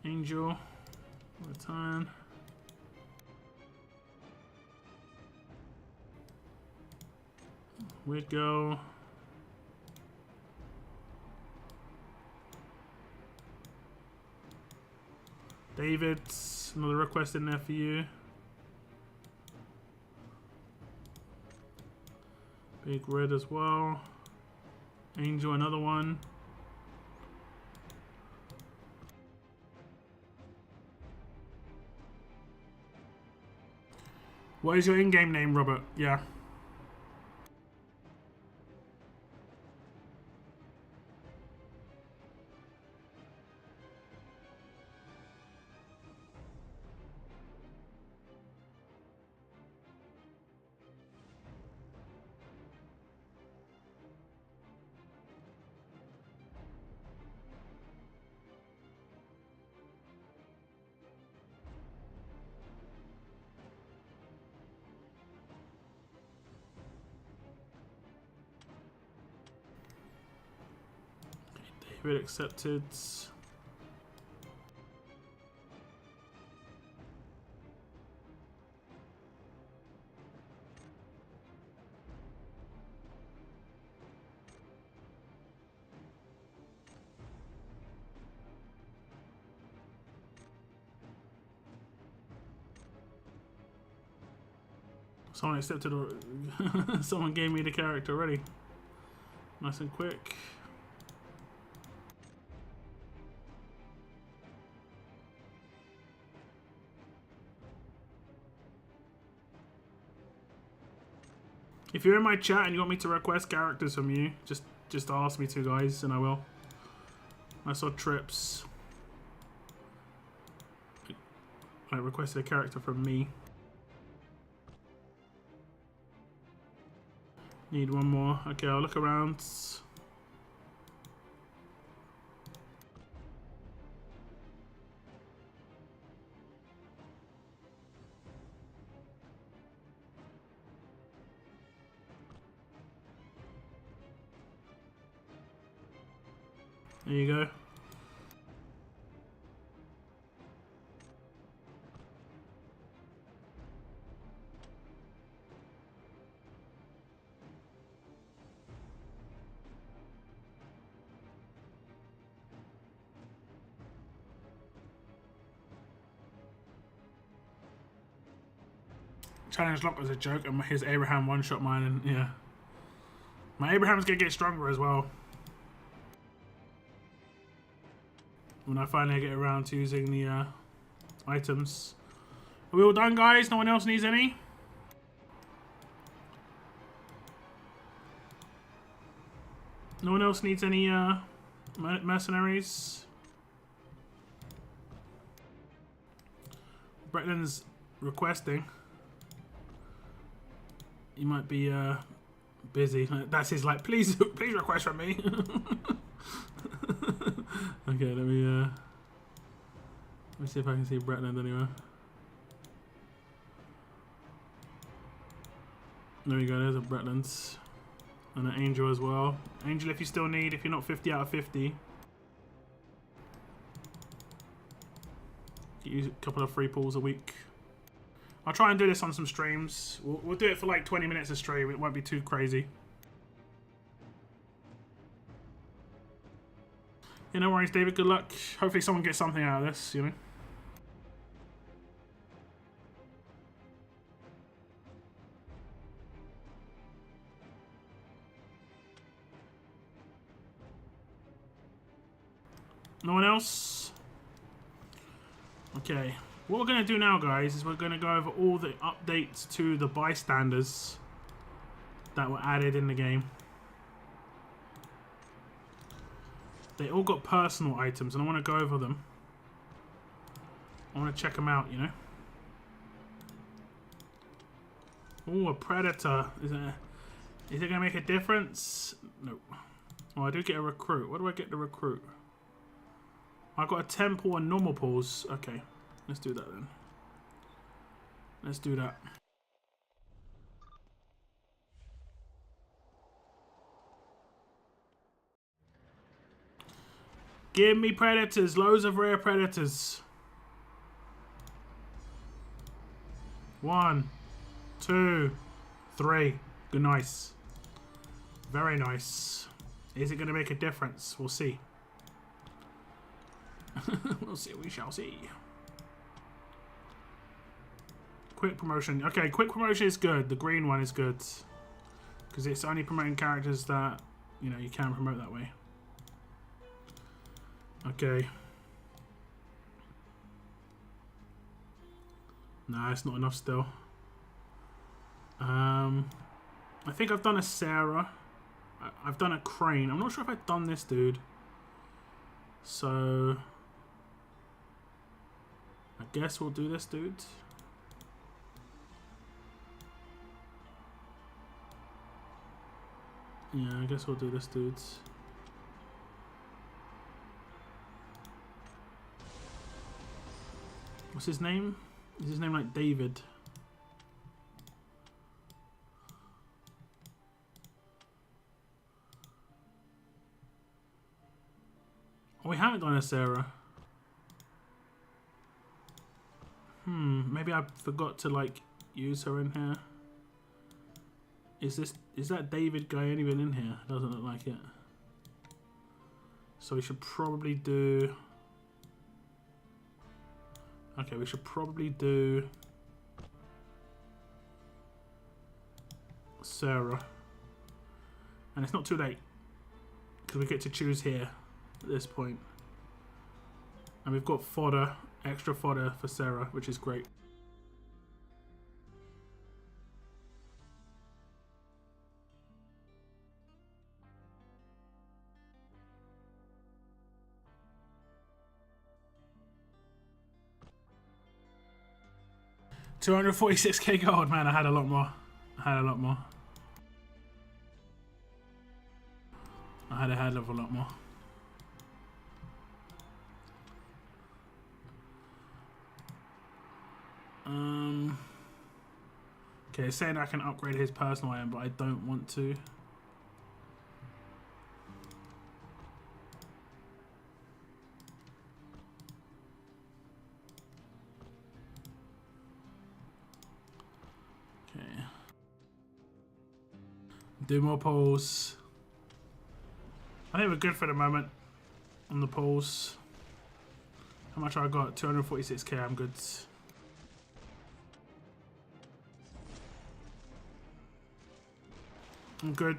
Angel. Return. Weird Girl. David, another request in there for you. Big Red as well. Angel, another one. What is your in-game name, Robert? Yeah. David accepted. Someone accepted or someone gave me the character already. Nice and quick. If you're in my chat and you want me to request characters from you, just ask me to, guys, and I will. I saw Trips. I requested a character from me. Need one more. Okay, I'll look around. There you go. Challenge lock was a joke, and his Abraham one-shot mine, and yeah. My Abraham's gonna get stronger as well. When I finally get around to using the items. Are we all done, guys? No one else needs any? No one else needs any mercenaries? Bretland's requesting. He might be busy. That's his like, please request from me. Okay, let me see if I can see Bretland anywhere. There we go, there's a Bretland. And an Angel as well. Angel, if you still need, if you're not 50 out of 50. Use a couple of free pulls a week. I'll try and do this on some streams. We'll do it for like 20 minutes a stream. It won't be too crazy. Yeah, no worries, David. Good luck. Hopefully someone gets something out of this, you know. No one else? Okay. What we're going to do now, guys, is we're going to go over all the updates to the Bystanders that were added in the game. They all got personal items, and I want to go over them. I want to check them out, you know. Oh, a Predator. Is it going to make a difference? No. Oh, I do get a recruit. What do I get to recruit? I got a 10 pull and normal pulls. Okay, let's do that then. Let's do that. Give me predators, loads of rare predators. 1, 2, 3. Good, nice. Very nice. Is it going to make a difference? We'll see. We'll see, we shall see. Quick promotion. Okay, quick promotion is good. The green one is good. Because it's only promoting characters that, you know, you can promote that way. Okay. Nah, it's not enough still. I think I've done a Sarah. I've done a Crane. I'm not sure if I've done this dude. So I guess we'll do this dude. Yeah, I guess we'll do this dude. What's his name? Is his name like David? Oh, we haven't done a Sarah. Maybe I forgot to like use her in here. Is that David guy even in here? Doesn't look like it. So we should probably do. Okay, we should probably do Sarah. And it's not too late because we get to choose here at this point. And we've got fodder, extra fodder for Sarah, which is great. $246k gold, man. I had a lot more. I had a hell of a lot more. Okay, it's saying I can upgrade his personal item, but I don't want to. Okay. Do more polls. I think we're good for the moment on the polls. How much I got? 246k, I'm good. I'm good.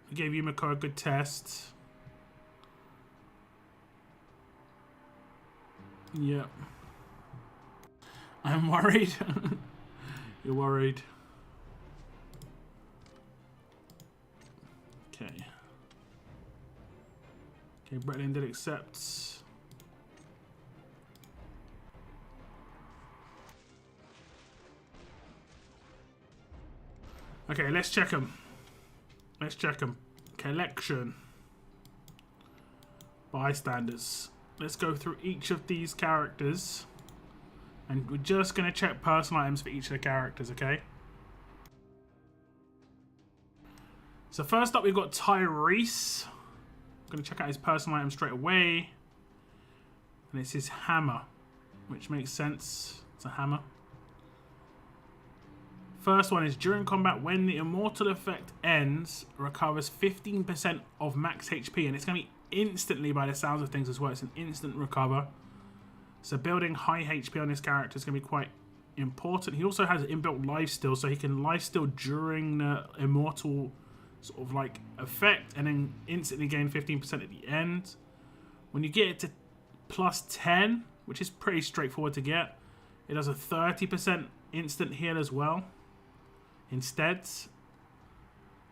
I gave Yumiko a good test. Yep. I'm worried. You're worried. Okay. Okay, Bretlin did accept. Okay, let's check them. Let's check them. Collection. Bystanders. Let's go through each of these characters. And we're just going to check personal items for each of the characters, okay? So first up, we've got Tyrese. I'm going to check out his personal item straight away. And it's his hammer, which makes sense. It's a hammer. First one is, during combat, when the immortal effect ends, recovers 15% of max HP. And it's going to be instantly, by the sounds of things as well. It's an instant recover. So building high HP on this character is going to be quite important. He also has inbuilt lifesteal, so he can lifesteal during the immortal sort of like effect and then instantly gain 15% at the end. When you get it to plus 10, which is pretty straightforward to get, it does a 30% instant heal as well. Instead,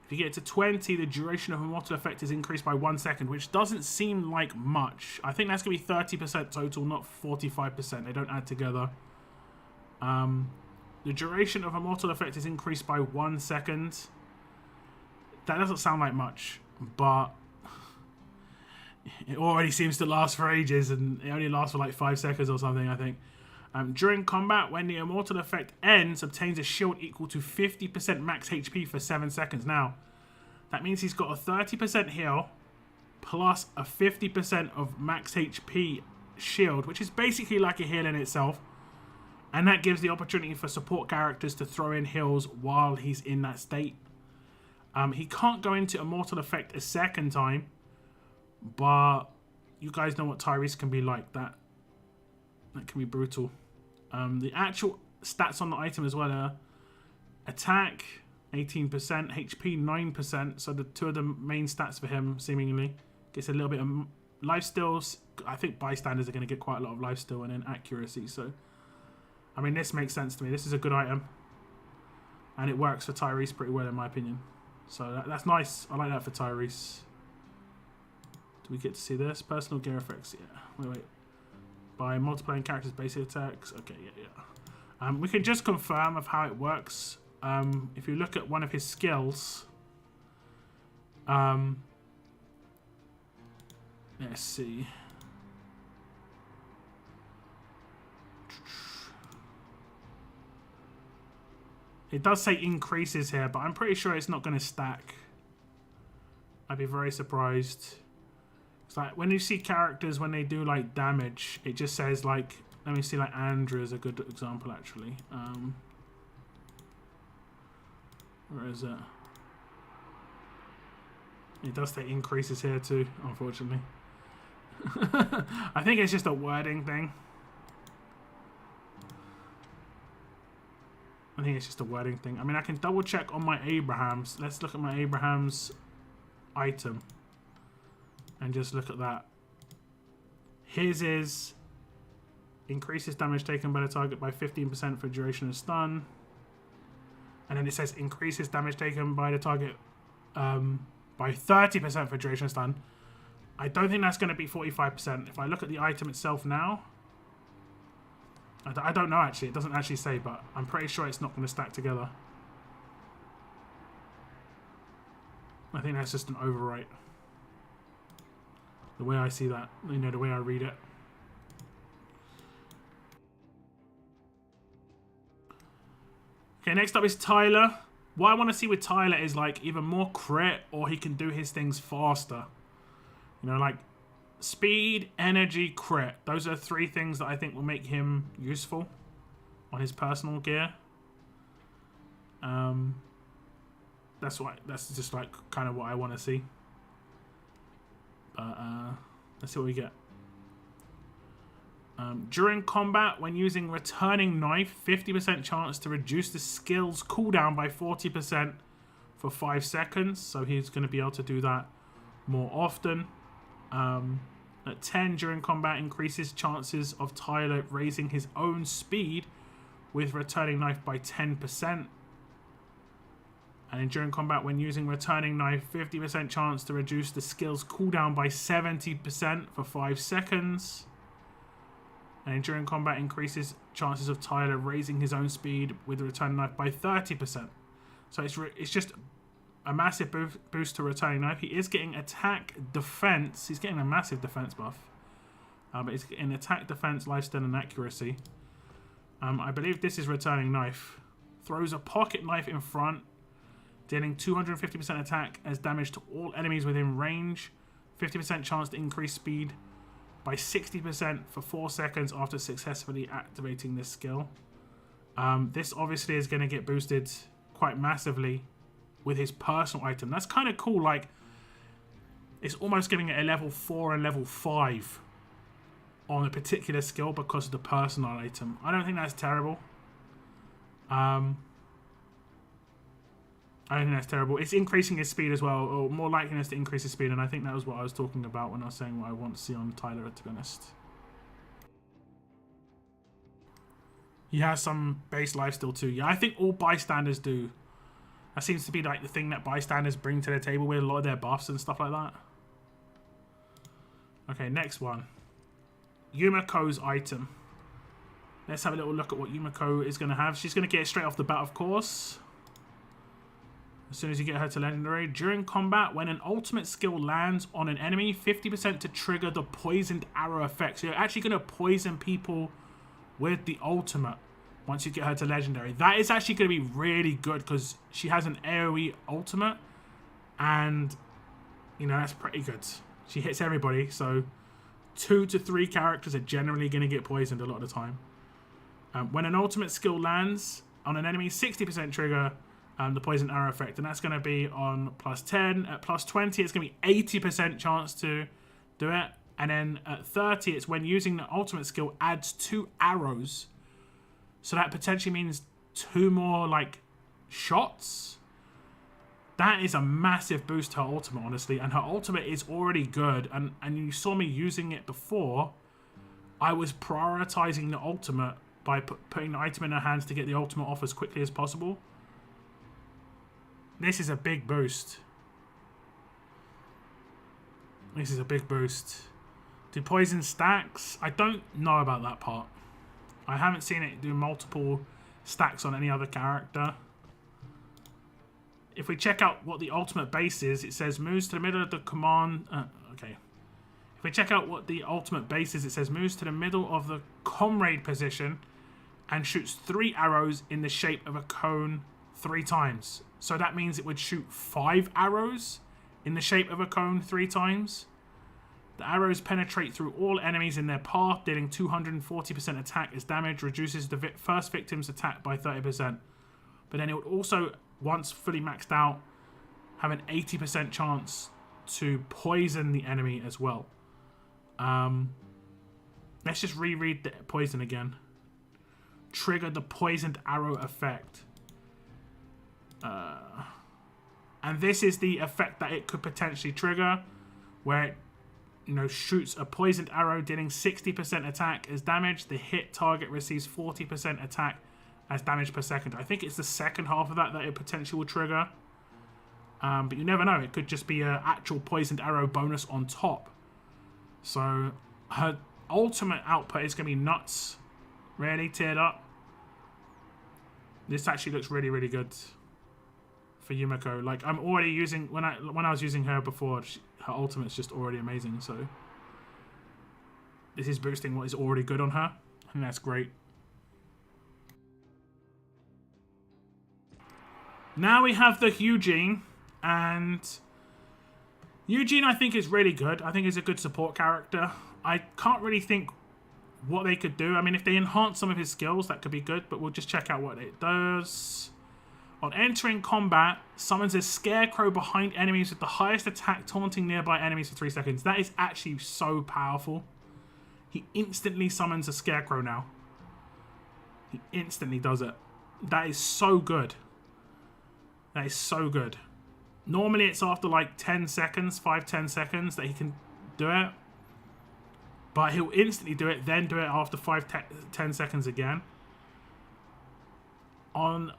if you get it to 20, the duration of immortal effect is increased by 1 second, which doesn't seem like much. I think that's going to be 30% total, not 45%. They don't add together. The duration of immortal effect is increased by 1 second. That doesn't sound like much, but it already seems to last for ages, and it only lasts for like 5 seconds or something, I think. During combat, when the immortal effect ends, obtains a shield equal to 50% max HP for 7 seconds. Now, that means he's got a 30% heal plus a 50% of max HP shield, which is basically like a heal in itself. And that gives the opportunity for support characters to throw in heals while he's in that state. He can't go into immortal effect a second time, but you guys know what Tyrese can be like. That can be brutal. The actual stats on the item as well are attack 18%, HP 9%. So the two of the main stats for him seemingly gets a little bit of lifesteals. I think bystanders are going to get quite a lot of lifesteal and then accuracy. So I mean, this makes sense to me. This is a good item, and it works for Tyrese pretty well in my opinion. So that's nice. I like that for Tyrese. Do we get to see this? Personal gear effects. Yeah. Wait. By multiplying characters' basic attacks. Okay, yeah. We can just confirm of how it works. If you look at one of his skills. Let's see. It does say increases here, but I'm pretty sure it's not going to stack. I'd be very surprised. It's like when you see characters, when they do like damage, it just says like, let me see, like Andrew is a good example actually. Where is it? It does say increases here too, unfortunately. I think it's just a wording thing. I think it's just a wording thing. I mean, I can double check on my Abrahams. Let's look at my Abrahams item and just look at that. His is increases damage taken by the target by 15% for duration of stun. And then it says increases damage taken by the target by 30% for duration of stun. I don't think that's going to be 45%. If I look at the item itself now, I don't know actually. It doesn't actually say, but I'm pretty sure it's not going to stack together. I think that's just an overwrite. The way I see that, you know, the way I read it. Okay, next up is Tyler. What I want to see with Tyler is like either more crit or he can do his things faster. You know, like speed, energy, crit. Those are 3 things that I think will make him useful on his personal gear. That's just like kind of what I want to see. But let's see what we get. During combat, when using returning knife, 50% chance to reduce the skill's cooldown by 40% for 5 seconds. So he's going to be able to do that more often. At 10, during combat, increases chances of Tyler raising his own speed with returning knife by 10%. And then during combat, when using returning knife, 50% chance to reduce the skill's cooldown by 70% for 5 seconds. And during combat, increases chances of Tyler raising his own speed with the returning knife by 30%. So it's just a massive boost to returning knife. He is getting attack, defense. He's getting a massive defense buff. But he's getting attack, defense, lifesteal, and accuracy. I believe this is returning knife. Throws a pocket knife in front, dealing 250% attack as damage to all enemies within range. 50% chance to increase speed by 60% for 4 seconds after successfully activating this skill. This obviously is going to get boosted quite massively with his personal item. That's kind of cool. Like, it's almost giving it a level 4 and level 5 on a particular skill because of the personal item. I don't think that's terrible. I don't think that's terrible. It's increasing his speed as well, or more likeliness to increase his speed, and I think that was what I was talking about when I was saying what I want to see on Tyler, to be honest. He has some base lifesteal too. Yeah, I think all Bystanders do. That seems to be like the thing that Bystanders bring to the table with a lot of their buffs and stuff like that. Okay, next one. Yumiko's item. Let's have a little look at what Yumiko is going to have. She's going to get it straight off the bat, of course. As soon as you get her to legendary. During combat, when an ultimate skill lands on an enemy, 50% to trigger the poisoned arrow effect. So you're actually going to poison people with the ultimate once you get her to legendary. That is actually going to be really good because she has an AoE ultimate. And, you know, that's pretty good. She hits everybody. So 2 to 3 characters are generally going to get poisoned a lot of the time. When an ultimate skill lands on an enemy, 60% trigger the poison arrow effect, and that's going to be on +10. At +20, it's going to be 80% chance to do it, and then at 30, it's when using the ultimate skill adds 2 arrows, so that potentially means 2 more like shots. That is a massive boost to her ultimate, honestly, and her ultimate is already good, and you saw me using it before. I was prioritizing the ultimate by putting the item in her hands to get the ultimate off as quickly as possible. This is a big boost. This is a big boost. Do poison stacks? I don't know about that part. I haven't seen it do multiple stacks on any other character. If we check out what the ultimate base is, it says moves to the middle of the command... okay. If we check out what the ultimate base is, it says moves to the middle of the comrade position and shoots 3 arrows in the shape of a cone 3 times. So that means it would shoot 5 arrows in the shape of a cone 3 times. The arrows penetrate through all enemies in their path, dealing 240% attack as damage, reduces the first victim's attack by 30%. But then it would also, once fully maxed out, have an 80% chance to poison the enemy as well. Let's just reread the poison again. Trigger the poisoned arrow effect. And this is the effect that it could potentially trigger, where it, you know, shoots a poisoned arrow dealing 60% attack as damage. The hit target receives 40% attack as damage per second. I think it's the second half of that it potentially will trigger. But you never know. It could just be an actual poisoned arrow bonus on top. So her ultimate output is going to be nuts. Really tiered up. This actually looks really, really good for Yumiko. Like, I'm already using... When I was using her before, her ultimate's just already amazing. So this is boosting what is already good on her. I think that's great. Now we have the Eugene. And Eugene, I think, is really good. I think he's a good support character. I can't really think what they could do. I mean, if they enhance some of his skills, that could be good. But we'll just check out what it does. On entering combat, summons a scarecrow behind enemies with the highest attack, taunting nearby enemies for 3 seconds. That is actually so powerful. he instantly summons a Scarecrow now. He instantly does it. That is so good. That is so good. Normally it's after like 10 seconds, 5-10 seconds that he can do it. But he'll instantly do it, then do it after 5-10 seconds again. On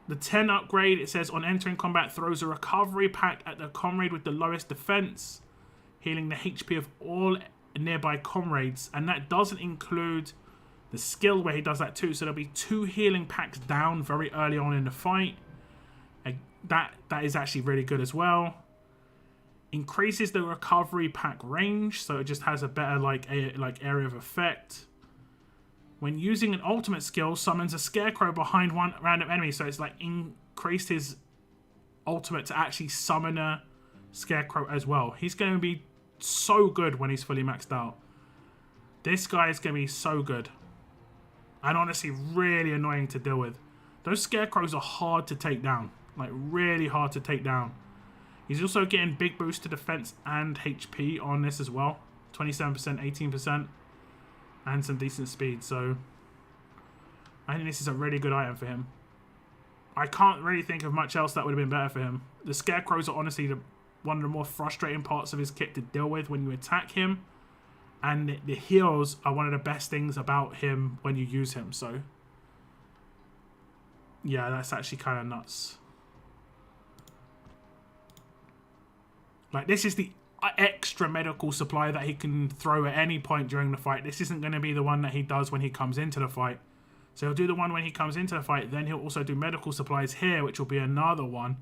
the 10 upgrade, it says on entering combat, throws a recovery pack at the comrade with the lowest defense, healing the HP of all nearby comrades. And that doesn't include the skill where he does that too. So there'll be 2 healing packs down very early on in the fight. That is actually really good as well. Increases the recovery pack range, so it just has a better area of effect. When using an ultimate skill, summons a Scarecrow behind one random enemy, so it's like increased his ultimate to actually summon a Scarecrow as well. He's going to be so good when he's fully maxed out. This guy is going to be so good. And honestly, really annoying to deal with. Those Scarecrows are hard to take down. Like, really hard to take down. He's also getting big boost to defense and HP on this as well. 27%, 18%. And some decent speed. So, I think this is a really good item for him. I can't really think of much else that would have been better for him. The Scarecrows are honestly one of the more frustrating parts of his kit to deal with when you attack him. And the heals are one of the best things about him when you use him. So, yeah, that's actually kind of nuts. Like, this is the extra medical supply that he can throw at any point during the fight. This isn't going to be the one that he does when he comes into the fight. So he'll do the one when he comes into the fight. Then he'll also do medical supplies here, which will be another one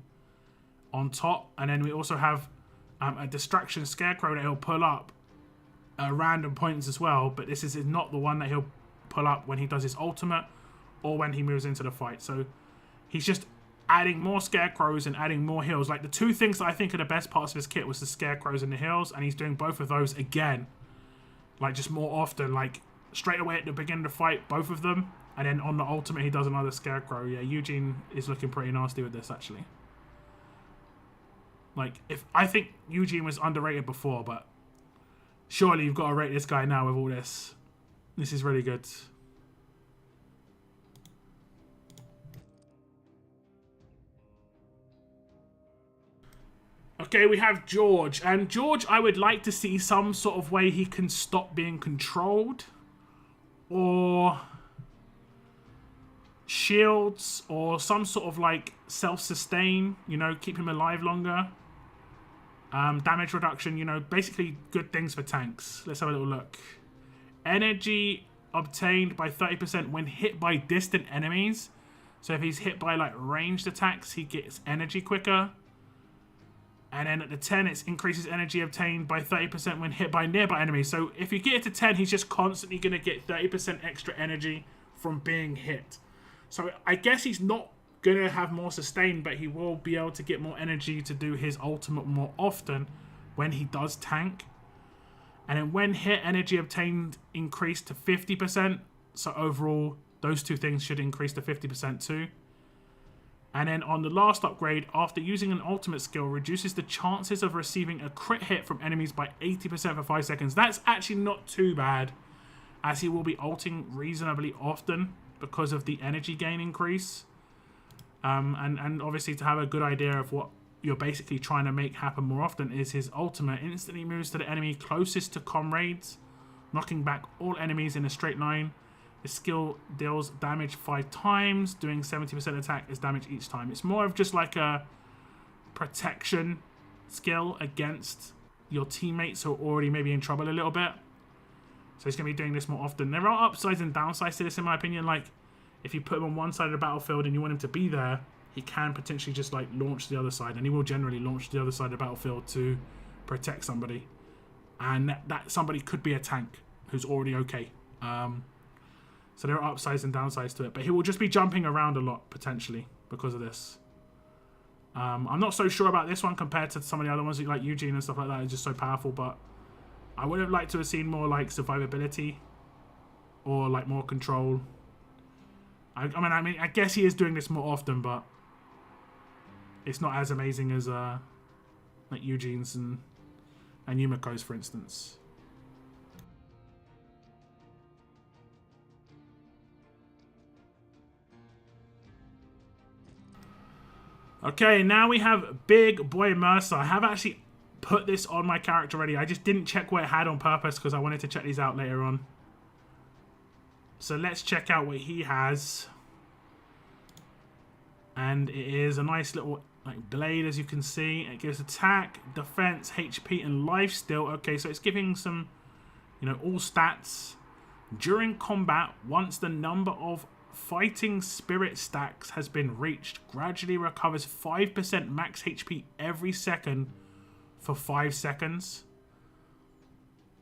on top. And then we also have a distraction Scarecrow that he'll pull up at random points as well. But this is not the one that he'll pull up when he does his ultimate or when he moves into the fight. So he's just adding more Scarecrows and adding more heals. Like, the 2 things that I think are the best parts of his kit was the Scarecrows and the heals, and he's doing both of those again. Like, just more often. Like, straight away at the beginning of the fight, both of them, and then on the ultimate he does another Scarecrow. Yeah, Eugene is looking pretty nasty with this, actually. Like, I think Eugene was underrated before, but surely you've got to rate this guy now with all this. This is really good. Okay, we have George. And George, I would like to see some sort of way he can stop being controlled. Or shields. Or some sort of, like, self-sustain. You know, keep him alive longer. Damage reduction, you know, basically good things for tanks. Let's have a little look. Energy obtained by 30% when hit by distant enemies. So if he's hit by, like, ranged attacks, he gets energy quicker. And then at the 10, it increases energy obtained by 30% when hit by nearby enemies. So if you get it to 10, he's just constantly going to get 30% extra energy from being hit. So I guess he's not going to have more sustain, but he will be able to get more energy to do his ultimate more often when he does tank. And then when hit, energy obtained increased to 50%. So overall, those 2 things should increase to 50% too. And then on the last upgrade, after using an ultimate skill, reduces the chances of receiving a crit hit from enemies by 80% for 5 seconds. That's actually not too bad, as he will be ulting reasonably often because of the energy gain increase. And obviously to have a good idea of what you're basically trying to make happen more often is his ultimate instantly moves to the enemy closest to comrades, knocking back all enemies in a straight line. The skill deals damage 5 times, doing 70% attack as damage each time. It's more of just like a protection skill against your teammates who are already maybe in trouble a little bit. So he's going to be doing this more often. There are upsides and downsides to this in my opinion. Like, if you put him on one side of the battlefield and you want him to be there, he can potentially just like launch the other side. And he will generally launch the other side of the battlefield to protect somebody. And that somebody could be a tank who's already okay. So there are upsides and downsides to it. But he will just be jumping around a lot, potentially, because of this. I'm not so sure about this one compared to some of the other ones like Eugene and stuff like that. It's just so powerful. But I would have liked to have seen more like survivability. Or like more control. I mean, I guess he is doing this more often, but it's not as amazing as like Eugene's and Yumiko's, for instance. Okay, now we have Big Boy Mercer. I have actually put this on my character already. I just didn't check what it had on purpose because I wanted to check these out later on. So let's check out what he has. And it is a nice little like blade, as you can see. It gives attack, defense, HP, and life steal. Okay, so it's giving some, you know, all stats. During combat, once the number of fighting spirit stacks has been reached, gradually recovers 5% max HP every second for 5 seconds.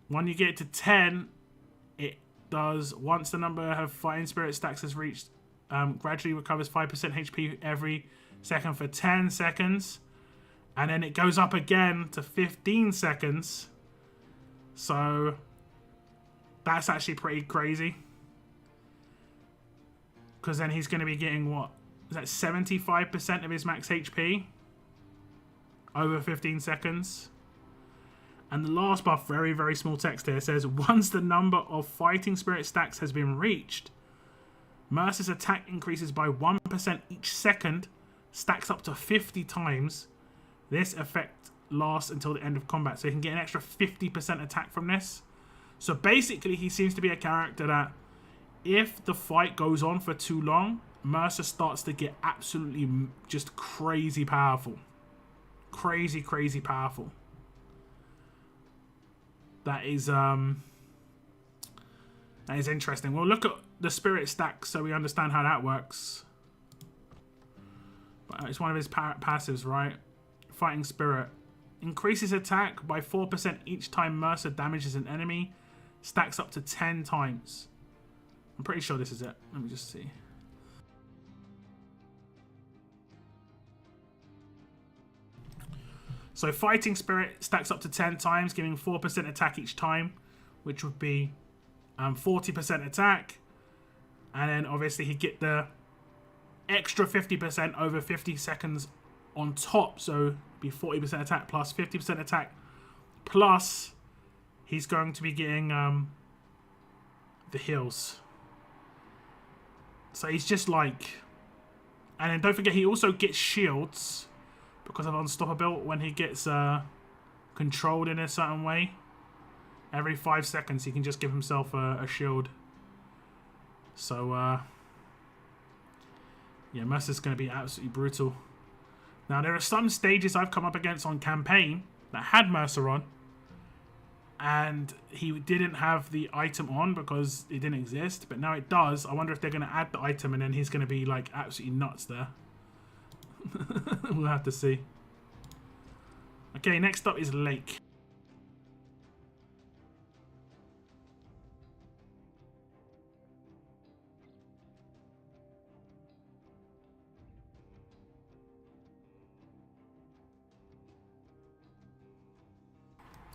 When you get to 10, it does, once the number of fighting spirit stacks has reached, gradually recovers 5% HP every second for 10 seconds. And then it goes up again to 15 seconds. So that's actually pretty crazy. Because then he's going to be getting, what? Is that 75% of his max HP? Over 15 seconds. And the last buff, very, very small text here, says, once the number of fighting spirit stacks has been reached, Mercer's attack increases by 1% each second, stacks up to 50 times. This effect lasts until the end of combat. So you can get an extra 50% attack from this. So basically, he seems to be a character that if the fight goes on for too long, Mercer starts to get absolutely just crazy powerful. Crazy, crazy powerful. That is interesting. We'll look at the spirit stacks so we understand how that works. But it's one of his passives, right? Fighting Spirit. Increases attack by 4% each time Mercer damages an enemy. Stacks up to 10 times. I'm pretty sure this is it. Let me just see. So Fighting Spirit stacks up to 10 times, giving 4% attack each time, which would be 40% attack. And then obviously he'd get the extra 50% over 50 seconds on top. So it'd be 40% attack plus 50% attack. Plus he's going to be getting the heals. So he's just like... And then don't forget, he also gets shields because of Unstoppable when he gets controlled in a certain way. Every 5 seconds he can just give himself a shield. So, yeah, Mercer's going to be absolutely brutal. Now, there are some stages I've come up against on campaign that had Mercer on. And he didn't have the item on because it didn't exist. But now it does. I wonder if they're going to add the item and then he's going to be, like, absolutely nuts there. We'll have to see. Okay, next up is Lake.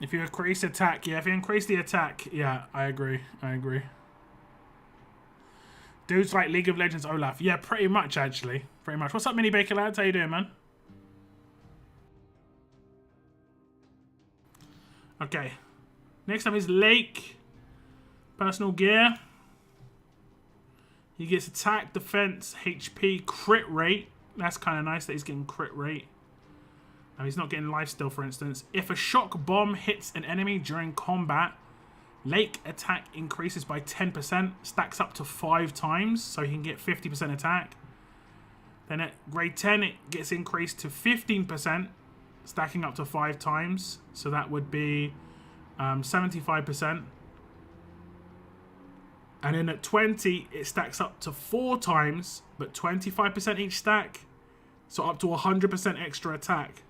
If you increase attack, yeah, if you increase the attack, yeah, I agree. Dude's like League of Legends Olaf. Yeah, pretty much, actually. Pretty much. What's up, Mini Baker lads? How you doing, man? Okay. Next up is Lake. Personal gear. He gets attack, defense, HP, crit rate. That's kind of nice that he's getting crit rate. Now he's not getting life steal, for instance. If a shock bomb hits an enemy during combat, Lake attack increases by 10%, stacks up to 5 times, so he can get 50% attack. Then at grade 10, it gets increased to 15%, stacking up to 5 times, so that would be 75%. And then at 20, it stacks up to 4 times, but 25% each stack, so up to 100% extra attack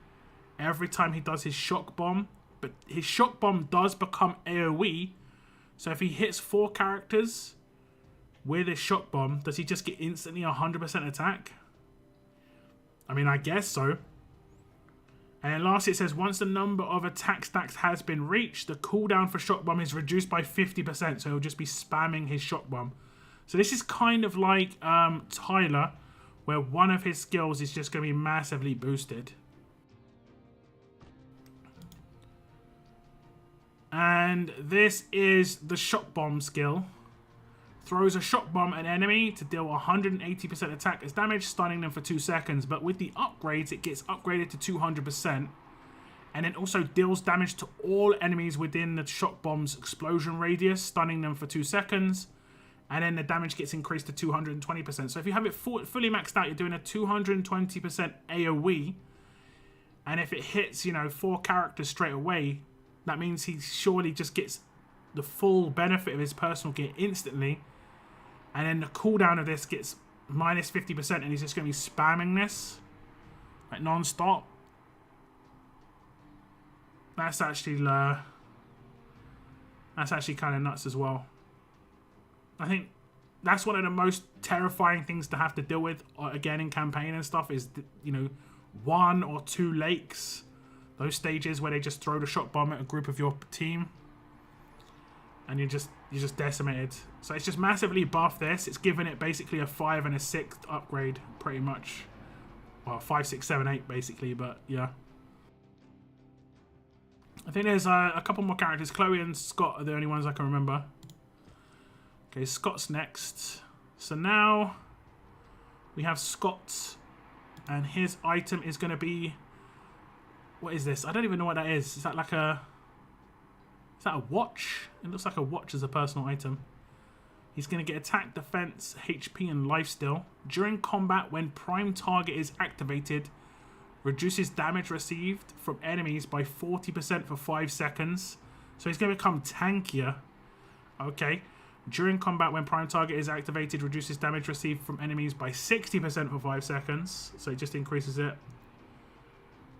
every time he does his shock bomb. But his shock bomb does become AoE. So if he hits 4 characters with his shock bomb, does he just get instantly 100% attack? I mean, I guess so. And then lastly, it says, once the number of attack stacks has been reached, the cooldown for shock bomb is reduced by 50%. So he'll just be spamming his shock bomb. So this is kind of like Tyler, where one of his skills is just going to be massively boosted. And this is the shock bomb skill. throws a shock bomb at an enemy to deal 180% attack as damage, stunning them for 2 seconds. But with the upgrades, it gets upgraded to 200%. And it also deals damage to all enemies within the shock bomb's explosion radius, stunning them for 2 seconds. And then the damage gets increased to 220%. So if you have it fully maxed out, you're doing a 220% AoE. And if it hits, 4 characters straight away, that means he surely just gets the full benefit of his personal gear instantly. And then the cooldown of this gets minus 50%, and he's just going to be spamming this like non-stop. That's actually kind of nuts as well. I think that's one of the most terrifying things to have to deal with, again, in campaign and stuff, is, 1 or 2 lakes. Those stages where they just throw the shock bomb at a group of your team. And you're just decimated. So it's just massively buffed this. It's given it basically a 5 and a 6 upgrade, pretty much. Well, 5, 6, 7, 8, basically, but yeah. I think there's a couple more characters. Chloe and Scott are the only ones I can remember. Okay, Scott's next. So now we have Scott, and his item is going to be... What is this? I don't even know what that is. Is that like a... Is that a watch? It looks like a watch as a personal item. He's going to get attack, defense, HP, and lifesteal. During combat, when prime target is activated, reduces damage received from enemies by 40% for 5 seconds. So he's going to become tankier. Okay. During combat, when prime target is activated, reduces damage received from enemies by 60% for 5 seconds. So it just increases it.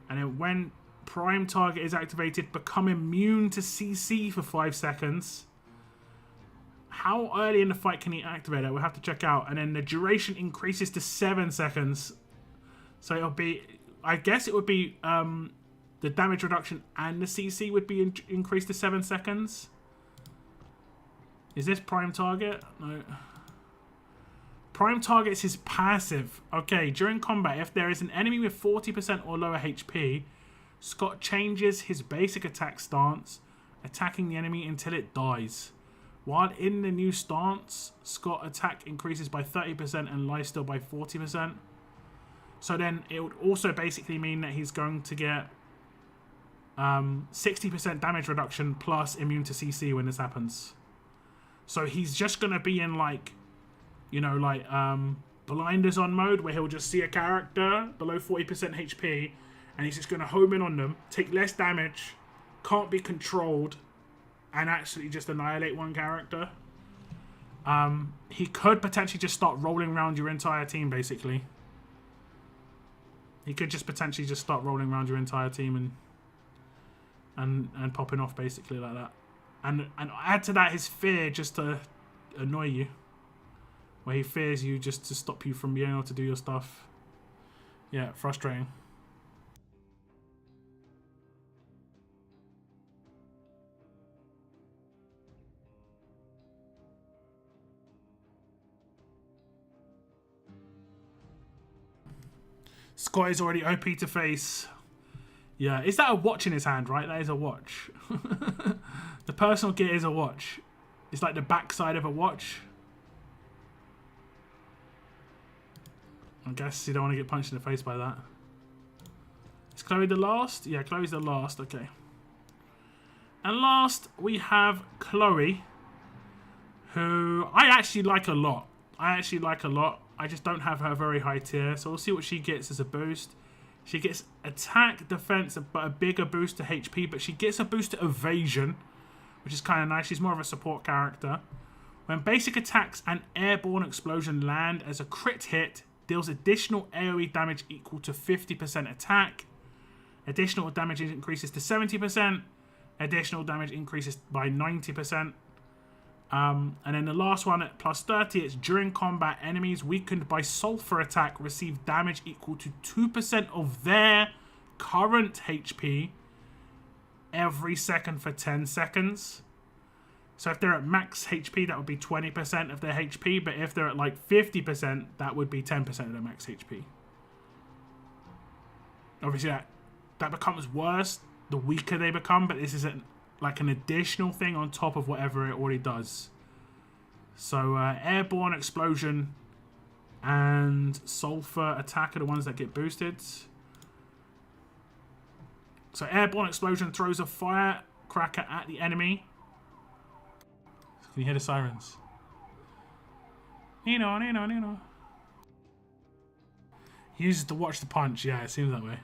And then when prime target is activated, become immune to CC for 5 seconds. How early in the fight can he activate it? We'll have to check out. And then the duration increases to 7 seconds. So it'll be... I guess it would be the damage reduction and the CC would be increased to 7 seconds. Is this prime target? No. Prime target's his passive. Okay, during combat, if there is an enemy with 40% or lower HP, Scott changes his basic attack stance, attacking the enemy until it dies. While in the new stance, Scott attack increases by 30% and lifesteal by 40%. So then it would also basically mean that he's going to get 60% damage reduction plus immune to CC when this happens. So he's just going to be in blinders on mode, where he'll just see a character below 40% HP and he's just going to home in on them, take less damage, can't be controlled, and actually just annihilate one character. He could potentially just start rolling around your entire team, basically. He could just potentially just start rolling around your entire team and popping off basically like that. And add to that his fear just to annoy you. Where he fears you just to stop you from being able to do your stuff. Yeah, frustrating. Scott is already OP to face. Yeah, is that a watch in his hand, right? That is a watch. The personal gear is a watch. It's like the backside of a watch. I guess you don't want to get punched in the face by that. Is Chloe the last? Yeah, Chloe's the last. Okay. And last, we have Chloe, who I actually like a lot. I just don't have her very high tier, so we'll see what she gets as a boost. She gets attack, defense, but a bigger boost to HP, but she gets a boost to evasion, which is kind of nice. She's more of a support character. When basic attacks and Airborne Explosion land as a crit hit, deals additional AoE damage equal to 50% attack. Additional damage increases to 70%. Additional damage increases by 90%. And then the last one at plus 30, it's during combat, enemies weakened by Sulfur attack receive damage equal to 2% of their current HP every second for 10 seconds. So if they're at max HP, that would be 20% of their HP. But if they're at like 50%, that would be 10% of their max HP. Obviously, that becomes worse the weaker they become. But this is like an additional thing on top of whatever it already does. So Airborne Explosion and Sulfur attack are the ones that get boosted. So Airborne Explosion throws a firecracker at the enemy. Can you hear the sirens? Nino, Nino, Nino. He uses to watch the punch. Yeah, it seems that way.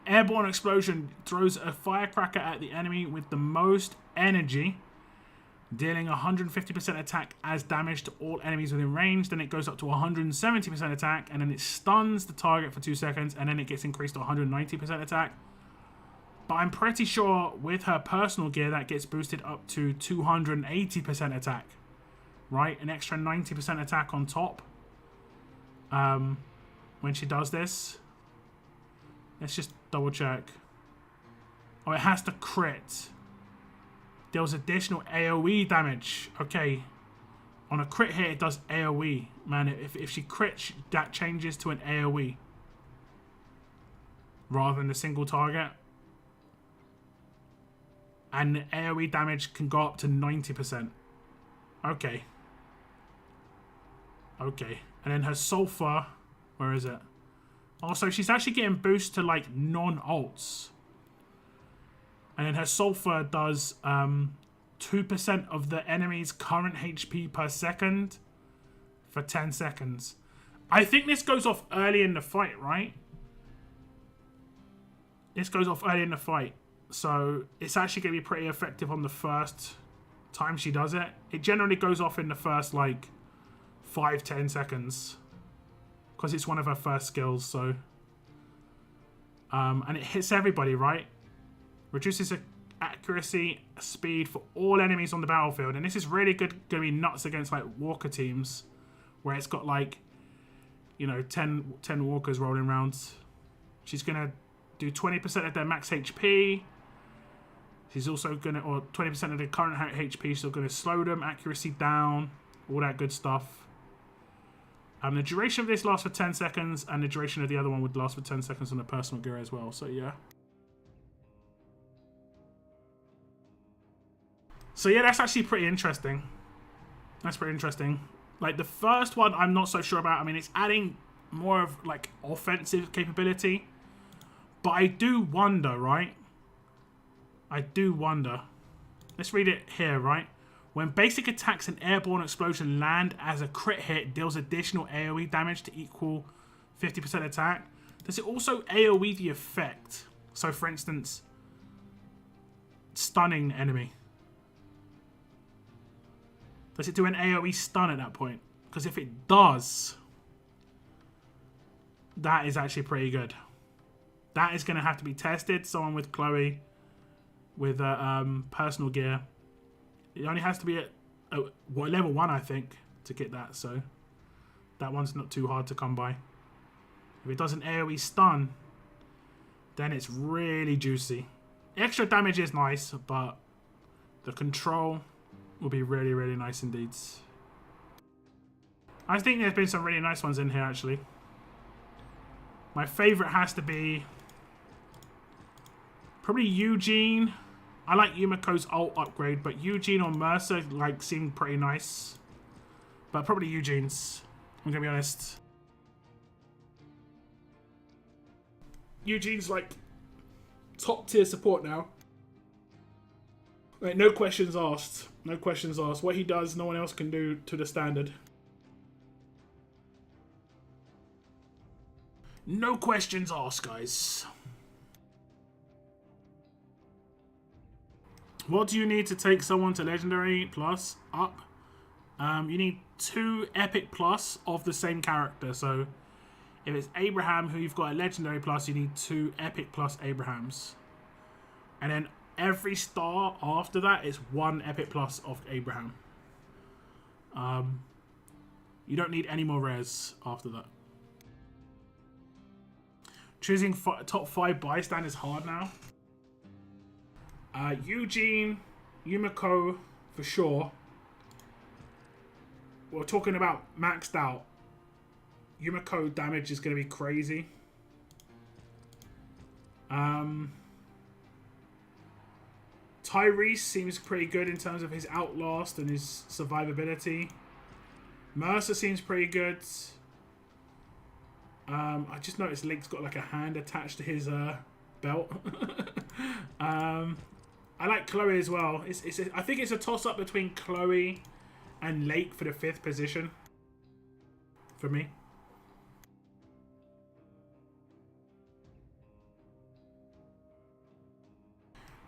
Airborne Explosion throws a firecracker at the enemy with the most energy, dealing 150% attack as damage to all enemies within range. Then it goes up to 170% attack, and then it stuns the target for 2 seconds, and then it gets increased to 190% attack. But I'm pretty sure with her personal gear that gets boosted up to 280% attack. Right? An extra 90% attack on top. When she does this. Let's just double check. Oh, it has to crit. Deals additional AoE damage. Okay. On a crit hit, it does AoE. Man, if she crits, that changes to an AoE. Rather than a single target. And the AoE damage can go up to 90%. Okay. Okay. And then her Sulfur. Where is it? Also, she's actually getting boost to like non-ults. And then her Sulfur does 2% of the enemy's current HP per second for 10 seconds. I think this goes off early in the fight, right? This goes off early in the fight. So it's actually going to be pretty effective on the first time she does it. It generally goes off in the first like 5-10 seconds. Because it's one of her first skills, so... and it hits everybody, right? Reduces accuracy, speed for all enemies on the battlefield. And this is really good, going to be nuts against, like, walker teams. Where it's got, like, you know, 10 walkers rolling around. She's going to do 20% of their max HP. She's also going to... Or 20% of their current HP. She's still going to slow them, accuracy down, all that good stuff. The duration of this lasts for 10 seconds, and the duration of the other one would last for 10 seconds on the personal gear as well, so yeah. So yeah, that's actually pretty interesting. That's pretty interesting. Like, the first one, I'm not so sure about. I mean, it's adding more of, like, offensive capability. But I do wonder, right? I do wonder. Let's read it here, right? When basic attacks and Airborne Explosion land as a crit hit, deals additional AoE damage to equal 50% attack. Does it also AoE the effect? So, for instance, stunning enemy. Does it do an AoE stun at that point? Because if it does, that is actually pretty good. That is going to have to be tested. Someone with Chloe, with personal gear. It only has to be at level 1, I think, to get that. So that one's not too hard to come by. If it does an AoE stun, then it's really juicy. Extra damage is nice, but the control will be really, really nice indeed. I think there's been some really nice ones in here, actually. My favourite has to be probably Eugene. I like Yumiko's ult upgrade, but Eugene or Mercer like seem pretty nice. But probably Eugene's. I'm gonna be honest. Eugene's like top tier support now. Like, no questions asked. No questions asked. What he does, no one else can do to the standard. No questions asked, guys. What do you need to take someone to Legendary Plus up? You need 2 Epic Plus of the same character. So if it's Abraham who you've got a Legendary Plus, you need 2 Epic Plus Abrahams. And then every star after that is 1 Epic Plus of Abraham. You don't need any more rares after that. Choosing top 5 Bystanders is hard now. Eugene, Yumiko, for sure. We're talking about maxed out. Yumiko damage is going to be crazy. Tyrese seems pretty good in terms of his outlast and his survivability. Mercer seems pretty good. I just noticed Link's got like a hand attached to his belt. I like Chloe as well. I think it's a toss-up between Chloe and Lake for the 5th position. For me.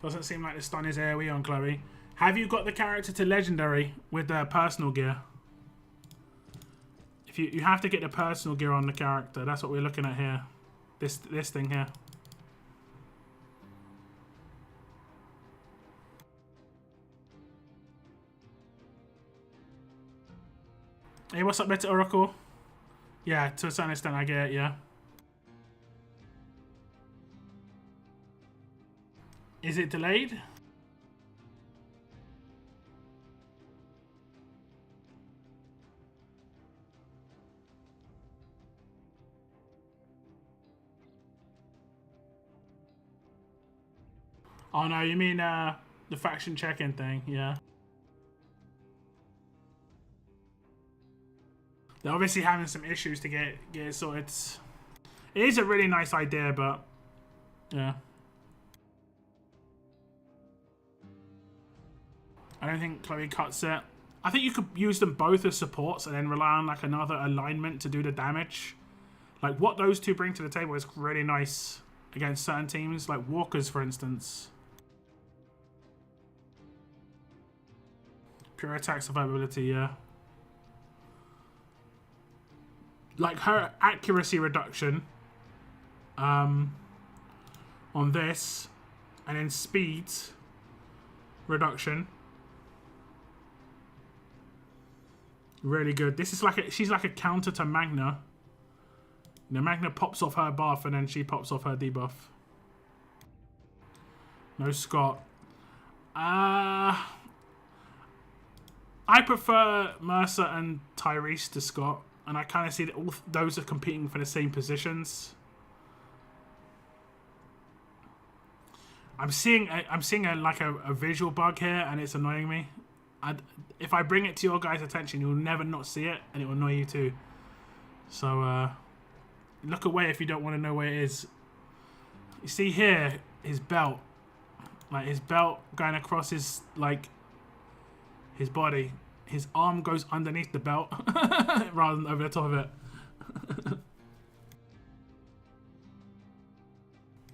Doesn't seem like the stun is AoE on Chloe. Have you got the character to legendary with the personal gear? If you have to get the personal gear on the character. That's what we're looking at here. This thing here. Hey, what's up, Better Oracle? Yeah, to a certain extent, I get it, yeah. Is it delayed? Oh no, you mean the faction check-in thing, yeah. They're obviously having some issues to get it sorted. It is a really nice idea, but yeah. I don't think Chloe cuts it. I think you could use them both as supports and then rely on like another alignment to do the damage. Like what those two bring to the table is really nice against certain teams, like Walkers, for instance. Pure attack survivability, yeah. Like her accuracy reduction on this, and then speed reduction. Really good. This is like she's like a counter to Magna. You know, Magna pops off her buff and then she pops off her debuff. No Scott. I prefer Mercer and Tyrese to Scott. And I kind of see that all those are competing for the same positions. I'm seeing a visual bug here, and it's annoying me. If I bring it to your guys' attention, you'll never not see it, and it will annoy you too. So look away if you don't want to know where it is. You see here his belt, like his belt going across his his body. His arm goes underneath the belt rather than over the top of it.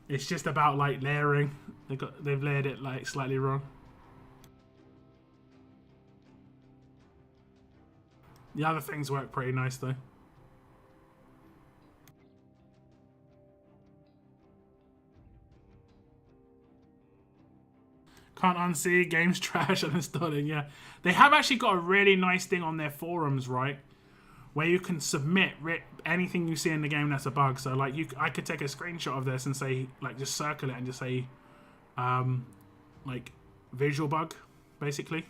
It's just about like layering. They've layered it like slightly wrong. The other things work pretty nice though. Can't unsee, game's trash and installing, yeah. They have actually got a really nice thing on their forums, right? Where you can submit anything you see in the game that's a bug. So like I could take a screenshot of this and say, like just circle it and just say, like visual bug, basically.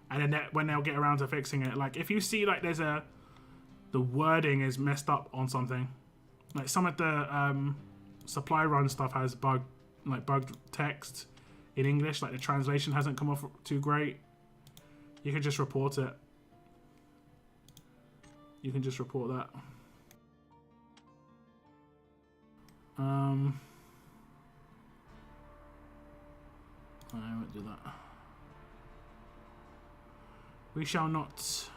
And then when they'll get around to fixing it, like if you see like the wording is messed up on something, like some of the supply run stuff has bugged text in English, like the translation hasn't come off too great. You can just report it. You can just report that. I won't do that. We shall not.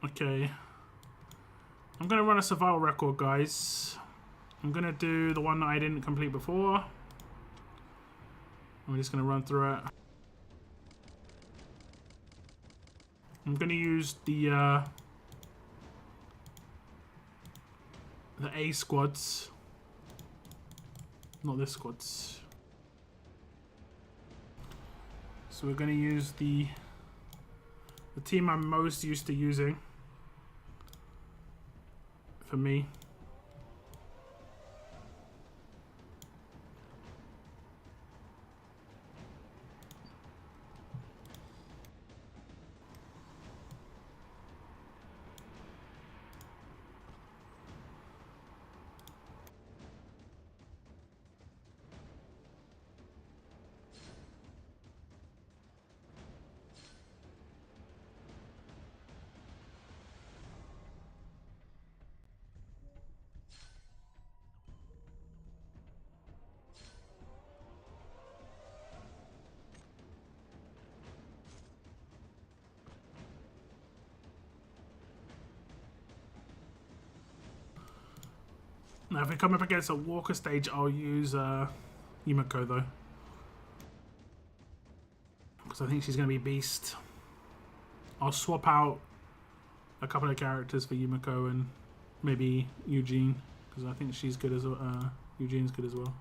Okay. I'm going to run a survival record, guys. I'm going to do the one that I didn't complete before. I'm just going to run through it. I'm going to use the A squads. Not this squads. So we're going to use the team I'm most used to using. For me. Now, if we come up against a walker stage, I'll use Yumiko though, because I think she's going to be beast. I'll swap out a couple of characters for Yumiko and maybe Eugene, because I think she's good as Eugene's good as well.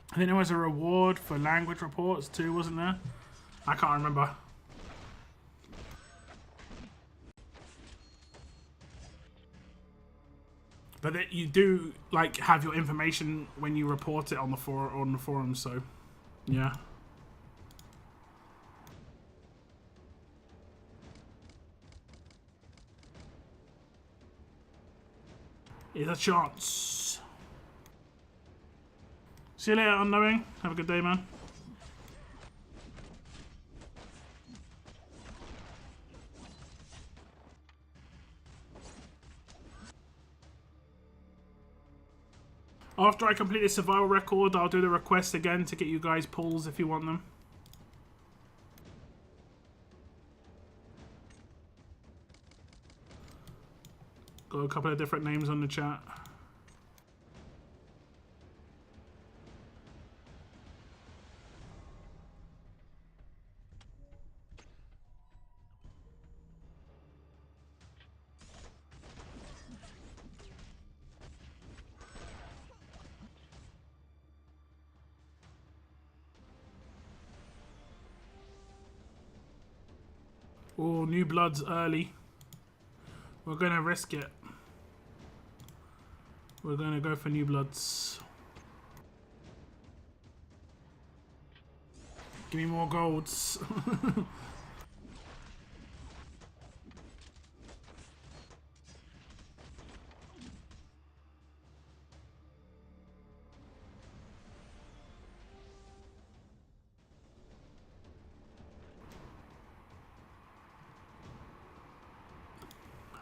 I think there was a reward for language reports too, wasn't there? I can't remember. But that you do like have your information when you report it on the forum, so yeah. It's a chance. See you later, Unknowing. Have a good day, man. After I complete the survival record, I'll do the request again to get you guys pulls if you want them. Got a couple of different names on the chat. Oh, new bloods early. We're gonna risk it. We're gonna go for new bloods. Give me more golds.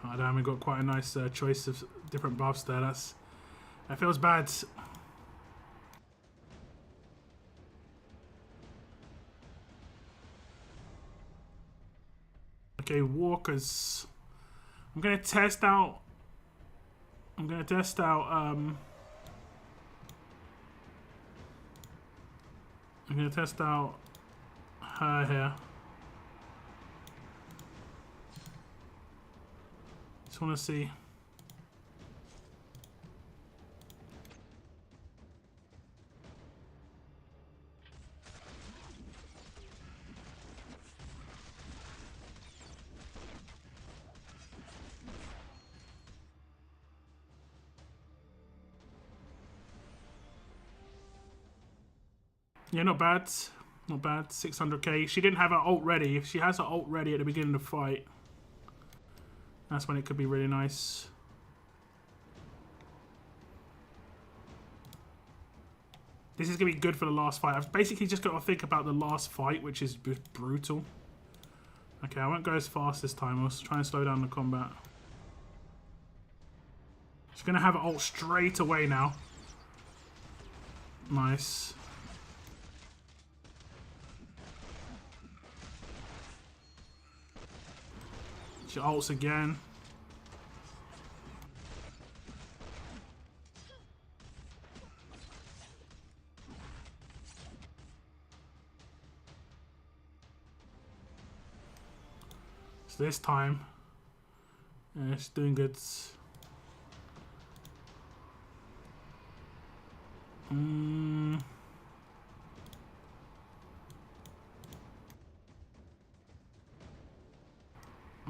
Oh, damn, we got quite a nice choice of different buffs there. That feels bad. Okay, walkers. I'm gonna test out her here. Just want to see. Yeah, not bad. Not bad. 600k. She didn't have her ult ready. If she has her ult ready at the beginning of the fight, that's when it could be really nice. This is going to be good for the last fight. I've basically just got to think about the last fight, which is brutal. Okay, I won't go as fast this time. I'll try and slow down the combat. She's going to have it ult straight away now. Nice. She ults again. So this time, yeah, she's doing good.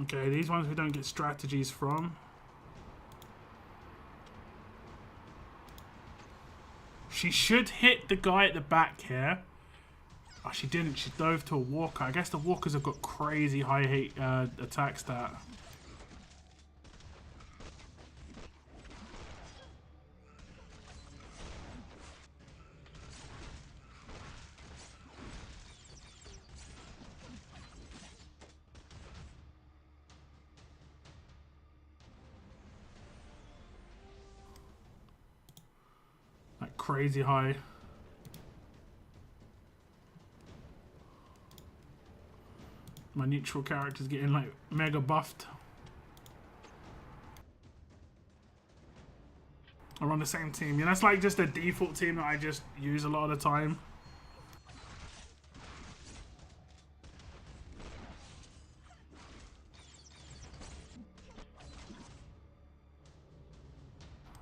Okay, these ones we don't get strategies from. She should hit the guy at the back here. Oh, she didn't. She dove to a walker. I guess the walkers have got crazy high attack stat. crazy high. My neutral character's getting like mega buffed. I'm on the same team. Yeah, that's like just a default team that I just use a lot of the time.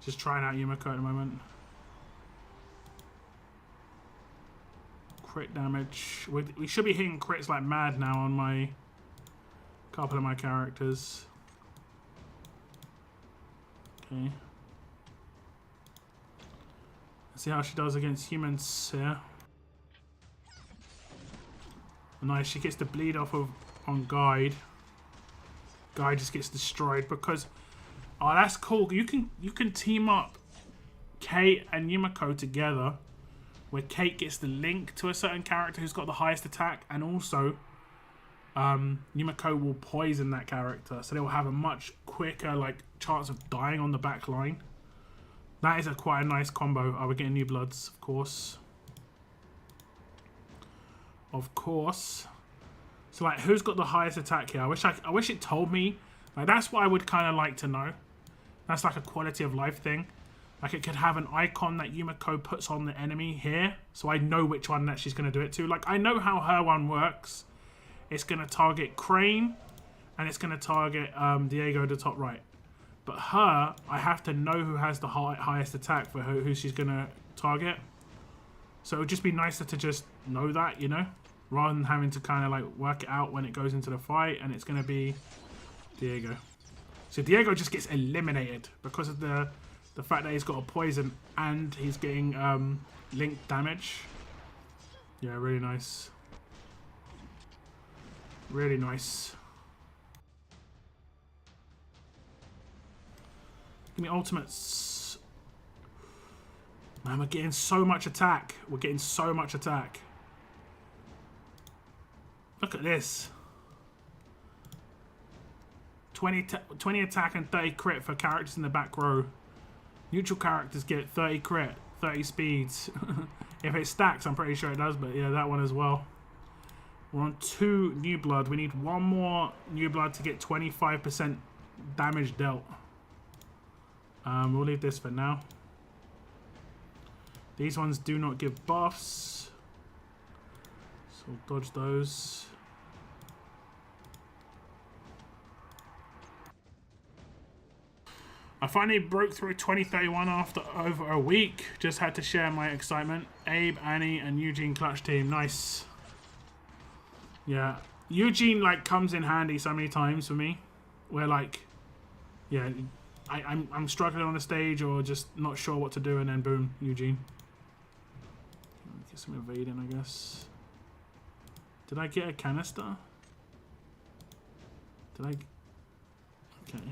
Just trying out Yumiko at the moment. Crit damage. We should be hitting crits like mad now on my couple of my characters. Okay. Let's see how she does against humans here. Nice, she gets the bleed off of on Guide. Guide just gets destroyed because oh, that's cool. You can team up Kate and Yumiko together, where Kate gets the link to a certain character who's got the highest attack, and also Yumiko will poison that character, so they will have a much quicker like chance of dying on the back line. That is quite a nice combo. Oh, we're getting new bloods, of course. Of course. So like, who's got the highest attack here? I wish it told me. Like, that's what I would kind of like to know. That's like a quality of life thing. Like, it could have an icon that Yumiko puts on the enemy here, so I know which one that she's going to do it to. Like, I know how her one works. It's going to target Crane, and it's going to target Diego, the top right. But her, I have to know who has the highest attack for who she's going to target. So it would just be nicer to just know that, you know? Rather than having to kind of like work it out when it goes into the fight, and it's going to be Diego. So Diego just gets eliminated because of the fact that he's got a poison and he's getting link damage. Yeah, really nice. Really nice. Give me ultimates. Man, we're getting so much attack. We're getting so much attack. Look at this. 20 attack and 30 crit for characters in the back row. Neutral characters get 30 crit, 30 speeds. If it stacks, I'm pretty sure it does, but yeah, that one as well. We're on 2 new blood. We need 1 more new blood to get 25% damage dealt. We'll leave this for now. These ones do not give buffs, so we'll dodge those. I finally broke through 2031 after over a week. Just had to share my excitement. Abe, Annie, and Eugene clutch team. Nice. Yeah. Eugene, like, comes in handy so many times for me. Where, like, yeah, I'm struggling on the stage or just not sure what to do, and then boom, Eugene. Get some evading, I guess. Did I get a canister? Did I? Okay.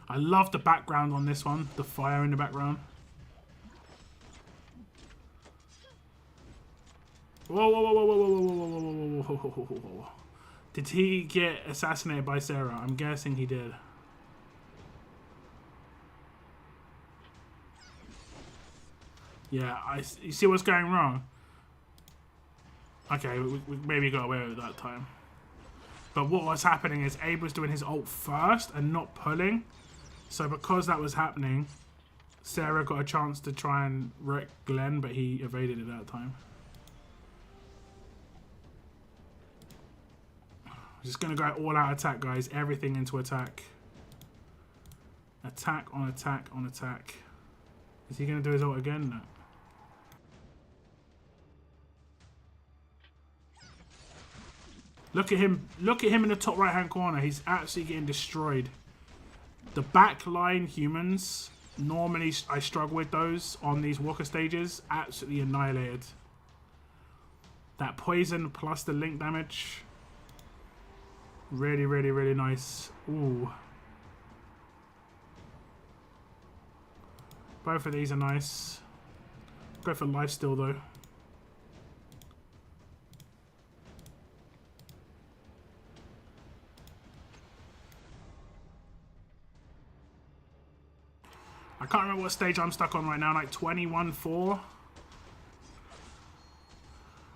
I love the background on this one, the fire in the background. Whoa, whoa, whoa, whoa, whoa, whoa, whoa, whoa, whoa, whoa, whoa, whoa, whoa. Did he get assassinated by Sarah? I'm guessing he did. Yeah, you see what's going wrong? Okay, we maybe got away with it that time. But what was happening is Abe was doing his ult first and not pulling. So because that was happening, Sarah got a chance to try and wreck Glenn, but he evaded it that time. Just going to go all out attack, guys. Everything into attack. Attack on attack on attack. Is he going to do his ult again? No. Look at him. Look at him in the top right-hand corner. He's actually getting destroyed. The back line humans, normally I struggle with those on these walker stages. Absolutely annihilated. That poison plus the link damage. Really, really, really nice. Ooh. Both of these are nice. Go for lifesteal though. I can't remember what stage I'm stuck on right now, like 21-4.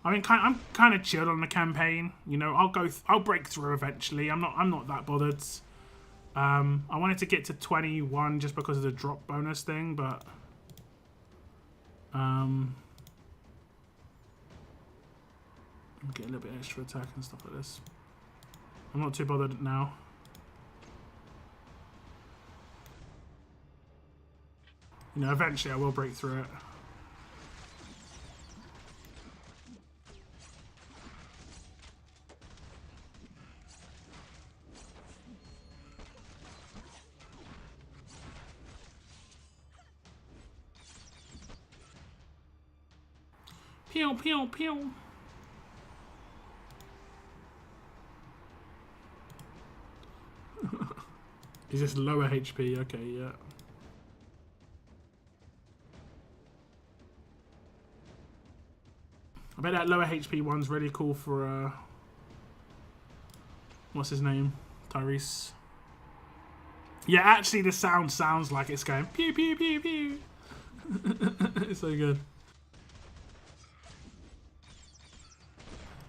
I mean, I'm kind of chilled on the campaign. You know, I'll break through eventually. I'm not that bothered. I wanted to get to 21 just because of the drop bonus thing, but I'll get a little bit extra attack and stuff like this. I'm not too bothered now. You know, eventually I will break through it. Pew, pew, pew. He's just lower HP, okay, yeah. I bet that lower HP one's really cool for, what's his name? Tyrese. Yeah, actually the sound sounds like it's going pew, pew, pew, pew. It's so good.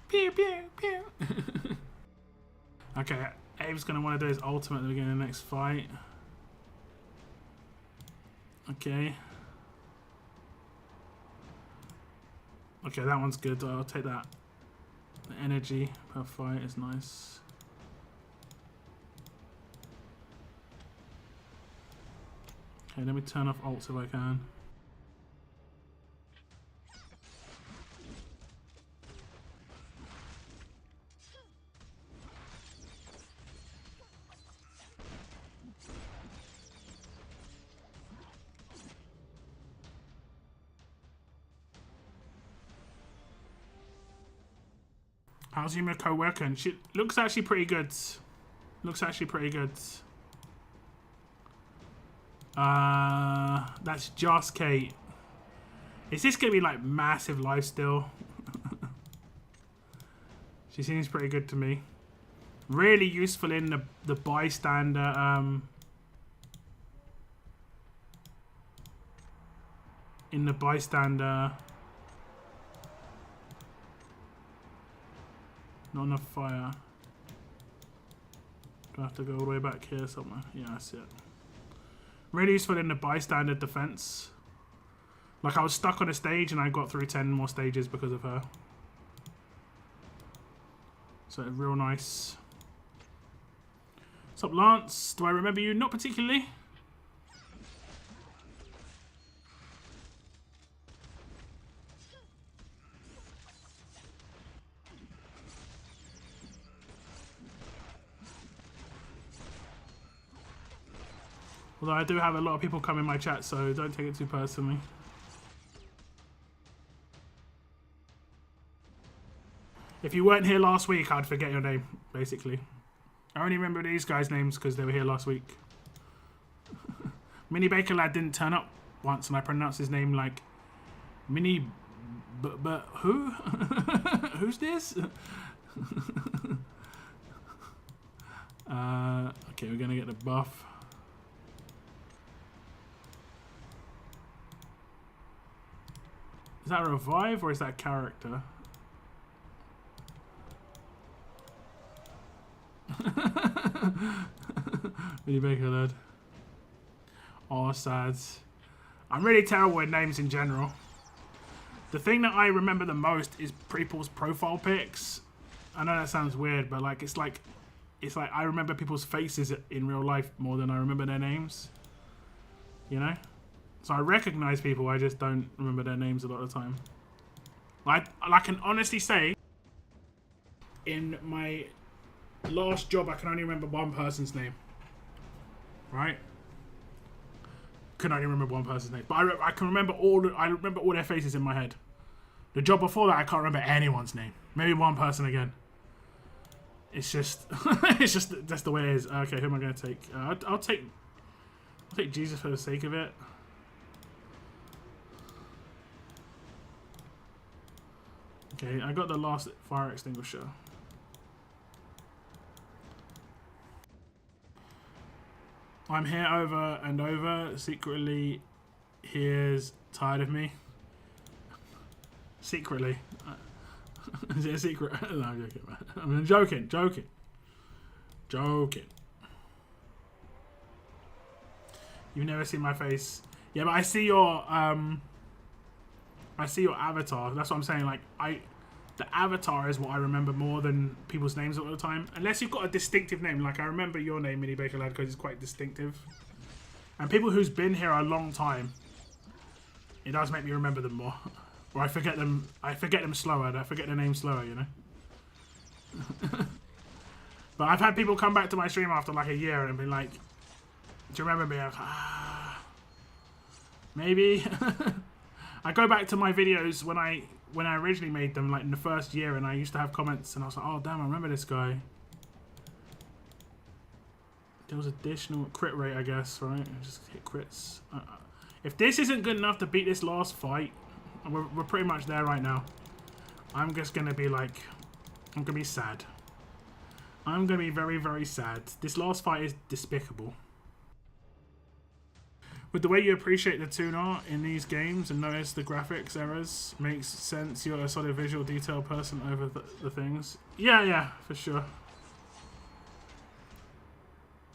Pew, pew, pew. Okay, Abe's going to want to do his ultimate at the beginning of the next fight. Okay. Okay, that one's good. I'll take that. The energy per fight is nice. Okay, let me turn off ults if I can. How's Yumiko working? She looks actually pretty good. Looks actually pretty good. That's just Kate. Is this gonna be like massive life steal? She seems pretty good to me. Really useful in the bystander not enough fire. Do I have to go all the way back here somewhere? Yeah, that's it. Really useful in the bystander defense. Like, I was stuck on a stage and I got through 10 more stages because of her. So, real nice. What's up, Lance? Do I remember you? Not particularly. Although I do have a lot of people come in my chat, so don't take it too personally. If you weren't here last week, I'd forget your name, basically. I only remember these guys' names because they were here last week. Mini Baker Lad didn't turn up once, and I pronounced his name like Mini... But who? Who's this? Okay, we're gonna get the buff. Is that a revive or is that a character? Mini Baker Lad. Oh, sad. I'm really terrible with names in general. The thing that I remember the most is people's profile pics. I know that sounds weird, but like it's like I remember people's faces in real life more than I remember their names. You know? So I recognize people, I just don't remember their names a lot of the time. Like, I can honestly say, in my last job, I can only remember one person's name. Right? Can only remember one person's name, but I can remember all their faces in my head. The job before that, I can't remember anyone's name. Maybe one person again. It's just, that's the way it is. Okay, who am I going to take? I'll take Jesus for the sake of it. Okay, I got the last fire extinguisher. I'm here over and over. Secretly, he is tired of me. Secretly. Is it a secret? No, I'm joking, man. I'm joking. You've never seen my face. Yeah, but I see your avatar. That's what I'm saying. Like, the avatar is what I remember more than people's names all the time. Unless you've got a distinctive name. Like, I remember your name, Mini Baker Lad, because it's quite distinctive. And people who's been here a long time, it does make me remember them more. Or I forget them slower. I forget their name slower, you know? But I've had people come back to my stream after like a year and be like, do you remember me? I was like, maybe. I go back to my videos when I originally made them, like in the first year, and I used to have comments, and I was like, oh damn, I remember this guy. There was additional crit rate, I guess, right? Just hit crits. If this isn't good enough to beat this last fight, we're pretty much there right now. I'm just gonna be like, I'm gonna be sad. I'm gonna be very, very sad. This last fight is despicable. With the way you appreciate the toon art in these games and notice the graphics errors, makes sense you're a solid visual detail person over the things. Yeah, for sure.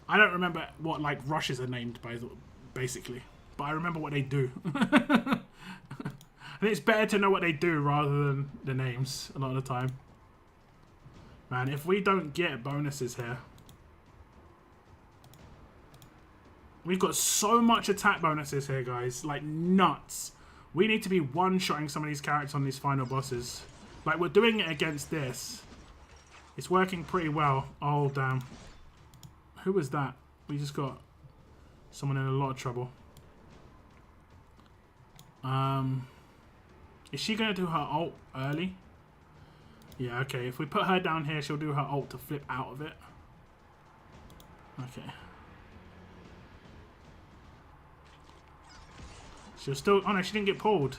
I don't remember what like rushes are named by basically, but I remember what they do. And it's better to know what they do rather than the names a lot of the time. Man, if we don't get bonuses here, we've got so much attack bonuses here, guys. Like, nuts. We need to be one-shotting some of these characters on these final bosses. Like, we're doing it against this. It's working pretty well. Oh, damn. Who was that? We just got someone in a lot of trouble. Is she going to do her ult early? Yeah, okay. If we put her down here, she'll do her ult to flip out of it. Okay. She'll still... Oh, no, she didn't get pulled.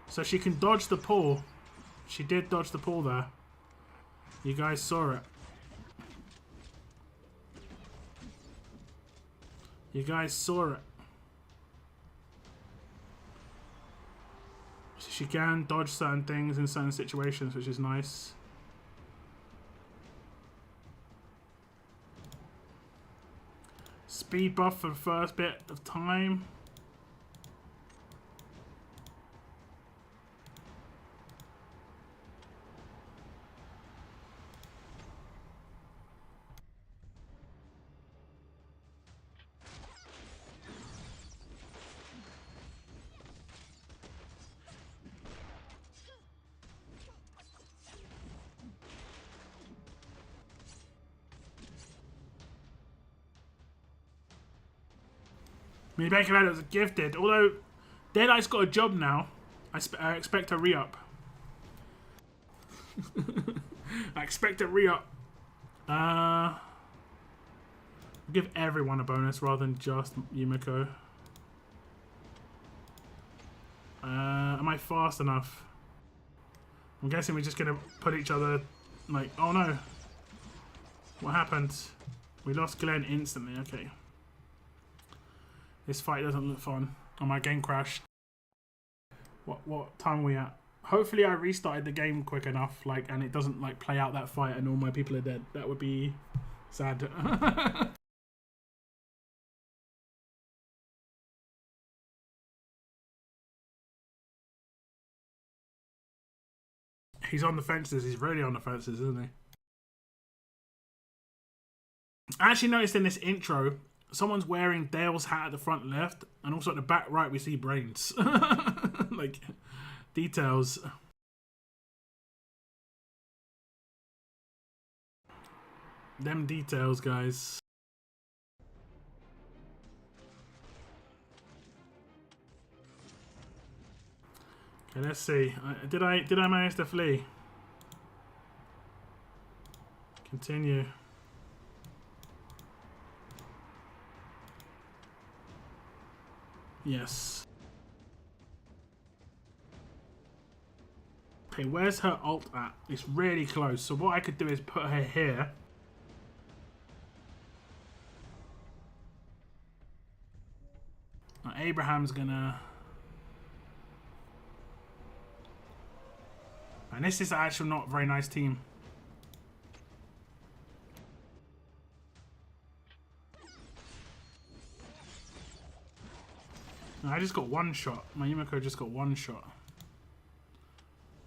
So she can dodge the pull. She did dodge the pull there. You guys saw it. You guys saw it. She can dodge certain things in certain situations, which is nice. Speed buff for the first bit of time. I mean, Baker Lad was gifted. Although Deadeye's got a job now, I expect a re-up. I expect a re-up. Give everyone a bonus rather than just Yumiko. Am I fast enough? I'm guessing we're just gonna put each other like, oh no. What happened? We lost Glenn instantly, okay. This fight doesn't look fun. Oh, my game crashed. What time are we at? Hopefully I restarted the game quick enough, like, and it doesn't like play out that fight and all my people are dead. That would be sad. He's on the fences. He's really on the fences, isn't he? I actually noticed in this intro, someone's wearing Dale's hat at the front left, and also at the back right we see brains. Like, details. Them details, guys. Okay, let's see. Did I manage to flee? Continue. Yes. Okay, where's her ult at? It's really close. So what I could do is put her here. Abraham's gonna... And this is actually not a very nice team. I just got one shot. My Yumiko just got one shot.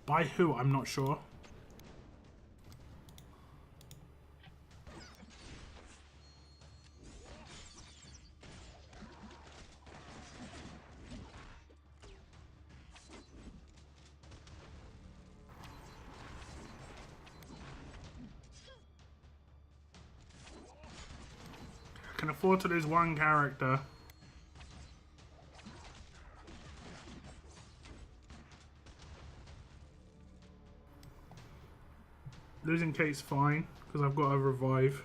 By who? I'm not sure. I can afford to lose one character. Losing Kate's fine, because I've got a revive.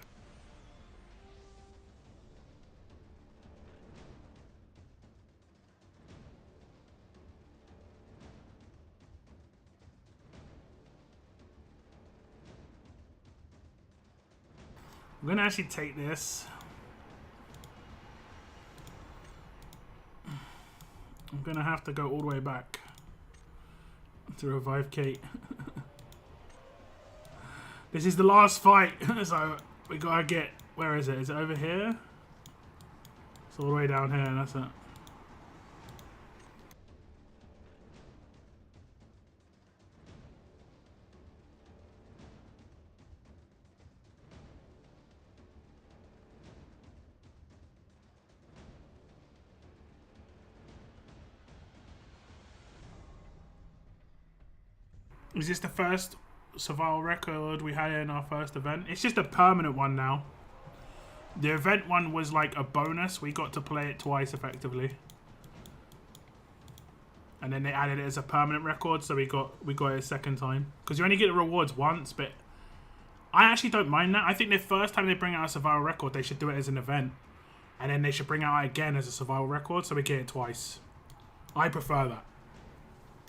I'm going to actually take this. I'm going to have to go all the way back to revive Kate. This is the last fight, so we gotta get... Where is it? Is it over here? It's all the way down here, and that's it. Is this the first survival record we had in our first event? It's just a permanent one now. The event one was like a bonus. We got to play it twice effectively. And then they added it as a permanent record, so we got it a second time. Because you only get the rewards once, but I actually don't mind that. I think the first time they bring out a survival record, they should do it as an event. And then they should bring it out again as a survival record, so we get it twice. I prefer that.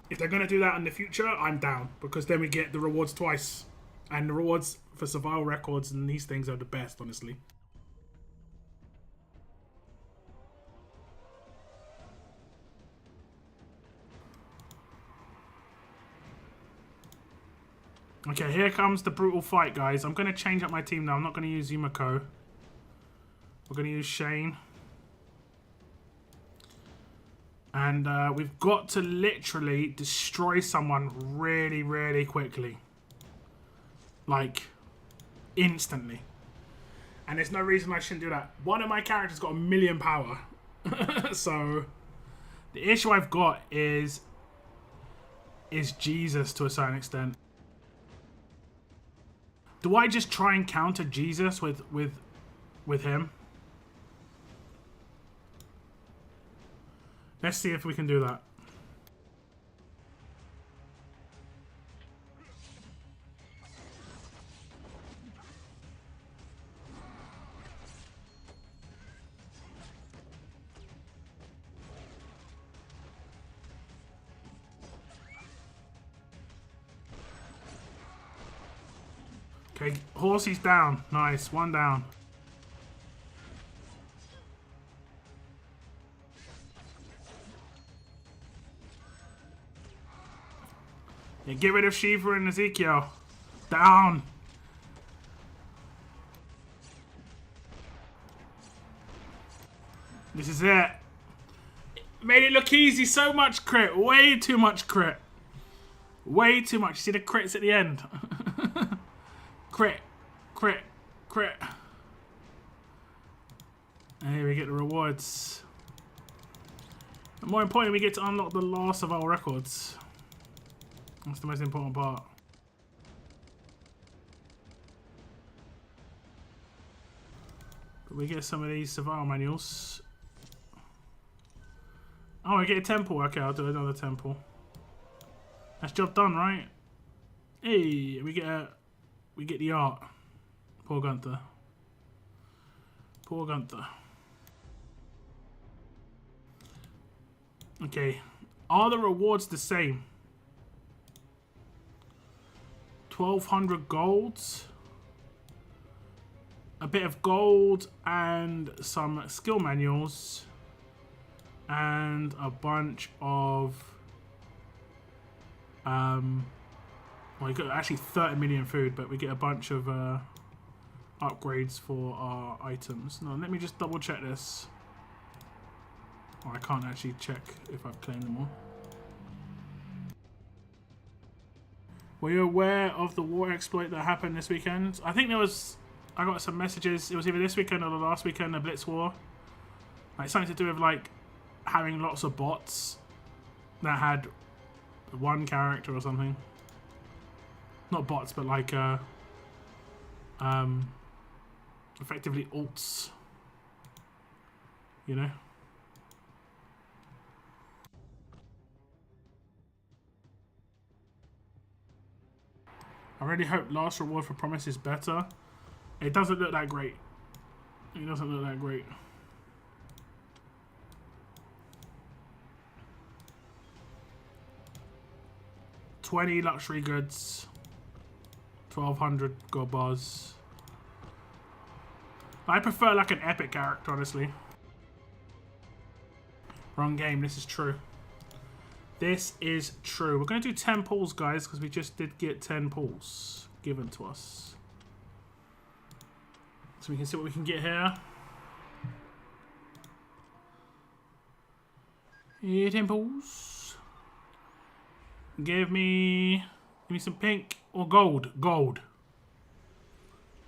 If they're going to do that in the future, I'm down. Because then we get the rewards twice. And the rewards for survival records and these things are the best, honestly. Okay, here comes the brutal fight, guys. I'm going to change up my team now. I'm not going to use Yumiko. We're going to use Shane. And we've got to literally destroy someone really, really quickly. Like, instantly. And there's no reason I shouldn't do that. One of my characters got 1,000,000 power. So, the issue I've got is Jesus to a certain extent. Do I just try and counter Jesus with him? Let's see if we can do that. Okay, Horsey's down. Nice, one down. Yeah, get rid of Shiva and Ezekiel. Down. This is it. Made it look easy. So much crit. Way too much crit. Way too much. See the crits at the end? Crit. Crit. Crit. And here we get the rewards. And more importantly, we get to unlock the last of our records. That's the most important part. But we get some of these survival manuals. Oh, I get a temple. Okay, I'll do another temple. That's job done, right? Hey, we get the art. Poor Gunther. Poor Gunther. Okay. Are the rewards the same? 1,200 golds, a bit of gold, and some skill manuals. and a bunch of well, we got actually 30 million food, but we get a bunch of upgrades for our items. Now let me just double check this. Oh, I can't actually check if I've claimed them all. Were you aware of the war exploit that happened this weekend? I think there was, I got some messages, it was either this weekend or the last weekend, the Blitz War. Like something to do with like having lots of bots that had one character or something. Not bots, but like effectively alts. You know? I really hope last reward for promise is better. It doesn't look that great. It doesn't look that great. $20 luxury goods. 1,200 gold bars. I prefer like an epic character, honestly. Wrong game, this is true. This is true. We're going to do 10 pulls, guys, because we just did get 10 pulls given to us. So we can see what we can get here. Yeah, 10 pulls. Give me some pink or gold. Gold.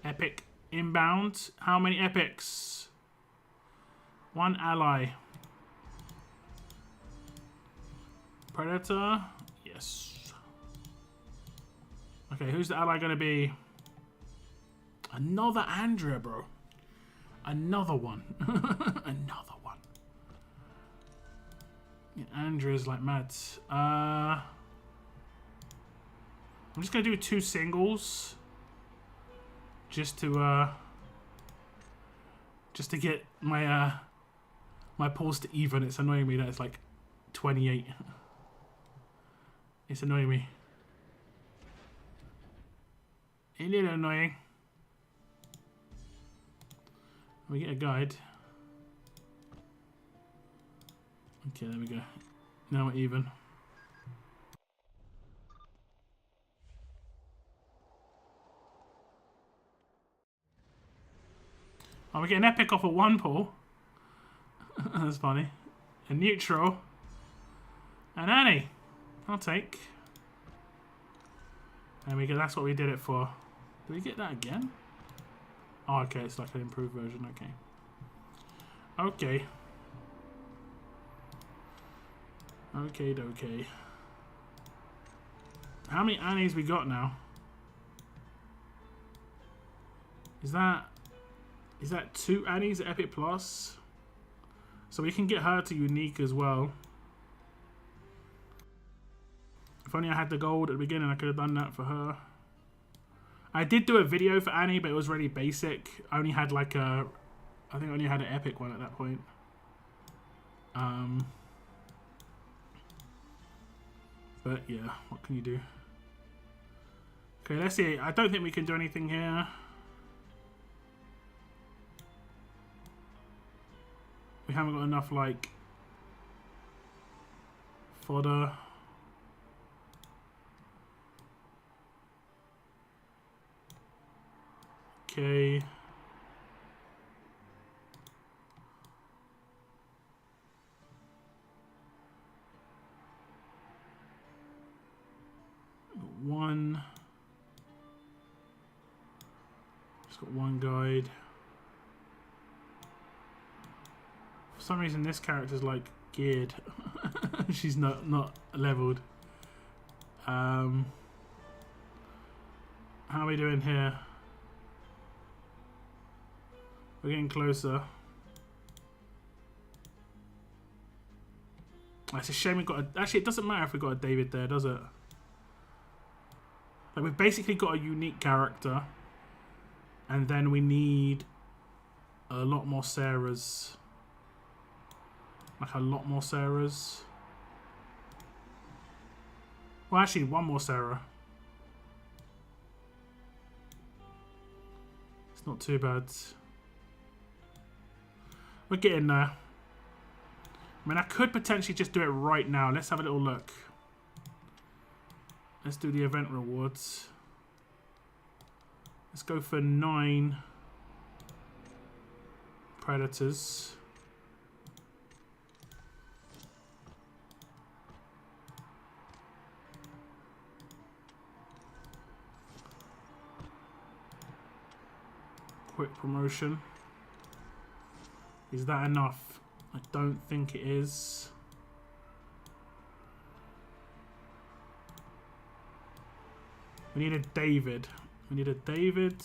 Epic inbound. How many epics? One ally. Predator. Yes. Okay, who's the ally going to be? Another Andrea, bro. Another one. Another one. Yeah, Andrea's like mad. I'm just going to do 2 singles. Just to get my my pulls to even. It's annoying me that it's like 28. It's annoying me. A little annoying. We get a guide. Okay, there we go. Now we're even. Oh, we get an epic off of 1 pull. That's funny. A neutral. And Annie. I'll take. There we go. That's what we did it for. Do we get that again? Oh, okay. It's like an improved version. Okay. Okay. Okay. How many Annies we got now? Is that 2 Annies at Epic Plus? So we can get her to unique as well. If only I had the gold at the beginning, I could have done that for her. I did do a video for Annie, but it was really basic. I only had like I think I only had an epic one at that point. But yeah, what can you do? Okay, let's see. I don't think we can do anything here. We haven't got enough like fodder. Okay. One. Just got 1 guide. For some reason this character's like geared. She's not leveled. How are we doing here? We're getting closer. It's a shame we got a... Actually, it doesn't matter if we got a David there, does it? Like, we've basically got a unique character. And then we need a lot more Sarahs. Like, a lot more Sarahs. Well, actually, 1 more Sarah. It's not too bad. We're getting there. I mean, I could potentially just do it right now. Let's have a little look. Let's do the event rewards. Let's go for 9 predators. Quick promotion. Is that enough? I don't think it is. We need a David. We need a David.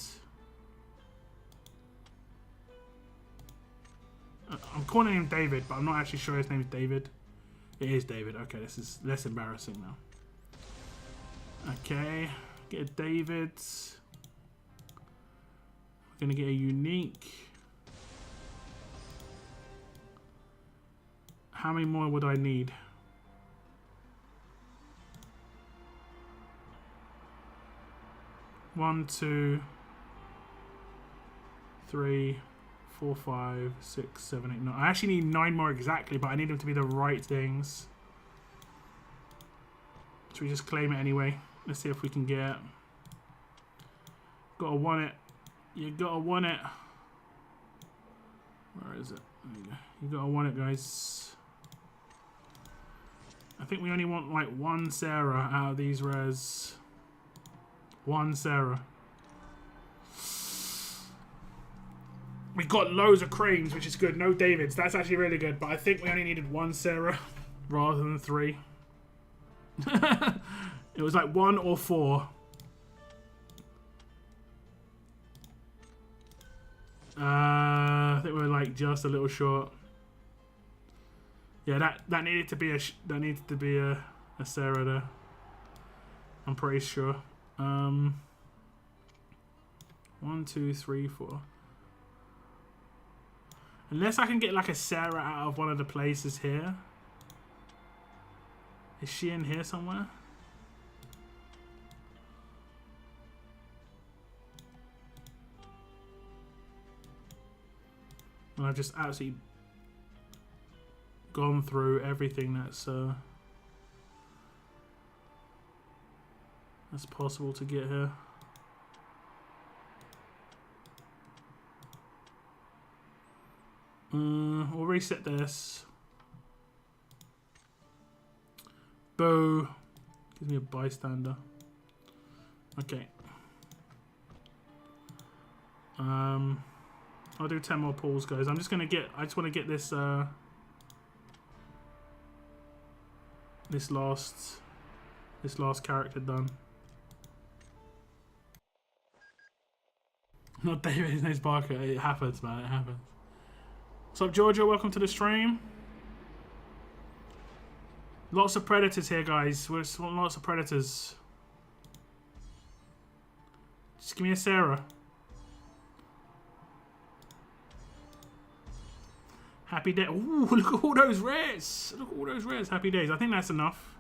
I'm calling him David, but I'm not actually sure his name is David. It is David. Okay, this is less embarrassing now. Okay, get a David. We're gonna get a unique. How many more would I need? 1, 2, 3, 4, 5, 6, 7, 8, 9. I actually need 9 more exactly, but I need them to be the right things. Should we just claim it anyway? Let's see if we can get. Gotta want it. You gotta want it. Where is it? There you go. You gotta want it, guys. I think we only want like 1 Sarah out of these rares. 1 Sarah. We got loads of cranes, which is good. No Davids. That's actually really good. But I think we only needed 1 Sarah rather than 3. It was like 1 or 4. I think we're like just a little short. Yeah, that needed to be a Sarah there. I'm pretty sure. 1, 2, 3, 4. Unless I can get like a Sarah out of one of the places here. Is she in here somewhere? And I've just absolutely gone through everything that's possible to get here. We'll reset this. Bow. Gives me a bystander. Okay. I'll do 10 more pulls, guys. I just want to get this this last character done. Not David, his name's Barker. It happens, man. It happens. What's up, Georgia? Welcome to the stream. Lots of predators here, guys. We're lots of predators. Just give me a Sarah. Happy day. Ooh, look at all those rares. Look at all those rares. Happy days. I think that's enough.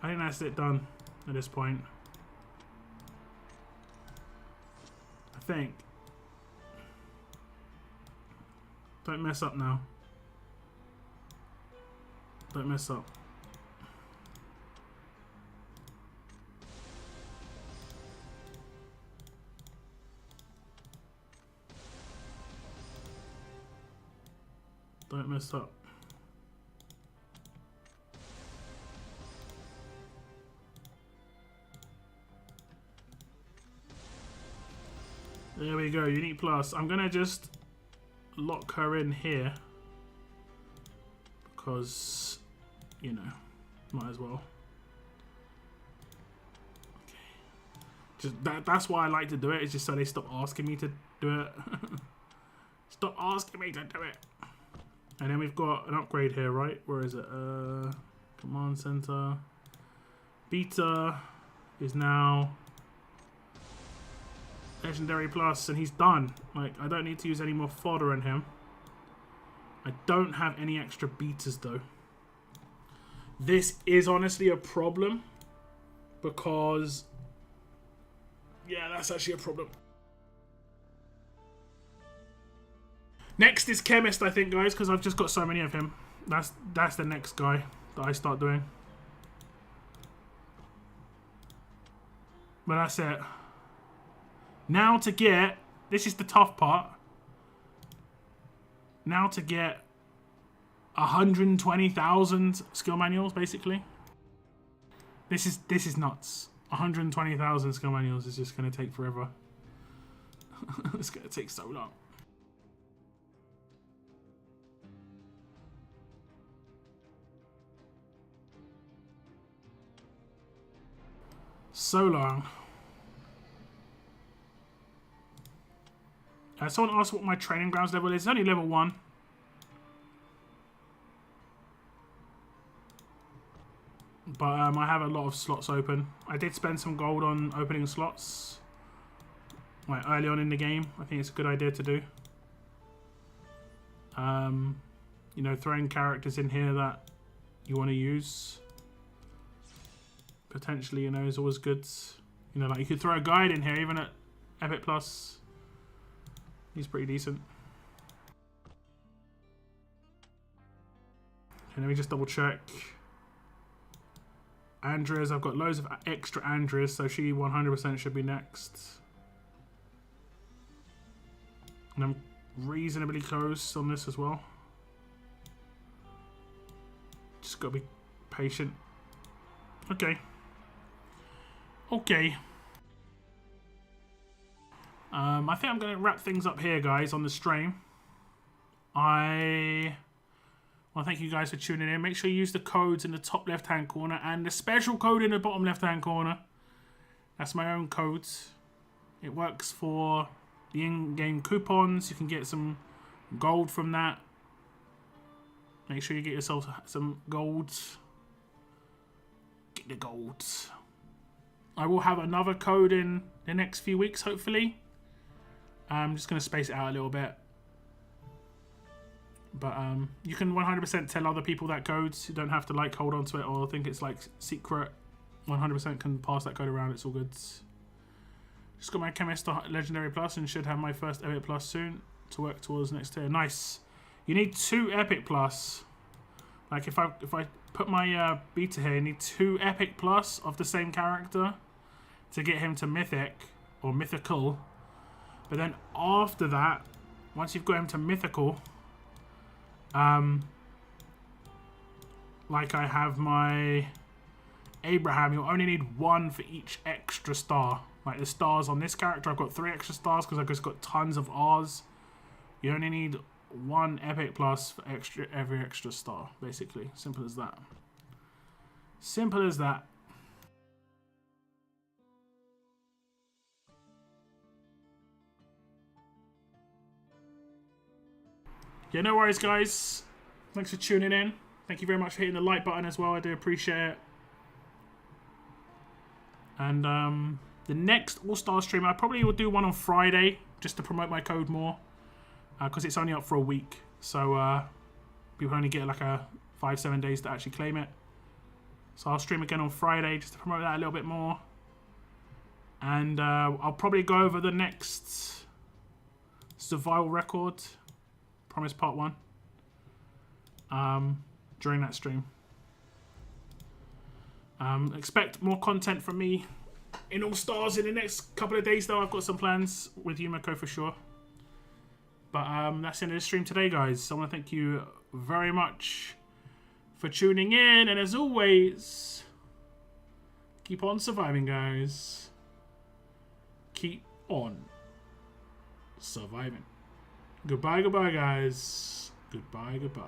I think that's it done at this point. I think. Don't mess up now. Don't mess up. Don't mess up. There we go, unique plus. I'm gonna just lock her in here because, you know, might as well. Okay. Just that's why I like to do it. It's just so they stop asking me to do it. Stop asking me to do it. And then we've got an upgrade here, right? Where is it? Command center. Beta is now legendary plus, and he's done. Like, I don't need to use any more fodder in him. I don't have any extra betas though. This is honestly a problem because, yeah, that's actually a problem. Next is Chemist, I think, guys, because I've just got so many of him. That's the next guy that I start doing. But that's it. Now to get, this is the tough part. Now to get 120,000 skill manuals, basically. This is nuts. 120,000 skill manuals is just going to take forever. It's going to take so long. So long. Someone asked what my training grounds level is. It's only level 1. But I have a lot of slots open. I did spend some gold on opening slots, like early on in the game. I think it's a good idea to do. You know, throwing characters in here that you want to use potentially, you know, is always good. You know, like you could throw a guide in here even at Epic Plus. He's pretty decent. Okay, let me just double check. Andreas, I've got loads of extra Andreas, so she 100% should be next. And I'm reasonably close on this as well. Just gotta be patient. Okay. Okay. I think I'm going to wrap things up here, guys, on the stream. Well, thank you guys for tuning in. Make sure you use the codes in the top left-hand corner and the special code in the bottom left-hand corner. That's my own codes. It works for the in-game coupons. You can get some gold from that. Make sure you get yourself some gold. Get the gold. I will have another code in the next few weeks, hopefully. I'm just going to space it out a little bit. But you can 100% tell other people that codes. You don't have to like hold on to it or think it's like secret. 100% can pass that code around. It's all good. Just got my Chemist Legendary Plus and should have my first Epic Plus soon to work towards next tier. Nice. You need 2 Epic Plus. Like if I put my beta here, I need 2 Epic Plus of the same character to get him to Mythic or Mythical. But then after that, once you've got him to Mythical, like I have my Abraham, you'll only need 1 for each extra star. Like the stars on this character, I've got 3 extra stars because I've just got tons of R's. You only need 1 Epic Plus for every extra star, basically. Simple as that. Simple as that. Yeah, no worries, guys. Thanks for tuning in. Thank you very much for hitting the like button as well. I do appreciate it. And the next All-Star stream, I probably will do one on Friday just to promote my code more. Because it's only up for a week. So people only get like a 5-7 days to actually claim it. So I'll stream again on Friday just to promote that a little bit more. And I'll probably go over the next survival record. Promise part 1. During that stream. Expect more content from me in All Stars in the next couple of days though. I've got some plans with Yumiko for sure. But that's the end of the stream today, guys. So I want to thank you very much for tuning in. And as always, keep on surviving, guys. Keep on surviving. Goodbye, goodbye, guys. Goodbye, goodbye.